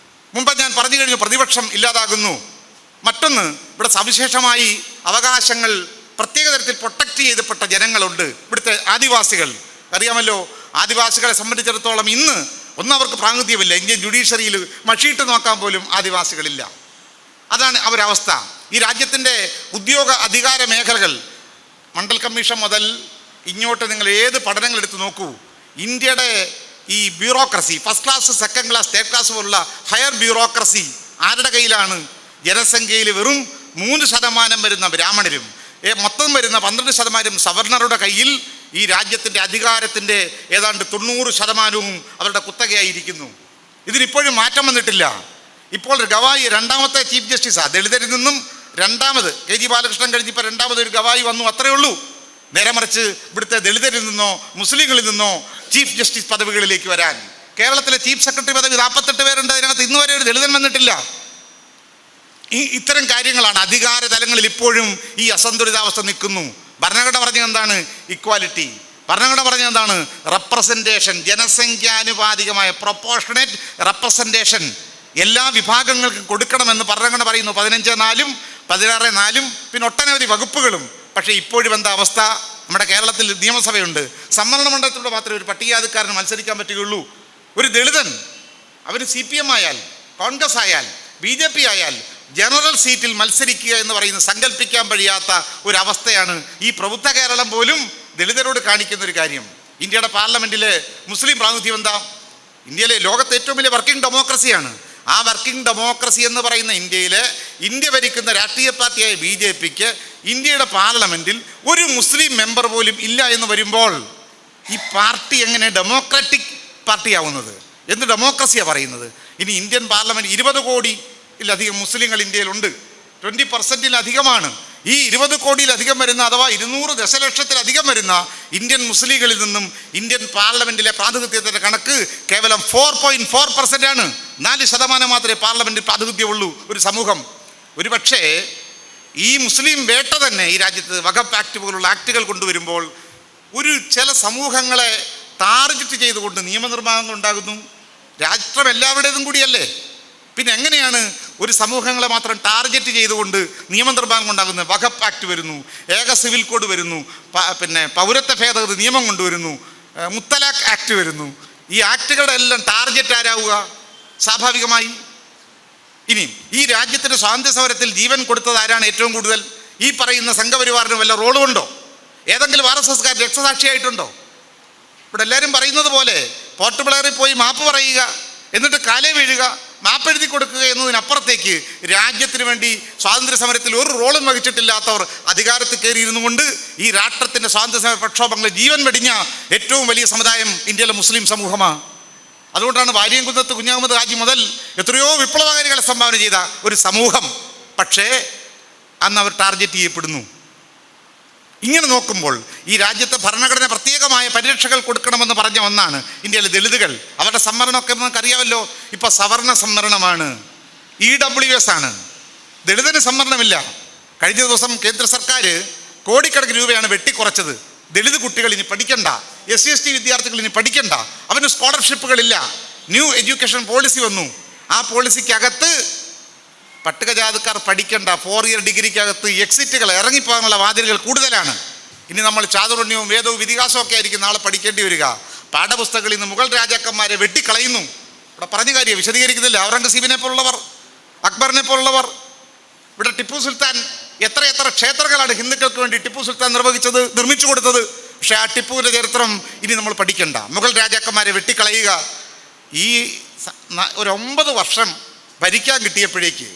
മുമ്പ് ഞാൻ പറഞ്ഞു കഴിഞ്ഞു, പ്രതിപക്ഷം ഇല്ലാതാകുന്നു. മറ്റൊന്ന്, ഇവിടെ സവിശേഷമായി അവകാശങ്ങൾ പ്രത്യേക തരത്തിൽ പ്രൊട്ടക്റ്റ് ചെയ്യപ്പെട്ട ജനങ്ങളുണ്ട്. ഇവിടുത്തെ ആദിവാസികൾ അറിയാമല്ലോ. ആദിവാസികളെ സംബന്ധിച്ചിടത്തോളം ഇന്ന് അവർക്ക് പ്രാതിനിധ്യമില്ല. ഇന്ത്യൻ ജുഡീഷ്യറിയിൽ മഷിയിട്ട് നോക്കാൻ പോലും ആദിവാസികളില്ല. അതാണ് അവരവസ്ഥ. ഈ രാജ്യത്തിൻ്റെ ഉദ്യോഗ അധികാര മേഖലകൾ മണ്ഡൽ കമ്മീഷൻ മുതൽ ഇങ്ങോട്ട് നിങ്ങൾ ഏത് പഠനങ്ങൾ എടുത്ത് നോക്കൂ, ഇന്ത്യയുടെ ഈ bureaucracy, first class, second class, third class പോലുള്ള ഹയർ ബ്യൂറോക്രസി ആരുടെ കയ്യിലാണ്? ജനസംഖ്യയിൽ വെറും 3% വരുന്ന ബ്രാഹ്മണരും മൊത്തം വരുന്ന 12% സവർണറുടെ കയ്യിൽ ഈ രാജ്യത്തിൻ്റെ അധികാരത്തിൻ്റെ ഏതാണ്ട് 90% അവരുടെ കുത്തകയായിരിക്കുന്നു. ഇതിനിപ്പോഴും മാറ്റം വന്നിട്ടില്ല. ഇപ്പോൾ ഗവായി രണ്ടാമത്തെ ചീഫ് ജസ്റ്റിസാണ്. ദളിതരിൽ നിന്നും രണ്ടാമത് KG ബാലകൃഷ്ണൻ കഴിഞ്ഞിപ്പോൾ രണ്ടാമതൊരു ഗവായി വന്നു, അത്രയേ ഉള്ളൂ. നേരെ മറിച്ച് ഇവിടുത്തെ ദളിതരിൽ നിന്നോ മുസ്ലിങ്ങളിൽ നിന്നോ ചീഫ് ജസ്റ്റിസ് പദവികളിലേക്ക് വരാൻ കേരളത്തിലെ ചീഫ് സെക്രട്ടറി പദവി 48 പേരുണ്ട്. അതിനകത്ത് ഇന്ന് വരെ ഒരു ദളിതൻ വന്നിട്ടില്ല. ഇത്തരം കാര്യങ്ങളാണ് അധികാര തലങ്ങളിൽ ഇപ്പോഴും ഈ അസന്തുലിതാവസ്ഥ നിൽക്കുന്നു. ഭരണഘടന പറഞ്ഞത് എന്താണ്? ഇക്വാലിറ്റി. ഭരണഘടന പറഞ്ഞത് എന്താണ്? റെപ്രസെൻറ്റേഷൻ, ജനസംഖ്യാനുപാതികമായ പ്രൊപ്പോർഷണേറ്റ് റെപ്രസെൻറ്റേഷൻ എല്ലാ വിഭാഗങ്ങൾക്കും കൊടുക്കണമെന്ന് ഭരണഘടന പറയുന്നു. 15(4) 16(4) പിന്നെ ഒട്ടനവധി വകുപ്പുകളും. പക്ഷേ ഇപ്പോഴും എന്താ അവസ്ഥ? നമ്മുടെ കേരളത്തിൽ നിയമസഭയുണ്ട്, സംവരണ മണ്ഡലത്തിലൂടെ മാത്രമേ ഒരു പട്ടികജാതിക്കാരന് മത്സരിക്കാൻ പറ്റുകയുള്ളൂ. ഒരു ദളിതൻ അവന് CPM ആയാൽ, കോൺഗ്രസ് ആയാൽ, BJP ആയാൽ ജനറൽ സീറ്റിൽ മത്സരിക്കുക എന്ന് പറയുന്നത് സങ്കല്പിക്കാൻ കഴിയാത്ത ഒരവസ്ഥയാണ്. ഈ പ്രബുദ്ധ കേരളം പോലും ദളിതരോട് കാണിക്കുന്ന ഒരു കാര്യം. ഇന്ത്യയുടെ പാർലമെൻറ്റിലെ മുസ്ലിം പ്രാതിനിധ്യം എന്താ? ഇന്ത്യയിലെ ലോകത്തെ ഏറ്റവും വലിയ വർക്കിംഗ് ഡെമോക്രസിയാണ്. ആ വർക്കിംഗ് ഡെമോക്രസി എന്ന് പറയുന്ന ഇന്ത്യ ഭരിക്കുന്ന രാഷ്ട്രീയ പാർട്ടിയായ BJPക്ക് ഇന്ത്യയുടെ പാർലമെൻറ്റിൽ ഒരു മുസ്ലിം മെമ്പർ പോലും ഇല്ല എന്ന് വരുമ്പോൾ ഈ പാർട്ടി എങ്ങനെ ഡെമോക്രാറ്റിക് പാർട്ടിയാവുന്നത്? എന്ത് ഡെമോക്രസിയാണ് പറയുന്നത്? ഇനി ഇന്ത്യൻ പാർലമെൻറ്റ് 20 കോടിയിലധികം മുസ്ലിങ്ങൾ ഇന്ത്യയിലുണ്ട്. 20%-ലധികമാണ്. ഈ 20 കോടിയിലധികം വരുന്ന അഥവാ 200 ദശലക്ഷത്തിലധികം വരുന്ന ഇന്ത്യൻ മുസ്ലിങ്ങളിൽ നിന്നും ഇന്ത്യൻ പാർലമെൻറ്റിലെ പ്രാതിനിധ്യത്തിൻ്റെ കണക്ക് കേവലം 4.4% 4% മാത്രമേ പാർലമെൻറ്റിൽ പ്രാതിനിധ്യമുള്ളൂ ഒരു സമൂഹം. ഒരുപക്ഷേ ഈ മുസ്ലിം വേട്ട തന്നെ ഈ രാജ്യത്ത് വഖഫ് ആക്ട് പോലുള്ള ആക്ടുകൾ കൊണ്ടുവരുമ്പോൾ ചില സമൂഹങ്ങളെ ടാർഗറ്റ് ചെയ്തുകൊണ്ട് നിയമനിർമ്മാണങ്ങൾ ഉണ്ടാകുന്നു. രാഷ്ട്രം എല്ലാവരുടേതും കൂടിയല്ലേ? പിന്നെ എങ്ങനെയാണ് ഒരു സമൂഹങ്ങളെ മാത്രം ടാർഗറ്റ് ചെയ്തുകൊണ്ട് നിയമനിർമ്മാണം ഉണ്ടാകുന്നത്? വഖഫ് ആക്ട് വരുന്നു, ഏക സിവിൽ കോഡ് വരുന്നു, പിന്നെ പൗരത്വ ഭേദഗതി നിയമം കൊണ്ടുവരുന്നു, മുത്തലാഖ് ആക്ട് വരുന്നു. ഈ ആക്ടുകളുടെ എല്ലാം ടാർഗറ്റ് ആരാവുക? സ്വാഭാവികമായി. ഇനി ഈ രാജ്യത്തിൻ്റെ സ്വാതന്ത്ര്യ സമരത്തിൽ ജീവൻ കൊടുത്തത് ആരാണ് ഏറ്റവും കൂടുതൽ? ഈ പറയുന്ന സംഘപരിവാറിന് വല്ല റോളുമുണ്ടോ? ഏതെങ്കിലും RSSകാർ രക്തസാക്ഷിയായിട്ടുണ്ടോ? ഇവിടെ എല്ലാവരും പറയുന്നത് പോലെ പോർട്ട് ബ്ലെയറിൽ പോയി മാപ്പ് പറയുക, എന്നിട്ട് കാലേ വീഴുക, മാപ്പ് എഴുതി കൊടുക്കുക എന്നതിനപ്പുറത്തേക്ക് രാജ്യത്തിന് വേണ്ടി സ്വാതന്ത്ര്യ സമരത്തിൽ ഒരു റോളും വഹിച്ചിട്ടില്ലാത്തവർ അധികാരത്തിൽ കയറിയിരുന്നു കൊണ്ട് ഈ രാഷ്ട്രത്തിൻ്റെ സ്വാതന്ത്ര്യ സമര പ്രക്ഷോഭങ്ങളിൽ ജീവൻ വെടിഞ്ഞ ഏറ്റവും വലിയ സമുദായം ഇന്ത്യയിലെ മുസ്ലിം സമൂഹമാണ്. അതുകൊണ്ടാണ് വാര്യംകുന്നത്ത് കുഞ്ഞഹമ്മദ് ഹാജി മുതൽ എത്രയോ വിപ്ലവകാരികളെ സംഭാവന ചെയ്ത ഒരു സമൂഹം. പക്ഷേ അന്ന് അവർ ടാർഗറ്റ് ചെയ്യപ്പെടുന്നു. ഇങ്ങനെ നോക്കുമ്പോൾ ഈ രാജ്യത്തെ ഭരണഘടന പ്രത്യേകമായ പരിരക്ഷകൾ കൊടുക്കണമെന്ന് പറഞ്ഞ ഒന്നാണ് ഇന്ത്യയിലെ ദളിതുകൾ. അവരുടെ സംവരണമൊക്കെ നമുക്കറിയാമല്ലോ. ഇപ്പോൾ സവർണ സംവരണമാണ്, EWS ആണ്. ദളിതന് സംവരണമില്ല. കഴിഞ്ഞ ദിവസം കേന്ദ്ര സർക്കാർ കോടിക്കണക്കിന് രൂപയാണ് വെട്ടിക്കുറച്ചത്. ദളിത് കുട്ടികൾ ഇനി പഠിക്കണ്ട, SC/ST വിദ്യാർത്ഥികൾ ഇനി പഠിക്കണ്ട, അവന് സ്കോളർഷിപ്പുകളില്ല. ന്യൂ എഡ്യൂക്കേഷൻ പോളിസി വന്നു. ആ പോളിസിക്കകത്ത് പട്ടികജാതിക്കാർ പഠിക്കേണ്ട 4 ഇയർ ഡിഗ്രിക്കകത്ത് എക്സിറ്റുകൾ ഇറങ്ങിപ്പോകാനുള്ള വാതിലുകൾ കൂടുതലാണ്. ഇനി നമ്മൾ ചാതുർണ്യവും വേദവും ഇതിഹാസവും ഒക്കെ ആയിരിക്കും നാളെ പഠിക്കേണ്ടി വരിക. പാഠപുസ്തകങ്ങളിൽ നിന്ന് മുഗൾ രാജാക്കന്മാരെ വെട്ടിക്കളയുന്നു. ഇവിടെ പറഞ്ഞ കാര്യം വിശദീകരിക്കുന്നില്ല. ഔറംഗസീബിനെ പോലുള്ളവർ, അക്ബറിനെ പോലുള്ളവർ, ഇവിടെ ടിപ്പു സുൽത്താൻ എത്ര ക്ഷേത്രങ്ങളാണ് ഹിന്ദുക്കൾക്ക് വേണ്ടി ടിപ്പു സുൽത്താൻ നിർമ്മിച്ചു കൊടുത്തത്. പക്ഷേ ആ ടിപ്പുവിൻ്റെ ചരിത്രം ഇനി നമ്മൾ പഠിക്കണ്ട. മുഗൾ രാജാക്കന്മാരെ വെട്ടിക്കളയുക. ഈ ഒരു 9 വർഷം ഭരിക്കാൻ കിട്ടിയപ്പോഴേക്ക്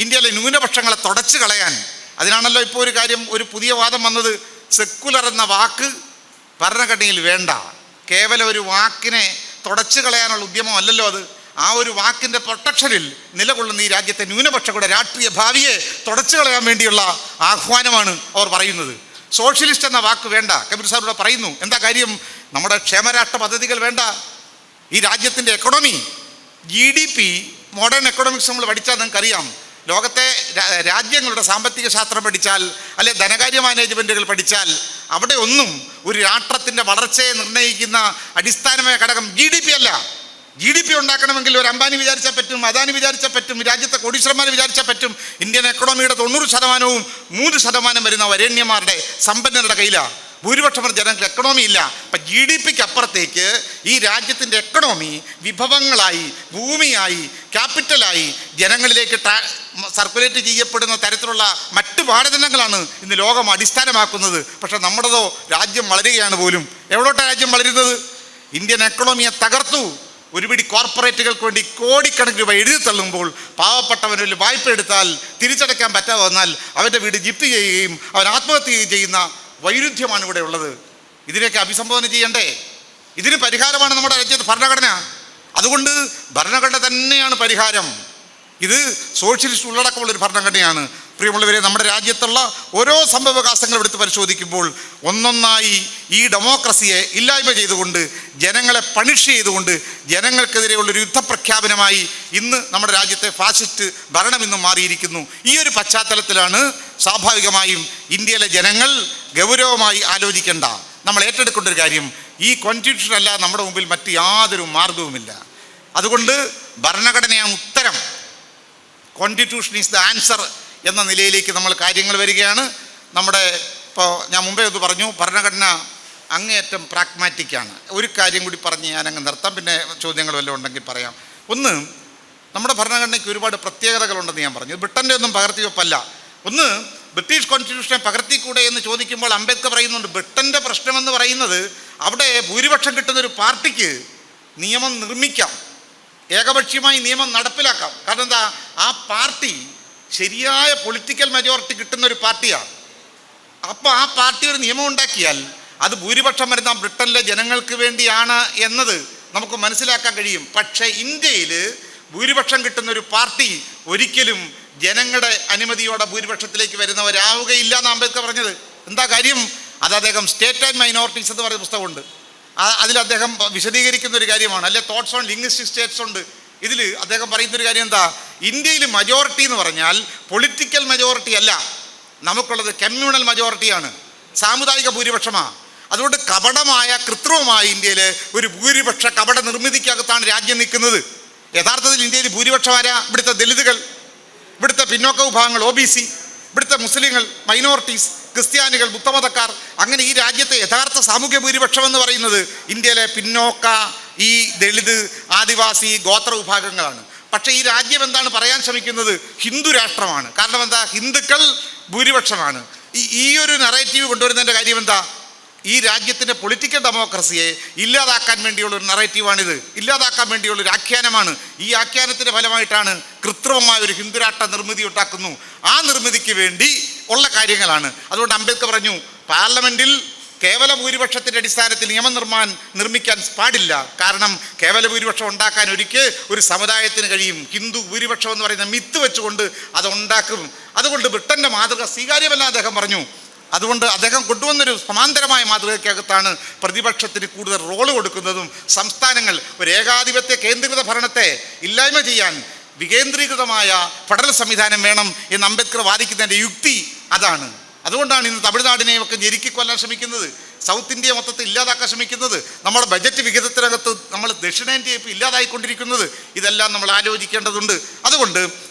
ഇന്ത്യയിലെ ന്യൂനപക്ഷങ്ങളെ തുടച്ചു കളയാൻ, അതിനാണല്ലോ ഇപ്പോൾ ഒരു പുതിയ വാദം വന്നത്. സെക്കുലർ എന്ന വാക്ക് ഭരണഘടനയിൽ വേണ്ട. കേവലം ഒരു വാക്കിനെ തുടച്ചു കളയാനുള്ള ഉദ്യമം അല്ലല്ലോ അത്. ആ ഒരു വാക്കിൻ്റെ പ്രൊട്ടക്ഷനിൽ നിലകൊള്ളുന്ന ഈ രാജ്യത്തെ ന്യൂനപക്ഷങ്ങളുടെ രാഷ്ട്രീയ ഭാവിയെ തുടച്ചു കളയാൻ വേണ്ടിയുള്ള ആഹ്വാനമാണ് അവർ പറയുന്നത്. സോഷ്യലിസ്റ്റ് എന്ന വാക്ക് വേണ്ട. കബീർ സാർ ഇവിടെ പറയുന്നു. എന്താ കാര്യം? നമ്മുടെ ക്ഷേമരാഷ്ട്ര പദ്ധതികൾ വേണ്ട. ഈ രാജ്യത്തിൻ്റെ എക്കണോമി, GDP, മോഡേൺ എക്കണോമിക്സ് നമ്മൾ പഠിച്ചാൽ നിങ്ങൾക്കറിയാം. ലോകത്തെ രാജ്യങ്ങളുടെ സാമ്പത്തിക ശാസ്ത്രം പഠിച്ചാൽ, അല്ലെ ധനകാര്യ മാനേജ്മെൻറ്റുകൾ പഠിച്ചാൽ, അവിടെ ഒന്നും ഒരു രാഷ്ട്രത്തിൻ്റെ വളർച്ചയെ നിർണ്ണയിക്കുന്ന അടിസ്ഥാനമായ ഘടകം GDP അല്ല. GDP ഉണ്ടാക്കണമെങ്കിൽ ഒരു അംബാനി വിചാരിച്ചാൽ പറ്റും, അദാനി വിചാരിച്ചാൽ പറ്റും, രാജ്യത്തെ കോടീശ്വരന്മാർ വിചാരിച്ചാൽ പറ്റും. ഇന്ത്യൻ എക്കണോമിയുടെ 90% 3% വരുന്ന വരേണ്യന്മാരുടെ സമ്പന്നരുടെ കയ്യിലാണ്. ഭൂരിപക്ഷം ജനങ്ങൾക്ക് എക്കണോമി ഇല്ല. അപ്പം GDPക്ക് അപ്പുറത്തേക്ക് ഈ രാജ്യത്തിൻ്റെ എക്കണോമി വിഭവങ്ങളായി, ഭൂമിയായി, ക്യാപിറ്റലായി ജനങ്ങളിലേക്ക് സർക്കുലേറ്റ് ചെയ്യപ്പെടുന്ന തരത്തിലുള്ള മറ്റ് മാനദണ്ഡങ്ങളാണ് ഇന്ന് ലോകം അടിസ്ഥാനമാക്കുന്നത്. പക്ഷെ നമ്മുടേതോ രാജ്യം വളരുകയാണ് പോലും. എവിടോട്ടാണ് രാജ്യം വളരുന്നത്? ഇന്ത്യൻ എക്കണോമിയെ തകർത്തു. ഒരുപിടി കോർപ്പറേറ്റുകൾക്ക് വേണ്ടി കോടിക്കണക്കിന് രൂപ എഴുതി തള്ളുമ്പോൾ പാവപ്പെട്ടവനിൽ വായ്പ എടുത്താൽ തിരിച്ചടയ്ക്കാൻ പറ്റാതെ വന്നാൽ അവൻ്റെ വീട് ജിപ്തി ചെയ്യുകയും അവൻ ആത്മഹത്യ ചെയ്യുന്ന വൈരുദ്ധ്യമാണ് ഇവിടെ ഉള്ളത്. ഇതിനെയൊക്കെ അഭിസംബോധന ചെയ്യണ്ടേ? ഇതിന് പരിഹാരമാണ് നമ്മുടെ രാജ്യത്ത് ഭരണഘടന. അതുകൊണ്ട് ഭരണഘടന തന്നെയാണ് പരിഹാരം. ഇത് സോഷ്യലിസ്റ്റ് ഉള്ളടക്കമുള്ളൊരു ഭരണഘടനയാണ്. പ്രിയമുള്ളവരെ, നമ്മുടെ രാജ്യത്തുള്ള ഓരോ സംഭവവികാസങ്ങളും എടുത്ത് പരിശോധിക്കുമ്പോൾ ഒന്നൊന്നായി ഈ ഡെമോക്രസിയെ ഇല്ലായ്മ ചെയ്തുകൊണ്ട്, ജനങ്ങളെ പണിഷ് ചെയ്തുകൊണ്ട്, ജനങ്ങൾക്കെതിരെയുള്ളൊരു യുദ്ധപ്രഖ്യാപനമായി ഇന്ന് നമ്മുടെ രാജ്യത്തെ ഫാസിസ്റ്റ് ഭരണം ഇന്നും മാറിയിരിക്കുന്നു. ഈ ഒരു പശ്ചാത്തലത്തിലാണ് സ്വാഭാവികമായും ഇന്ത്യയിലെ ജനങ്ങൾ ഗൗരവമായി ആലോചിക്കേണ്ട, നമ്മൾ ഏറ്റെടുക്കേണ്ട ഒരു കാര്യം, ഈ കോൺസ്റ്റിറ്റ്യൂഷൻ അല്ല നമ്മുടെ മുമ്പിൽ മറ്റ് യാതൊരു മാർഗവുമില്ല. അതുകൊണ്ട് ഭരണഘടനയാണ് ഉത്തരം. കോൺസ്റ്റിറ്റ്യൂഷൻ ഈസ് ദ ആൻസർ എന്ന നിലയിലേക്ക് നമ്മൾ കാര്യങ്ങൾ വരികയാണ്. നമ്മുടെ ഇപ്പോൾ ഞാൻ മുമ്പേ ഒന്ന് പറഞ്ഞു, ഭരണഘടന അങ്ങേയറ്റം പ്രാഗ്മാറ്റിക്കാണ്. ഒരു കാര്യം കൂടി പറഞ്ഞ് ഞാനങ്ങ് നിർത്താം, പിന്നെ ചോദ്യങ്ങൾ വല്ലതും ഉണ്ടെങ്കിൽ പറയാം. ഒന്ന്, നമ്മുടെ ഭരണഘടനയ്ക്ക് ഒരുപാട് പ്രത്യേകതകളുണ്ടെന്ന് ഞാൻ പറഞ്ഞു. ബ്രിട്ടൻ്റെ ഒന്നും പകർത്തിവെപ്പല്ല. ഒന്ന്, ബ്രിട്ടീഷ് കോൺസ്റ്റിറ്റ്യൂഷനെ പകർത്തിക്കൂടെ എന്ന് ചോദിക്കുമ്പോൾ അംബേദ്കർ പറയുന്നുണ്ട്, ബ്രിട്ടൻ്റെ പ്രശ്നമെന്ന് പറയുന്നത് അവിടെ ഭൂരിപക്ഷം കിട്ടുന്നൊരു പാർട്ടിക്ക് നിയമം നിർമ്മിക്കാം, ഏകപക്ഷീയമായി നിയമം നടപ്പിലാക്കാം. കാരണം എന്താ, ആ പാർട്ടി ശരിയായ പൊളിറ്റിക്കൽ മെജോറിറ്റി കിട്ടുന്നൊരു പാർട്ടിയാണ്. അപ്പോൾ ആ പാർട്ടി ഒരു നിയമം ഉണ്ടാക്കിയാൽ അത് ഭൂരിപക്ഷം വരുന്ന ബ്രിട്ടനിലെ ജനങ്ങൾക്ക് വേണ്ടിയാണ് എന്നത് നമുക്ക് മനസ്സിലാക്കാൻ കഴിയും. പക്ഷേ ഇന്ത്യയിൽ ഭൂരിപക്ഷം കിട്ടുന്നൊരു പാർട്ടി ഒരിക്കലും ജനങ്ങളുടെ അനുമതിയോടെ ഭൂരിപക്ഷത്തിലേക്ക് വരുന്നവരാവുകയില്ല എന്ന് അംബേദ്കർ പറഞ്ഞത്. എന്താ കാര്യം? അത് അദ്ദേഹം സ്റ്റേറ്റ് ആൻഡ് മൈനോറിറ്റീസ് എന്ന് പറയുന്ന പുസ്തകമുണ്ട്. അതിൽ അദ്ദേഹം വിശദീകരിക്കുന്ന ഒരു കാര്യമാണ്. അല്ലെ തോട്ട്സ് ഓൺ ലിംഗ്വിസ്റ്റിക് സ്റ്റേറ്റ്സ് ഉണ്ട്. ഇതിൽ അദ്ദേഹം പറയുന്നൊരു കാര്യം എന്താ, ഇന്ത്യയിൽ മജോറിറ്റി എന്ന് പറഞ്ഞാൽ പൊളിറ്റിക്കൽ മെജോറിറ്റി അല്ല, നമുക്കുള്ളത് കമ്മ്യൂണൽ മെജോറിറ്റിയാണ്, സാമുദായിക ഭൂരിപക്ഷമാണ്. അതുകൊണ്ട് കപടമായ, കൃത്രിമമായ ഇന്ത്യയിൽ ഒരു ഭൂരിപക്ഷ കപട നിർമ്മിതിക്കകത്താണ് രാജ്യം നിൽക്കുന്നത്. യഥാർത്ഥത്തിൽ ഇന്ത്യയിൽ ഭൂരിപക്ഷം ആരാ? ഇവിടുത്തെ ദലിതുകൾ, ഇവിടുത്തെ പിന്നോക്ക വിഭാഗങ്ങൾ, OBC, ഇവിടുത്തെ മുസ്ലിങ്ങൾ, മൈനോറിറ്റീസ്, ക്രിസ്ത്യാനികൾ, ബുദ്ധമതക്കാർ. അങ്ങനെ ഈ രാജ്യത്തെ യഥാർത്ഥ സാമൂഹ്യ ഭൂരിപക്ഷം എന്ന് പറയുന്നത് ഇന്ത്യയിലെ പിന്നോക്ക, ഈ ദളിത്, ആദിവാസി, ഗോത്ര വിഭാഗങ്ങളാണ്. പക്ഷേ ഈ രാജ്യം എന്താണ് പറയാൻ ശ്രമിക്കുന്നത്? ഹിന്ദു രാഷ്ട്രമാണ്. കാരണം എന്താ? ഹിന്ദുക്കൾ ഭൂരിപക്ഷമാണ്. ഈ ഒരു നറേറ്റീവ് കൊണ്ടുവരുന്നതിൻ്റെ കാര്യം എന്താ? ഈ രാജ്യത്തിൻ്റെ പൊളിറ്റിക്കൽ ഡെമോക്രസിയെ ഇല്ലാതാക്കാൻ വേണ്ടിയുള്ളൊരു നറേറ്റീവാണിത്, ഇല്ലാതാക്കാൻ വേണ്ടിയുള്ളൊരു ആഖ്യാനമാണ്. ഈ ആഖ്യാനത്തിൻ്റെ ഫലമായിട്ടാണ് കൃത്രിമമായ ഒരു ഹിന്ദുരാഷ്ട്ര നിർമ്മിതി ഉണ്ടാക്കുന്നു. ആ നിർമ്മിതിക്ക് വേണ്ടി ഉള്ള കാര്യങ്ങളാണ്. അതുകൊണ്ട് അംബേദ്കർ പറഞ്ഞു, പാർലമെൻറ്റിൽ കേവല ഭൂരിപക്ഷത്തിൻ്റെ അടിസ്ഥാനത്തിൽ നിർമ്മിക്കാൻ പാടില്ല. കാരണം കേവല ഭൂരിപക്ഷം ഉണ്ടാക്കാൻ ഒരിക്കൽ ഒരു സമുദായത്തിന് കഴിയും. ഹിന്ദു ഭൂരിപക്ഷം എന്ന് പറയുന്ന മിത്ത് വെച്ചുകൊണ്ട് അതുണ്ടാക്കും. അതുകൊണ്ട് ബ്രിട്ടൻ്റെ മാതൃക സ്വീകാര്യമല്ല അദ്ദേഹം പറഞ്ഞു. അതുകൊണ്ട് അദ്ദേഹം കൊണ്ടുവന്നൊരു സമാന്തരമായ മാതൃകയ്ക്കകത്താണ് പ്രതിപക്ഷത്തിന് കൂടുതൽ റോള് കൊടുക്കുന്നതും. സംസ്ഥാനങ്ങൾ ഒരു ഏകാധിപത്യ കേന്ദ്രീകൃത ഭരണത്തെ ഇല്ലായ്മ ചെയ്യാൻ വികേന്ദ്രീകൃതമായ ഫെഡറൽ സംവിധാനം വേണം എന്ന് അംബേദ്കർ വാദിക്കുന്നതിൻ്റെ യുക്തി അതാണ്. അതുകൊണ്ടാണ് ഇന്ന് തമിഴ്നാടിനെയൊക്കെ ഞെരുക്കിക്കൊല്ലാൻ ശ്രമിക്കുന്നത്, സൗത്ത് ഇന്ത്യ മൊത്തത്തിൽ ഇല്ലാതാക്കാൻ ശ്രമിക്കുന്നത്, നമ്മുടെ ബജറ്റ് വിഹിതത്തിനകത്ത് നമ്മൾ ദക്ഷിണേന്ത്യയെ ഇപ്പോൾ ഇല്ലാതായിക്കൊണ്ടിരിക്കുന്നത്. ഇതെല്ലാം നമ്മൾ ആലോചിക്കേണ്ടതുണ്ട്. അതുകൊണ്ട്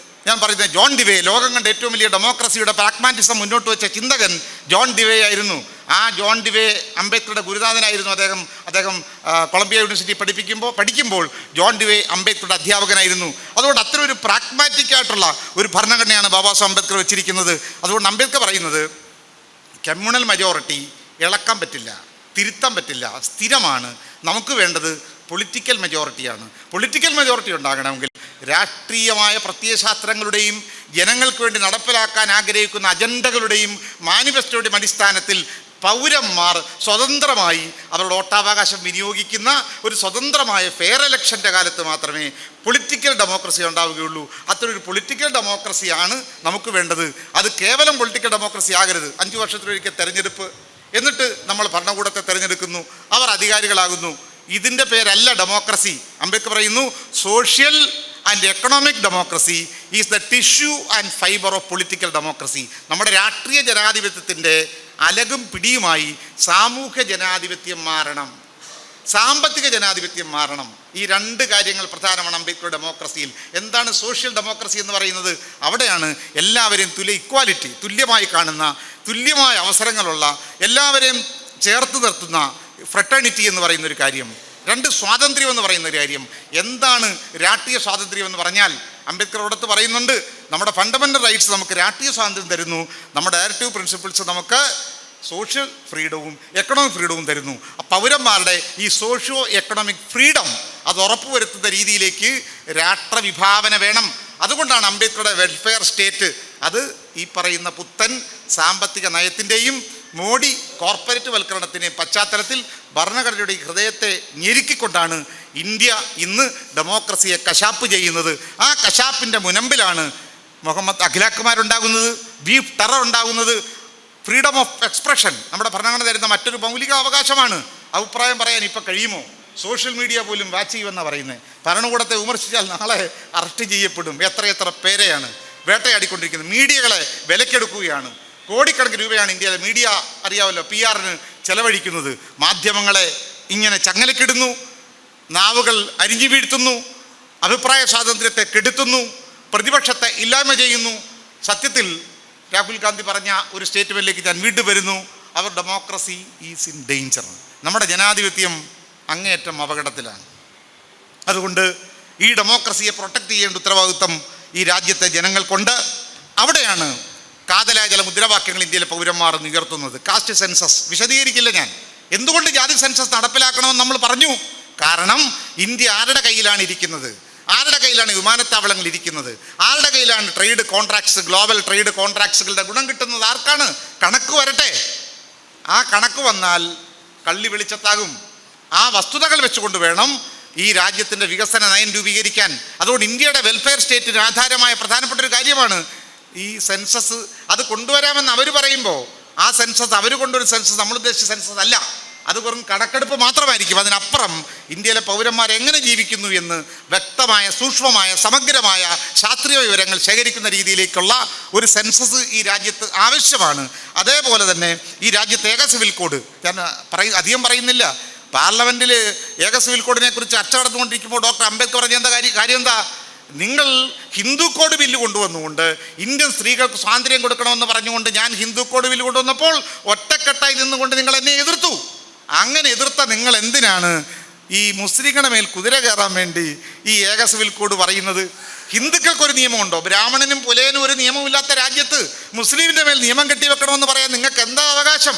ഞാൻ പറയുന്നത്, ജോൺ ഡിവേ, ലോകം കണ്ട ഏറ്റവും വലിയ ഡെമോക്രസിയുടെ പ്രാഗ്മാറ്റിസം മുന്നോട്ട് വെച്ച ചിന്തകൻ ജോൺ ഡിവേ ആയിരുന്നു. ആ ജോൺ ഡിവേ അംബേദ്കറുടെ ഗുരുനാഥനായിരുന്നു. അദ്ദേഹം കൊളംബിയ യൂണിവേഴ്സിറ്റി പഠിക്കുമ്പോൾ ജോൺ ഡിവേ അംബേദ്കറുടെ അധ്യാപകനായിരുന്നു. അതുകൊണ്ട് അത്ര ഒരു പ്രാഗ്മാറ്റിക് ആയിട്ടുള്ള ഒരു ഭരണഘടനയാണ് ബാബാ സാഹേബ് അംബേദ്കർ വെച്ചിരിക്കുന്നത്. അതുകൊണ്ട് അംബേദ്കർ പറയുന്നത്, കമ്മ്യൂണൽ മെജോറിറ്റി ഇളക്കാൻ പറ്റില്ല, തിരുത്താൻ പറ്റില്ല, സ്ഥിരമാണ്. നമുക്ക് വേണ്ടത് പൊളിറ്റിക്കൽ മെജോറിറ്റിയാണ്. പൊളിറ്റിക്കൽ മെജോറിറ്റി ഉണ്ടാകണമെങ്കിൽ രാഷ്ട്രീയമായ പ്രത്യയശാസ്ത്രങ്ങളുടെയും ജനങ്ങൾക്ക് വേണ്ടി നടപ്പിലാക്കാൻ ആഗ്രഹിക്കുന്ന അജണ്ടകളുടെയും മാനിഫെസ്റ്റോയുടെയും അടിസ്ഥാനത്തിൽ പൗരന്മാർ സ്വതന്ത്രമായി അവരുടെ വോട്ടവകാശം വിനിയോഗിക്കുന്ന ഒരു സ്വതന്ത്രമായ ഫെയർ ഇലക്ഷൻ്റെ കാലത്ത് മാത്രമേ പൊളിറ്റിക്കൽ ഡെമോക്രസി ഉണ്ടാവുകയുള്ളൂ. അത്തരൊരു പൊളിറ്റിക്കൽ ഡെമോക്രസിയാണ് നമുക്ക് വേണ്ടത്. അത് കേവലം പൊളിറ്റിക്കൽ ഡെമോക്രസി ആകരുത്. 5 വർഷത്തിലൊരിക്കൽ തെരഞ്ഞെടുപ്പ്, എന്നിട്ട് നമ്മൾ ഭരണകൂടത്തെ തിരഞ്ഞെടുക്കുന്നു, അവർ അധികാരികളാകുന്നു. ഇതിൻ്റെ പേരല്ല ഡെമോക്രസി. അംബേദ്കർ പറയുന്നു, social and economic democracy is the tissue and fibre of political democracy. നമ്മുടെ രാഷ്ട്രീയ ജനാധിപത്യത്തിൻ്റെ അലകും പിടിയുമായി സാമൂഹ്യ ജനാധിപത്യം മാറണം. സാമ്പത്തിക ജനാധിപത്യം മാറണം. ഈ രണ്ട് കാര്യങ്ങൾ പ്രധാനമാണ് അംബേദ്കറുടെ ഡെമോക്രസിയിൽ. എന്താണ് സോഷ്യൽ ഡെമോക്രസി എന്ന് പറയുന്നത്? അവിടെയാണ് എല്ലാവരെയും ഇക്വാലിറ്റി, തുല്യമായി കാണുന്ന, തുല്യമായ അവസരങ്ങളുള്ള, എല്ലാവരെയും ചേർത്ത് നിർത്തുന്ന ഫ്രട്ടേണിറ്റി എന്ന് പറയുന്ന ഒരു കാര്യം. രണ്ട്, സ്വാതന്ത്ര്യം എന്ന് പറയുന്ന ഒരു കാര്യം. എന്താണ് രാഷ്ട്രീയ സ്വാതന്ത്ര്യം എന്ന് പറഞ്ഞാൽ? അംബേദ്കർ അവിടുത്തെ പറയുന്നുണ്ട്, നമ്മുടെ ഫണ്ടമെൻ്റൽ റൈറ്റ്സ് നമുക്ക് രാഷ്ട്രീയ സ്വാതന്ത്ര്യം തരുന്നു, നമ്മുടെ ഡയറക്റ്റീവ് പ്രിൻസിപ്പിൾസ് നമുക്ക് സോഷ്യൽ ഫ്രീഡവും എക്കണോമിക് ഫ്രീഡവും തരുന്നു. പൗരന്മാരുടെ ഈ സോഷ്യോ എക്കണോമിക് ഫ്രീഡം അത് ഉറപ്പുവരുത്തുന്ന രീതിയിലേക്ക് രാഷ്ട്രവിഭാവന വേണം. അതുകൊണ്ടാണ് അംബേദ്കറുടെ വെൽഫെയർ സ്റ്റേറ്റ് അത് ഈ പറയുന്ന പുത്തൻ സാമ്പത്തിക നയത്തിൻ്റെയും മോഡി കോർപ്പറേറ്റ് വൽക്കരണത്തിൻ്റെയും പശ്ചാത്തലത്തിൽ ഭരണഘടനയുടെ ഹൃദയത്തെ ഞെരുക്കിക്കൊണ്ടാണ് ഇന്ത്യ ഇന്ന് ഡെമോക്രസിയെ കശാപ്പ് ചെയ്യുന്നത്. ആ കശാപ്പിൻ്റെ മുനമ്പിലാണ് മുഹമ്മദ് അഖിലാഖുമാരുണ്ടാകുന്നത്, ബീഫ് ടെറർ ഉണ്ടാകുന്നത്. ഫ്രീഡം ഓഫ് എക്സ്പ്രഷൻ നമ്മുടെ ഭരണഘടന തരുന്ന മറ്റൊരു മൗലിക അവകാശമാണ്. അഭിപ്രായം പറയാൻ ഇപ്പം കഴിയുമോ? സോഷ്യൽ മീഡിയ പോലും വാച്ച് ചെയ്യുമെന്നാണ് പറയുന്നത്. ഭരണകൂടത്തെ വിമർശിച്ചാൽ നാളെ അറസ്റ്റ് ചെയ്യപ്പെടും. എത്രയെത്ര പേരെയാണ് വേട്ടയാടിക്കൊണ്ടിരിക്കുന്നത്. മീഡിയകളെ വിലക്കെടുക്കുകയാണ്. കോടിക്കണക്കിന് രൂപയാണ് ഇന്ത്യയിലെ മീഡിയ, അറിയാമല്ലോ, PR-ന് ചെലവഴിക്കുന്നത്. മാധ്യമങ്ങളെ ഇങ്ങനെ ചങ്ങലക്കിടുന്നു, നാവുകൾ അരിഞ്ഞു വീഴ്ത്തുന്നു, അഭിപ്രായ സ്വാതന്ത്ര്യത്തെ കെടുത്തുന്നു, പ്രതിപക്ഷത്തെ ഇല്ലായ്മ ചെയ്യുന്നു. സത്യത്തിൽ രാഹുൽ ഗാന്ധി പറഞ്ഞ ഒരു സ്റ്റേറ്റ്മെൻറ്റിലേക്ക് ഞാൻ വീണ്ടും വരുന്നു. അവർ ഡെമോക്രസി ഈസ് ഇൻ ഡേഞ്ചർ. നമ്മുടെ ജനാധിപത്യം അങ്ങേയറ്റം അപകടത്തിലാണ്. അതുകൊണ്ട് ഈ ഡെമോക്രസിയെ പ്രൊട്ടക്റ്റ് ചെയ്യേണ്ട ഉത്തരവാദിത്വം ഈ രാജ്യത്തെ ജനങ്ങൾക്കുണ്ട്. അവിടെയാണ് കാതലായ ചില മുദ്രാവാക്യങ്ങൾ ഇന്ത്യയിലെ പൗരന്മാർ ഉയർത്തുന്നത്. കാസ്റ്റ് സെൻസസ് വിശദീകരിക്കില്ല ഞാൻ. എന്തുകൊണ്ട് ജാതി സെൻസസ് നടപ്പിലാക്കണമെന്ന് നമ്മൾ പറഞ്ഞു. കാരണം ഇന്ത്യ ആരുടെ കയ്യിലാണ് ഇരിക്കുന്നത്? ആരുടെ കയ്യിലാണ് വിമാനത്താവളങ്ങൾ ഇരിക്കുന്നത്? ആരുടെ കയ്യിലാണ് ട്രേഡ് കോൺട്രാക്ട്സ്, ഗ്ലോബൽ ട്രേഡ് കോൺട്രാക്ട്സുകളുടെ ഗുണം കിട്ടുന്നത്? ആർക്കാണ്? കണക്ക് വരട്ടെ. ആ കണക്ക് വന്നാൽ കള്ളി വെളിച്ചത്താകും. ആ വസ്തുതകൾ വെച്ചുകൊണ്ട് വേണം ഈ രാജ്യത്തിൻ്റെ വികസന നയം രൂപീകരിക്കാൻ. അതുകൊണ്ട് ഇന്ത്യയുടെ വെൽഫെയർ സ്റ്റേറ്റിന് ആധാരമായ പ്രധാനപ്പെട്ട ഒരു കാര്യമാണ് ഈ സെൻസസ്. അത് കൊണ്ടുവരാമെന്ന് അവർ പറയുമ്പോൾ ആ സെൻസസ്, അവർ കൊണ്ടൊരു സെൻസസ് നമ്മൾ ഉദ്ദേശിച്ച സെൻസസ് അല്ല. അത് വെറും കണക്കെടുപ്പ് മാത്രമായിരിക്കും. അതിനപ്പുറം ഇന്ത്യയിലെ പൗരന്മാർ എങ്ങനെ ജീവിക്കുന്നു എന്ന് വ്യക്തമായ, സൂക്ഷ്മമായ, സമഗ്രമായ ശാസ്ത്രീയ വിവരങ്ങൾ ശേഖരിക്കുന്ന രീതിയിലേക്കുള്ള ഒരു സെൻസസ് ഈ രാജ്യത്ത് ആവശ്യമാണ്. അതേപോലെ തന്നെ ഈ രാജ്യത്ത് ഏക സിവിൽ കോഡ്, ഞാൻ അധികം പറയുന്നില്ല. പാർലമെൻറ്റിൽ ഏക സിവിൽ കോഡിനെ കുറിച്ച് ചർച്ച നടന്നുകൊണ്ടിരിക്കുമ്പോൾ ഡോക്ടർ അംബേദ്കർ പറഞ്ഞ കാര്യം എന്താ? നിങ്ങൾ ഹിന്ദു കോഡ് ബില്ല് കൊണ്ടുവന്നുകൊണ്ട് ഇന്ത്യൻ സ്ത്രീകൾക്ക് സ്വാതന്ത്ര്യം കൊടുക്കണമെന്ന് പറഞ്ഞുകൊണ്ട് ഞാൻ ഹിന്ദു കോഡ് ബില്ല് കൊണ്ടുവന്നപ്പോൾ ഒറ്റക്കെട്ടായി നിന്നുകൊണ്ട് നിങ്ങൾ എന്നെ എതിർത്തു. അങ്ങനെ എതിർത്ത നിങ്ങൾ എന്തിനാണ് ഈ മുസ്ലിങ്ങളുടെ മേൽ കുതിര കയറാൻ വേണ്ടി ഈ ഏക സിവിൽ കോഡ് പറയുന്നത്? ഹിന്ദുക്കൾക്കൊരു നിയമമുണ്ടോ? ബ്രാഹ്മണനും പുലയനും ഒരു നിയമമില്ലാത്ത രാജ്യത്ത് മുസ്ലിമിൻ്റെ മേൽ നിയമം കെട്ടിവെക്കണമെന്ന് പറയാൻ നിങ്ങൾക്ക് എന്താ അവകാശം?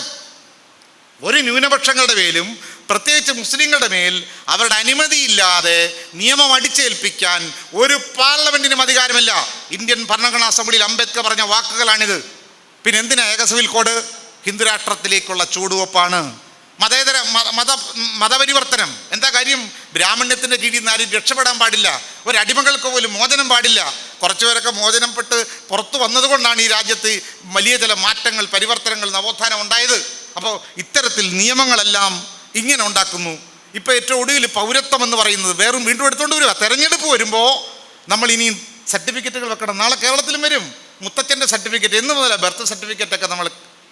ഒരു ന്യൂനപക്ഷങ്ങളുടെ മേലും പ്രത്യേകിച്ച് മുസ്ലിങ്ങളുടെ മേൽ അവരുടെ അനുമതിയില്ലാതെ നിയമം അടിച്ചേൽപ്പിക്കാൻ ഒരു പാർലമെൻറ്റിനും അധികാരമില്ല. ഇന്ത്യൻ ഭരണഘടനാ അസംബ്ലിയിൽ അംബേദ്കർ പറഞ്ഞ വാക്കുകളാണിത്. പിന്നെ എന്തിനാ ഏക സിവിൽ കോഡ്? ഹിന്ദുരാഷ്ട്രത്തിലേക്കുള്ള ചുവടുവെപ്പാണ്. മതപരിവർത്തനം. എന്താ കാര്യം? ബ്രാഹ്മണ്യത്തിൻ്റെ കീഴിൽ നിന്ന് ആരും രക്ഷപ്പെടാൻ പാടില്ല. ഒരു അടിമകൾക്ക് പോലും മോചനം പാടില്ല. കുറച്ചുപേരൊക്കെ മോചനപ്പെട്ട് പുറത്തു വന്നതുകൊണ്ടാണ് ഈ രാജ്യത്ത് വലിയ ചില മാറ്റങ്ങൾ, പരിവർത്തനങ്ങൾ, നവോത്ഥാനം ഉണ്ടായത്. അപ്പോൾ ഇത്തരത്തിൽ നിയമങ്ങളെല്ലാം ഇങ്ങനെ ഉണ്ടാക്കുന്നു. ഇപ്പോൾ ഏറ്റവും ഒടുവിൽ പൗരത്വം എന്ന് പറയുന്നത് വീണ്ടും എടുത്തുകൊണ്ട് വരിക. തെരഞ്ഞെടുപ്പ് വരുമ്പോൾ നമ്മൾ ഇനി സർട്ടിഫിക്കറ്റുകൾ വെക്കണം. നാളെ കേരളത്തിലും വരും മുത്തച്ഛൻ്റെ സർട്ടിഫിക്കറ്റ്. എന്ന് മുതലാണ് ബർത്ത് സർട്ടിഫിക്കറ്റൊക്കെ നമ്മൾ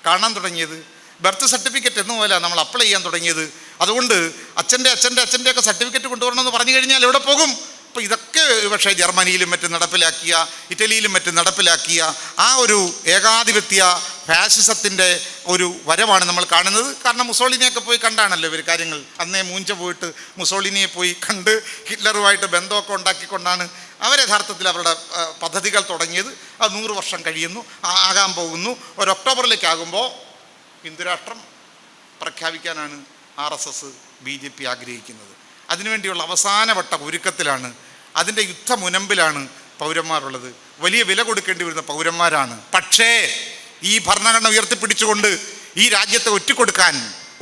കാണാൻ തുടങ്ങിയത്? ബർത്ത് സർട്ടിഫിക്കറ്റ് എന്ന് മുതലാണ് നമ്മൾ അപ്ലൈ ചെയ്യാൻ തുടങ്ങിയത്. അതുകൊണ്ട് അച്ഛൻ്റെയൊക്കെ സർട്ടിഫിക്കറ്റ് കൊണ്ടുവരണമെന്ന് പറഞ്ഞു കഴിഞ്ഞാൽ എവിടെ പോകും? അപ്പോൾ ഇതൊക്കെ പക്ഷേ ജർമ്മനിയിലും മറ്റും നടപ്പിലാക്കിയ, ഇറ്റലിയിലും മറ്റും നടപ്പിലാക്കിയ ആ ഒരു ഏകാധിപത്യ ഫാസിസത്തിൻ്റെ ഒരു വരവാണ് നമ്മൾ കാണുന്നത്. കാരണം മുസോളിനിയൊക്കെ പോയി കണ്ടാണല്ലോ ഇവർ കാര്യങ്ങൾ. അന്നേ മൂഞ്ച പോയിട്ട് മുസോളിനിയെ പോയി കണ്ട് ഹിറ്റ്ലറുമായിട്ട് ബന്ധമൊക്കെ ഉണ്ടാക്കിക്കൊണ്ടാണ് അവർ യഥാർത്ഥത്തിൽ അവരുടെ പദ്ധതികൾ തുടങ്ങിയത്. അത് 100 വർഷം കഴിയുന്നു, ആകാൻ പോകുന്നു. ഒരു ഒക്ടോബറിലേക്കാകുമ്പോൾ ഹിന്ദുരാഷ്ട്രം പ്രഖ്യാപിക്കാനാണ് RSS BJP ആഗ്രഹിക്കുന്നത്. അതിനുവേണ്ടിയുള്ള അവസാനവട്ട ഒരുക്കത്തിലാണ്. അതിൻ്റെ യുദ്ധമുനമ്പിലാണ് പൗരന്മാരുള്ളത്. വലിയ വില കൊടുക്കേണ്ടി വരുന്ന പൗരന്മാരാണ്. പക്ഷേ ഈ ഭരണഘടന ഉയർത്തിപ്പിടിച്ചുകൊണ്ട് ഈ രാജ്യത്തെ ഒറ്റിക്കൊടുക്കാൻ,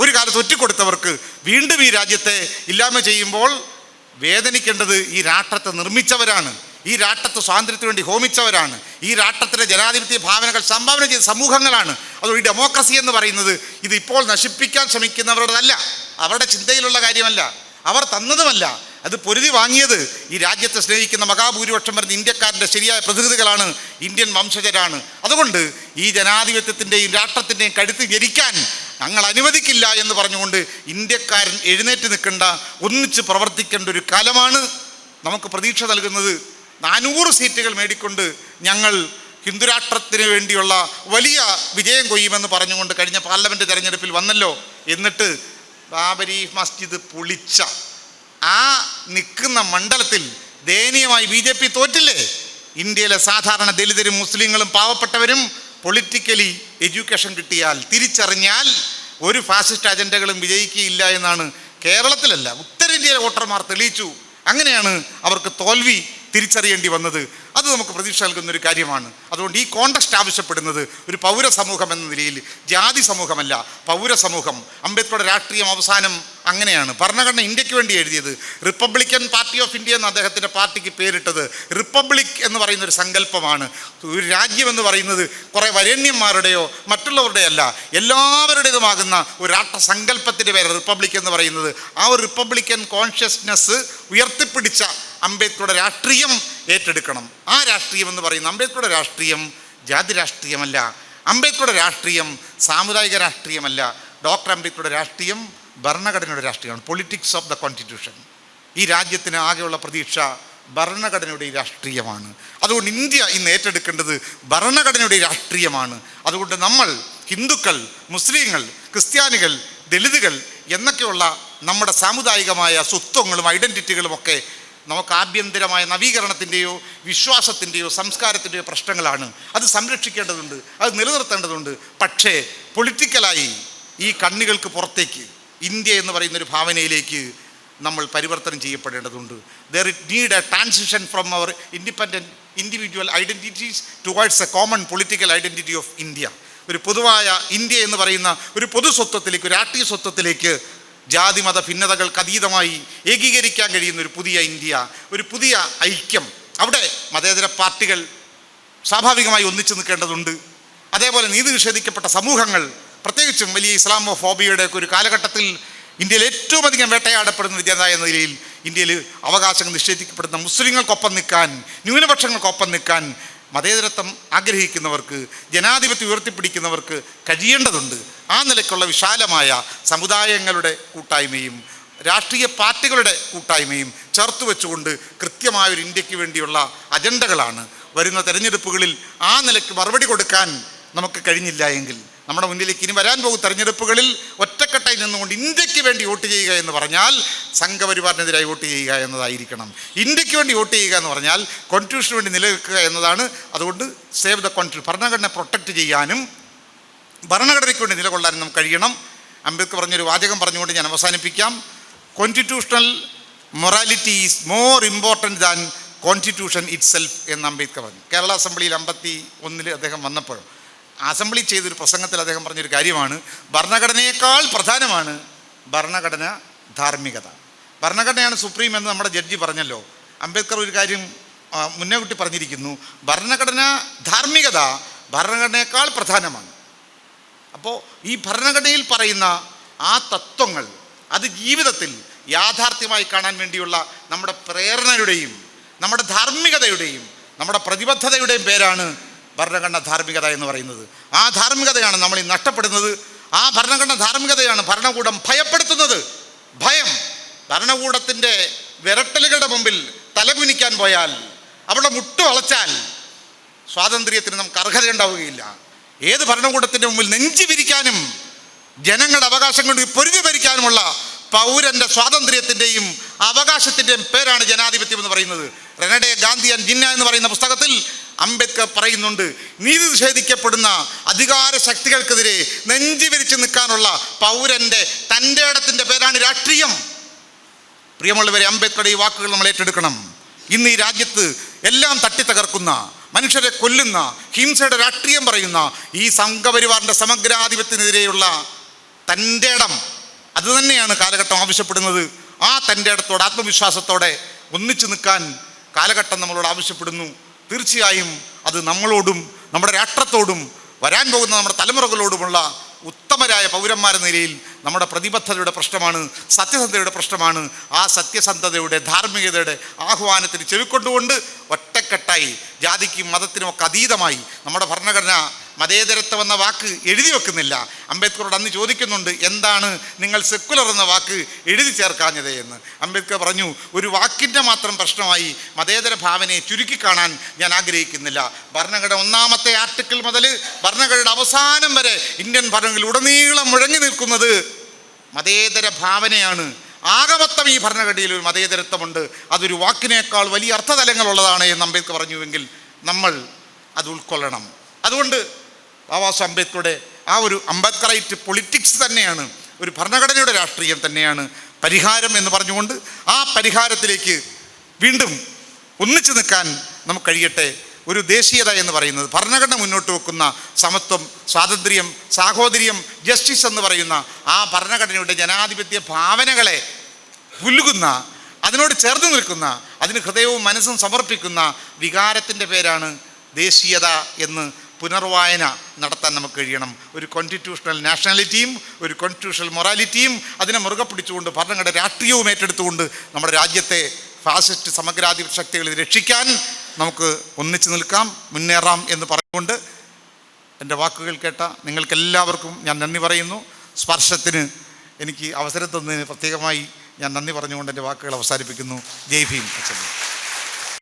ഒരു കാലത്ത് ഒറ്റിക്കൊടുത്തവർക്ക് വീണ്ടും ഈ രാജ്യത്തെ ഇല്ലായ്മ ചെയ്യുമ്പോൾ വേദനിക്കേണ്ടത് ഈ രാഷ്ട്രത്തെ നിർമ്മിച്ചവരാണ്. ഈ രാഷ്ട്രത്തെ സ്വാതന്ത്ര്യത്തിന് വേണ്ടി ഹോമിച്ചവരാണ്. ഈ രാഷ്ട്രത്തിലെ ജനാധിപത്യ ഭാവനകൾ സംഭാവന ചെയ്ത സമൂഹങ്ങളാണ്. അതുകൊണ്ട് ഈ ഡെമോക്രസി എന്ന് പറയുന്നത് ഇത് ഇപ്പോൾ നശിപ്പിക്കാൻ ശ്രമിക്കുന്നവരുടേതല്ല, അവരുടെ ചിന്തയിലുള്ള കാര്യമല്ല, അവർ തന്നതുമല്ല. അത് പൊരുതി വാങ്ങിയത് ഈ രാജ്യത്തെ സ്നേഹിക്കുന്ന മഹാഭൂരിപക്ഷം വരുന്ന ഇന്ത്യക്കാരൻ്റെ ശരിയായ പ്രതിനിധികളാണ്, ഇന്ത്യൻ വംശജരാണ്. അതുകൊണ്ട് ഈ ജനാധിപത്യത്തിൻ്റെയും രാഷ്ട്രത്തിൻ്റെയും കഴുത്ത് ഞെരിക്കാൻ ഞങ്ങൾ അനുവദിക്കില്ല എന്ന് പറഞ്ഞുകൊണ്ട് ഇന്ത്യക്കാരൻ എഴുന്നേറ്റ് നിൽക്കേണ്ട, ഒന്നിച്ച് പ്രവർത്തിക്കേണ്ട ഒരു കാലമാണ് നമുക്ക് പ്രതീക്ഷ നൽകുന്നത്. 400 സീറ്റുകൾ മേടിക്കൊണ്ട് ഞങ്ങൾ ഹിന്ദുരാഷ്ട്രത്തിന് വേണ്ടിയുള്ള വലിയ വിജയം കൊയ്യുമെന്ന് പറഞ്ഞുകൊണ്ട് കഴിഞ്ഞ പാർലമെൻറ്റ് തെരഞ്ഞെടുപ്പിൽ വന്നല്ലോ. എന്നിട്ട് ബാബരി മസ്ജിദ് പൊളിച്ച ആ നിൽക്കുന്ന മണ്ഡലത്തിൽ ദയനീയമായി BJP തോറ്റില്ലേ? ഇന്ത്യയിലെ സാധാരണ ദലിതരും മുസ്ലിങ്ങളും പാവപ്പെട്ടവരും പൊളിറ്റിക്കലി എഡ്യൂക്കേഷൻ കിട്ടിയാൽ, തിരിച്ചറിഞ്ഞാൽ ഒരു ഫാസിസ്റ്റ് അജണ്ടകളും വിജയിക്കുകയില്ല എന്നാണ് കേരളത്തിലല്ല ഉത്തരേന്ത്യയിലെ വോട്ടർമാർ തെളിയിച്ചു. അങ്ങനെയാണ് അവർക്ക് തോൽവി തിരിച്ചറിയേണ്ടി വന്നത്. അത് നമുക്ക് പ്രതീക്ഷ നൽകുന്നൊരു കാര്യമാണ്. അതുകൊണ്ട് ഈ കോണ്ടക്സ്റ്റ് ആവശ്യപ്പെടുന്നത് ഒരു പൗരസമൂഹം എന്ന നിലയിൽ ജാതി സമൂഹമല്ല, പൗരസമൂഹം. അംബേദ്കറുടെ രാഷ്ട്രീയം അവസാനം അങ്ങനെയാണ്. ഭരണഘടന ഇന്ത്യക്ക് വേണ്ടി എഴുതിയത്. റിപ്പബ്ലിക്കൻ പാർട്ടി ഓഫ് ഇന്ത്യ എന്ന് അദ്ദേഹത്തിൻ്റെ പാർട്ടിക്ക് പേരിട്ടത് റിപ്പബ്ലിക് എന്ന് പറയുന്നൊരു സങ്കല്പമാണ്. ഒരു രാജ്യം എന്ന് പറയുന്നത് കുറേ വരേണ്യന്മാരുടെയോ മറ്റുള്ളവരുടെയോ അല്ല, എല്ലാവരുടേതുമാകുന്ന ഒരു രാഷ്ട്രസങ്കല്പത്തിൻ്റെ പേര് റിപ്പബ്ലിക് എന്ന് പറയുന്നത്. ആ ഒരു റിപ്പബ്ലിക്കൻ കോൺഷ്യസ്നെസ് ഉയർത്തിപ്പിടിച്ച അംബേദ്കറുടെ രാഷ്ട്രീയം ഏറ്റെടുക്കണം. ആ രാഷ്ട്രീയം എന്ന് പറയുന്നത് അംബേദ്കറുടെ രാഷ്ട്രീയം ജാതി രാഷ്ട്രീയമല്ല, അംബേദ്കറുടെ രാഷ്ട്രീയം സാമുദായിക രാഷ്ട്രീയമല്ല. ഡോക്ടർ അംബേദ്കറുടെ രാഷ്ട്രീയം ഭരണഘടനയുടെ രാഷ്ട്രീയമാണ്, പൊളിറ്റിക്സ് ഓഫ് ദ കോൺസ്റ്റിറ്റ്യൂഷൻ. ഈ രാജ്യത്തിന് ആകെയുള്ള പ്രതീക്ഷ ഭരണഘടനയുടെ രാഷ്ട്രീയമാണ്. അതുകൊണ്ട് ഇന്ത്യ ഇന്ന് ഏറ്റെടുക്കേണ്ടത് ഭരണഘടനയുടെ രാഷ്ട്രീയമാണ്. അതുകൊണ്ട് നമ്മൾ ഹിന്ദുക്കൾ, മുസ്ലിങ്ങൾ, ക്രിസ്ത്യാനികൾ, ദലിതുകൾ എന്നൊക്കെയുള്ള നമ്മുടെ സാമുദായികമായ സ്വത്വങ്ങളും ഐഡൻറ്റിറ്റികളുമൊക്കെ നമുക്ക് ആഭ്യന്തരമായ നവീകരണത്തിൻ്റെയോ വിശ്വാസത്തിൻ്റെയോ സംസ്കാരത്തിൻ്റെയോ പ്രശ്നങ്ങളാണ്. അത് സംരക്ഷിക്കേണ്ടതുണ്ട്, അത് നിലനിർത്തേണ്ടതുണ്ട്. പക്ഷേ പൊളിറ്റിക്കലായി ഈ കണ്ണുകൾക്ക് പുറത്തേക്ക് ഇന്ത്യ എന്ന് പറയുന്നൊരു ഭാവനയിലേക്ക് നമ്മൾ പരിവർത്തനം ചെയ്യപ്പെടേണ്ടതുണ്ട്. There it need a transition from our independent individual identities towards a common political identity of India. ഒരു പൊതുവായ ഇന്ത്യ എന്ന് പറയുന്ന ഒരു പൊതു സ്വത്വത്തിലേക്ക്, ഒരു രാഷ്ട്രീയ സ്വത്വത്തിലേക്ക് ജാതിമത ഭിന്നതകൾക്ക് അതീതമായി ഏകീകരിക്കാൻ കഴിയുന്ന ഒരു പുതിയ ഇന്ത്യ, ഒരു പുതിയ ഐക്യം. അവിടെ മതേതര പാർട്ടികൾ സ്വാഭാവികമായി ഒന്നിച്ചു നിൽക്കേണ്ടതുണ്ട്. അതേപോലെ നീതി നിഷേധിക്കപ്പെട്ട സമൂഹങ്ങൾ, പ്രത്യേകിച്ചും വലിയ ഇസ്ലാമോ ഫോബിയയുടെ ഒക്കെ ഒരു കാലഘട്ടത്തിൽ ഇന്ത്യയിൽ ഏറ്റവും അധികം വേട്ടയാടപ്പെടുന്ന ഒരു ജനത എന്ന നിലയിൽ ഇന്ത്യയിൽ അവകാശങ്ങൾ നിഷേധിക്കപ്പെടുന്ന മുസ്ലിങ്ങൾക്കൊപ്പം നിൽക്കാൻ, ന്യൂനപക്ഷങ്ങൾക്കൊപ്പം നിൽക്കാൻ മതേതരത്വം ആഗ്രഹിക്കുന്നവർക്ക്, ജനാധിപത്യം ഉയർത്തിപ്പിടിക്കുന്നവർക്ക് കഴിയേണ്ടതുണ്ട്. ആ നിലയ്ക്കുള്ള വിശാലമായ സമുദായങ്ങളുടെ കൂട്ടായ്മയും രാഷ്ട്രീയ പാർട്ടികളുടെ കൂട്ടായ്മയും ചേർത്ത് വെച്ചുകൊണ്ട് കൃത്യമായൊരു ഇന്ത്യക്ക് വേണ്ടിയുള്ള അജണ്ടകളാണ് വരുന്ന തെരഞ്ഞെടുപ്പുകളിൽ ആ നിലയ്ക്ക് മറുപടി കൊടുക്കാൻ നമുക്ക് കഴിഞ്ഞില്ല എങ്കിൽ നമ്മുടെ മുന്നിലേക്ക് ഇനി വരാൻ പോകുന്ന തെരഞ്ഞെടുപ്പുകളിൽ ഒറ്റക്കെട്ടായി നിന്നുകൊണ്ട് ഇന്ത്യക്ക് വേണ്ടി വോട്ട് ചെയ്യുക എന്ന് പറഞ്ഞാൽ സംഘപരിവാറിനെതിരായി വോട്ട് ചെയ്യുക എന്നതായിരിക്കണം. ഇന്ത്യക്ക് വേണ്ടി വോട്ട് ചെയ്യുക എന്ന് പറഞ്ഞാൽ കോൺസ്റ്റിറ്റ്യൂഷന് വേണ്ടി നിലനിൽക്കുക എന്നതാണ്. അതുകൊണ്ട് സേവ് ദ കോൺസ്റ്റിറ്റ്യൂഷൻ, ഭരണഘടന പ്രൊട്ടക്റ്റ് ചെയ്യാനും ഭരണഘടനയ്ക്ക് വേണ്ടി നിലകൊള്ളാനും നമുക്ക് കഴിയണം. അംബേദ്കർ പറഞ്ഞൊരു വാചകം പറഞ്ഞുകൊണ്ട് ഞാൻ അവസാനിപ്പിക്കാം. Constitutional morality is more important than constitution it self എന്ന് അംബേദ്കർ പറഞ്ഞു. കേരള അസംബ്ലിയിൽ 51 അദ്ദേഹം വന്നപ്പോൾ അസംബ്ലി ചെയ്തൊരു പ്രസംഗത്തിൽ അദ്ദേഹം പറഞ്ഞൊരു കാര്യമാണ്, ഭരണഘടനയേക്കാൾ പ്രധാനമാണ് ഭരണഘടന ധാർമ്മികത. ഭരണഘടനയാണ് സുപ്രീം എന്ന് നമ്മുടെ ജഡ്ജി പറഞ്ഞല്ലോ. അംബേദ്കർ ഒരു കാര്യം മുന്നേ കൂട്ടി പറഞ്ഞിരിക്കുന്നു, ഭരണഘടന ധാർമ്മികത ഭരണഘടനയേക്കാൾ പ്രധാനമാണ്. അപ്പോൾ ഈ ഭരണഘടനയിൽ പറയുന്ന ആ തത്വങ്ങൾ അത് ജീവിതത്തിൽ യാഥാർത്ഥ്യമായി കാണാൻ വേണ്ടിയുള്ള നമ്മുടെ പ്രേരണയുടെയും നമ്മുടെ ധാർമ്മികതയുടെയും നമ്മുടെ പ്രതിബദ്ധതയുടെയും പേരാണ് ഭരണഘടന ധാർമ്മികത എന്ന് പറയുന്നത്. ആ ധാർമ്മികതയാണ് നമ്മൾ ഈ നഷ്ടപ്പെടുന്നത്. ആ ഭരണഘടന ധാർമ്മികതയാണ് ഭരണകൂടം ഭയപ്പെടുത്തുന്നത്. ഭയം, ഭരണകൂടത്തിൻ്റെ വിരട്ടലുകളുടെ മുമ്പിൽ തലകുനിക്കാൻ പോയാൽ, അവിടെ മുട്ടു വളച്ചാൽ സ്വാതന്ത്ര്യത്തിന് നമുക്ക് അർഹതയുണ്ടാവുകയില്ല. ഏത് ഭരണകൂടത്തിൻ്റെ മുമ്പിൽ നെഞ്ചി വിരിക്കാനും ജനങ്ങളുടെ അവകാശം കൊണ്ട് പൊരുതി ഭരിക്കാനുമുള്ള പൗരൻ്റെ സ്വാതന്ത്ര്യത്തിൻ്റെയും അവകാശത്തിൻ്റെയും പേരാണ് ജനാധിപത്യം എന്ന് പറയുന്നത്. റെനഡെ ഗാന്ധി ആൻഡ് ജിന്ന എന്ന് പറയുന്ന പുസ്തകത്തിൽ അംബേദ്കർ പറയുന്നുണ്ട്, നീതി നിഷേധിക്കപ്പെടുന്ന അധികാര ശക്തികൾക്കെതിരെ നെഞ്ചി വിരിച്ച് നിൽക്കാനുള്ള പൗരൻ്റെ തൻ്റെ ഇടത്തിൻ്റെ പേരാണ് രാഷ്ട്രീയം. പ്രിയമുള്ളവരെ, അംബേദ്കറുടെ ഈ വാക്കുകൾ നമ്മൾ ഏറ്റെടുക്കണം. ഇന്ന് ഈ രാജ്യത്ത് എല്ലാം തട്ടിത്തകർക്കുന്ന, മനുഷ്യരെ കൊല്ലുന്ന, ഹിംസയുടെ രാഷ്ട്രീയം പറയുന്ന ഈ സംഘപരിവാറിൻ്റെ സമഗ്രാധിപത്യത്തിനെതിരെയുള്ള തൻ്റെ ഇടം, അതുതന്നെയാണ് കാലഘട്ടം ആവശ്യപ്പെടുന്നത്. ആ തൻ്റെ ഇടത്തോടെ ആത്മവിശ്വാസത്തോടെ ഒന്നിച്ചു നിൽക്കാൻ കാലഘട്ടം നമ്മളോട് ആവശ്യപ്പെടുന്നു. തീർച്ചയായും അത് നമ്മളോടും നമ്മുടെ രാഷ്ട്രത്തോടും വരാൻ പോകുന്ന നമ്മുടെ തലമുറകളോടുമുള്ള ഉത്തമരായ പൗരന്മാരെന്ന നിലയിൽ നമ്മുടെ പ്രതിബദ്ധതയുടെ പ്രശ്നമാണ്, സത്യസന്ധതയുടെ പ്രശ്നമാണ്. ആ സത്യസന്ധതയുടെ ധാർമ്മികതയുടെ ആഹ്വാനത്തിന് ചെവിക്കൊണ്ടുകൊണ്ട് ഒറ്റക്കെട്ടായി ജാതിക്കും മതത്തിനും ഒക്കെ അതീതമായി നമ്മുടെ ഭരണഘടന മതേതരത്വം എന്ന വാക്ക് എഴുതി വെക്കുന്നില്ല. അംബേദ്കറോട് അന്ന് ചോദിക്കുന്നുണ്ട്, എന്താണ് നിങ്ങൾ സെക്കുലർ എന്ന വാക്ക് എഴുതി ചേർക്കാഞ്ഞത് എന്ന്. അംബേദ്കർ പറഞ്ഞു, ഒരു വാക്കിൻ്റെ മാത്രം പ്രശ്നമായി മതേതര ഭാവനയെ ചുരുക്കി കാണാൻ ഞാൻ ആഗ്രഹിക്കുന്നില്ല. ഭരണഘടന ഒന്നാമത്തെ ആർട്ടിക്കിൾ മുതൽ ഭരണഘടനയുടെ അവസാനം വരെ ഇന്ത്യൻ ഭരണങ്ങളിൽ ഉടനീളം മുഴങ്ങി നിൽക്കുന്നത് മതേതര ഭാവനയാണ്. ആകമൊത്തം ഈ ഭരണഘടനയിൽ ഒരു മതേതരത്വമുണ്ട്. അതൊരു വാക്കിനേക്കാൾ വലിയ അർത്ഥതലങ്ങളുള്ളതാണ് എന്ന് അംബേദ്കർ പറഞ്ഞുവെങ്കിൽ നമ്മൾ അത് ഉൾക്കൊള്ളണം. അതുകൊണ്ട് ബാബാ സാഹേബ് അംബേദ്കറുടെ ആ ഒരു അംബേദ്കറൈറ്റ് പൊളിറ്റിക്സ് തന്നെയാണ്, ഒരു ഭരണഘടനയുടെ രാഷ്ട്രീയം തന്നെയാണ് പരിഹാരം എന്ന് പറഞ്ഞുകൊണ്ട് ആ പരിഹാരത്തിലേക്ക് വീണ്ടും ഒന്നിച്ചു നിൽക്കാൻ നമുക്ക് കഴിയട്ടെ. ഒരു ദേശീയത എന്ന് പറയുന്നത് ഭരണഘടന മുന്നോട്ട് വെക്കുന്ന സമത്വം, സ്വാതന്ത്ര്യം, സാഹോദര്യം, ജസ്റ്റിസ് എന്ന് പറയുന്ന ആ ഭരണഘടനയുടെ ജനാധിപത്യ ഭാവനകളെ പുലുകുന്ന, അതിനോട് ചേർന്ന് നിൽക്കുന്ന, അതിന് ഹൃദയവും മനസ്സും സമർപ്പിക്കുന്ന വികാരത്തിൻ്റെ പേരാണ് ദേശീയത എന്ന് പുനർവായന നടത്താൻ നമുക്ക് കഴിയണം. ഒരു കോൺസ്റ്റിറ്റ്യൂഷണൽ നാഷണാലിറ്റിയും ഒരു കോൺസ്റ്റിറ്റ്യൂഷണൽ മൊറാലിറ്റിയും അതിനെ മുറുകെ പിടിച്ചുകൊണ്ട് ഭരണഘടന രാഷ്ട്രീയവും ഏറ്റെടുത്തുകൊണ്ട് നമ്മുടെ രാജ്യത്തെ ഫാസിസ്റ്റ് സമഗ്രാധിപത്യ ശക്തികളെ രക്ഷിക്കാൻ നമുക്ക് ഒന്നിച്ചു നിൽക്കാം, മുന്നേറാം എന്ന് പറഞ്ഞുകൊണ്ട് എൻ്റെ വാക്കുകൾ കേട്ട നിങ്ങൾക്കെല്ലാവർക്കും ഞാൻ നന്ദി പറയുന്നു. സ്പർശത്തിന് എനിക്ക് അവസരം തന്നതിന് പ്രത്യേകമായി ഞാൻ നന്ദി പറഞ്ഞുകൊണ്ട് എൻ്റെ വാക്കുകൾ അവസാനിപ്പിക്കുന്നു. ജയ് ഭീം.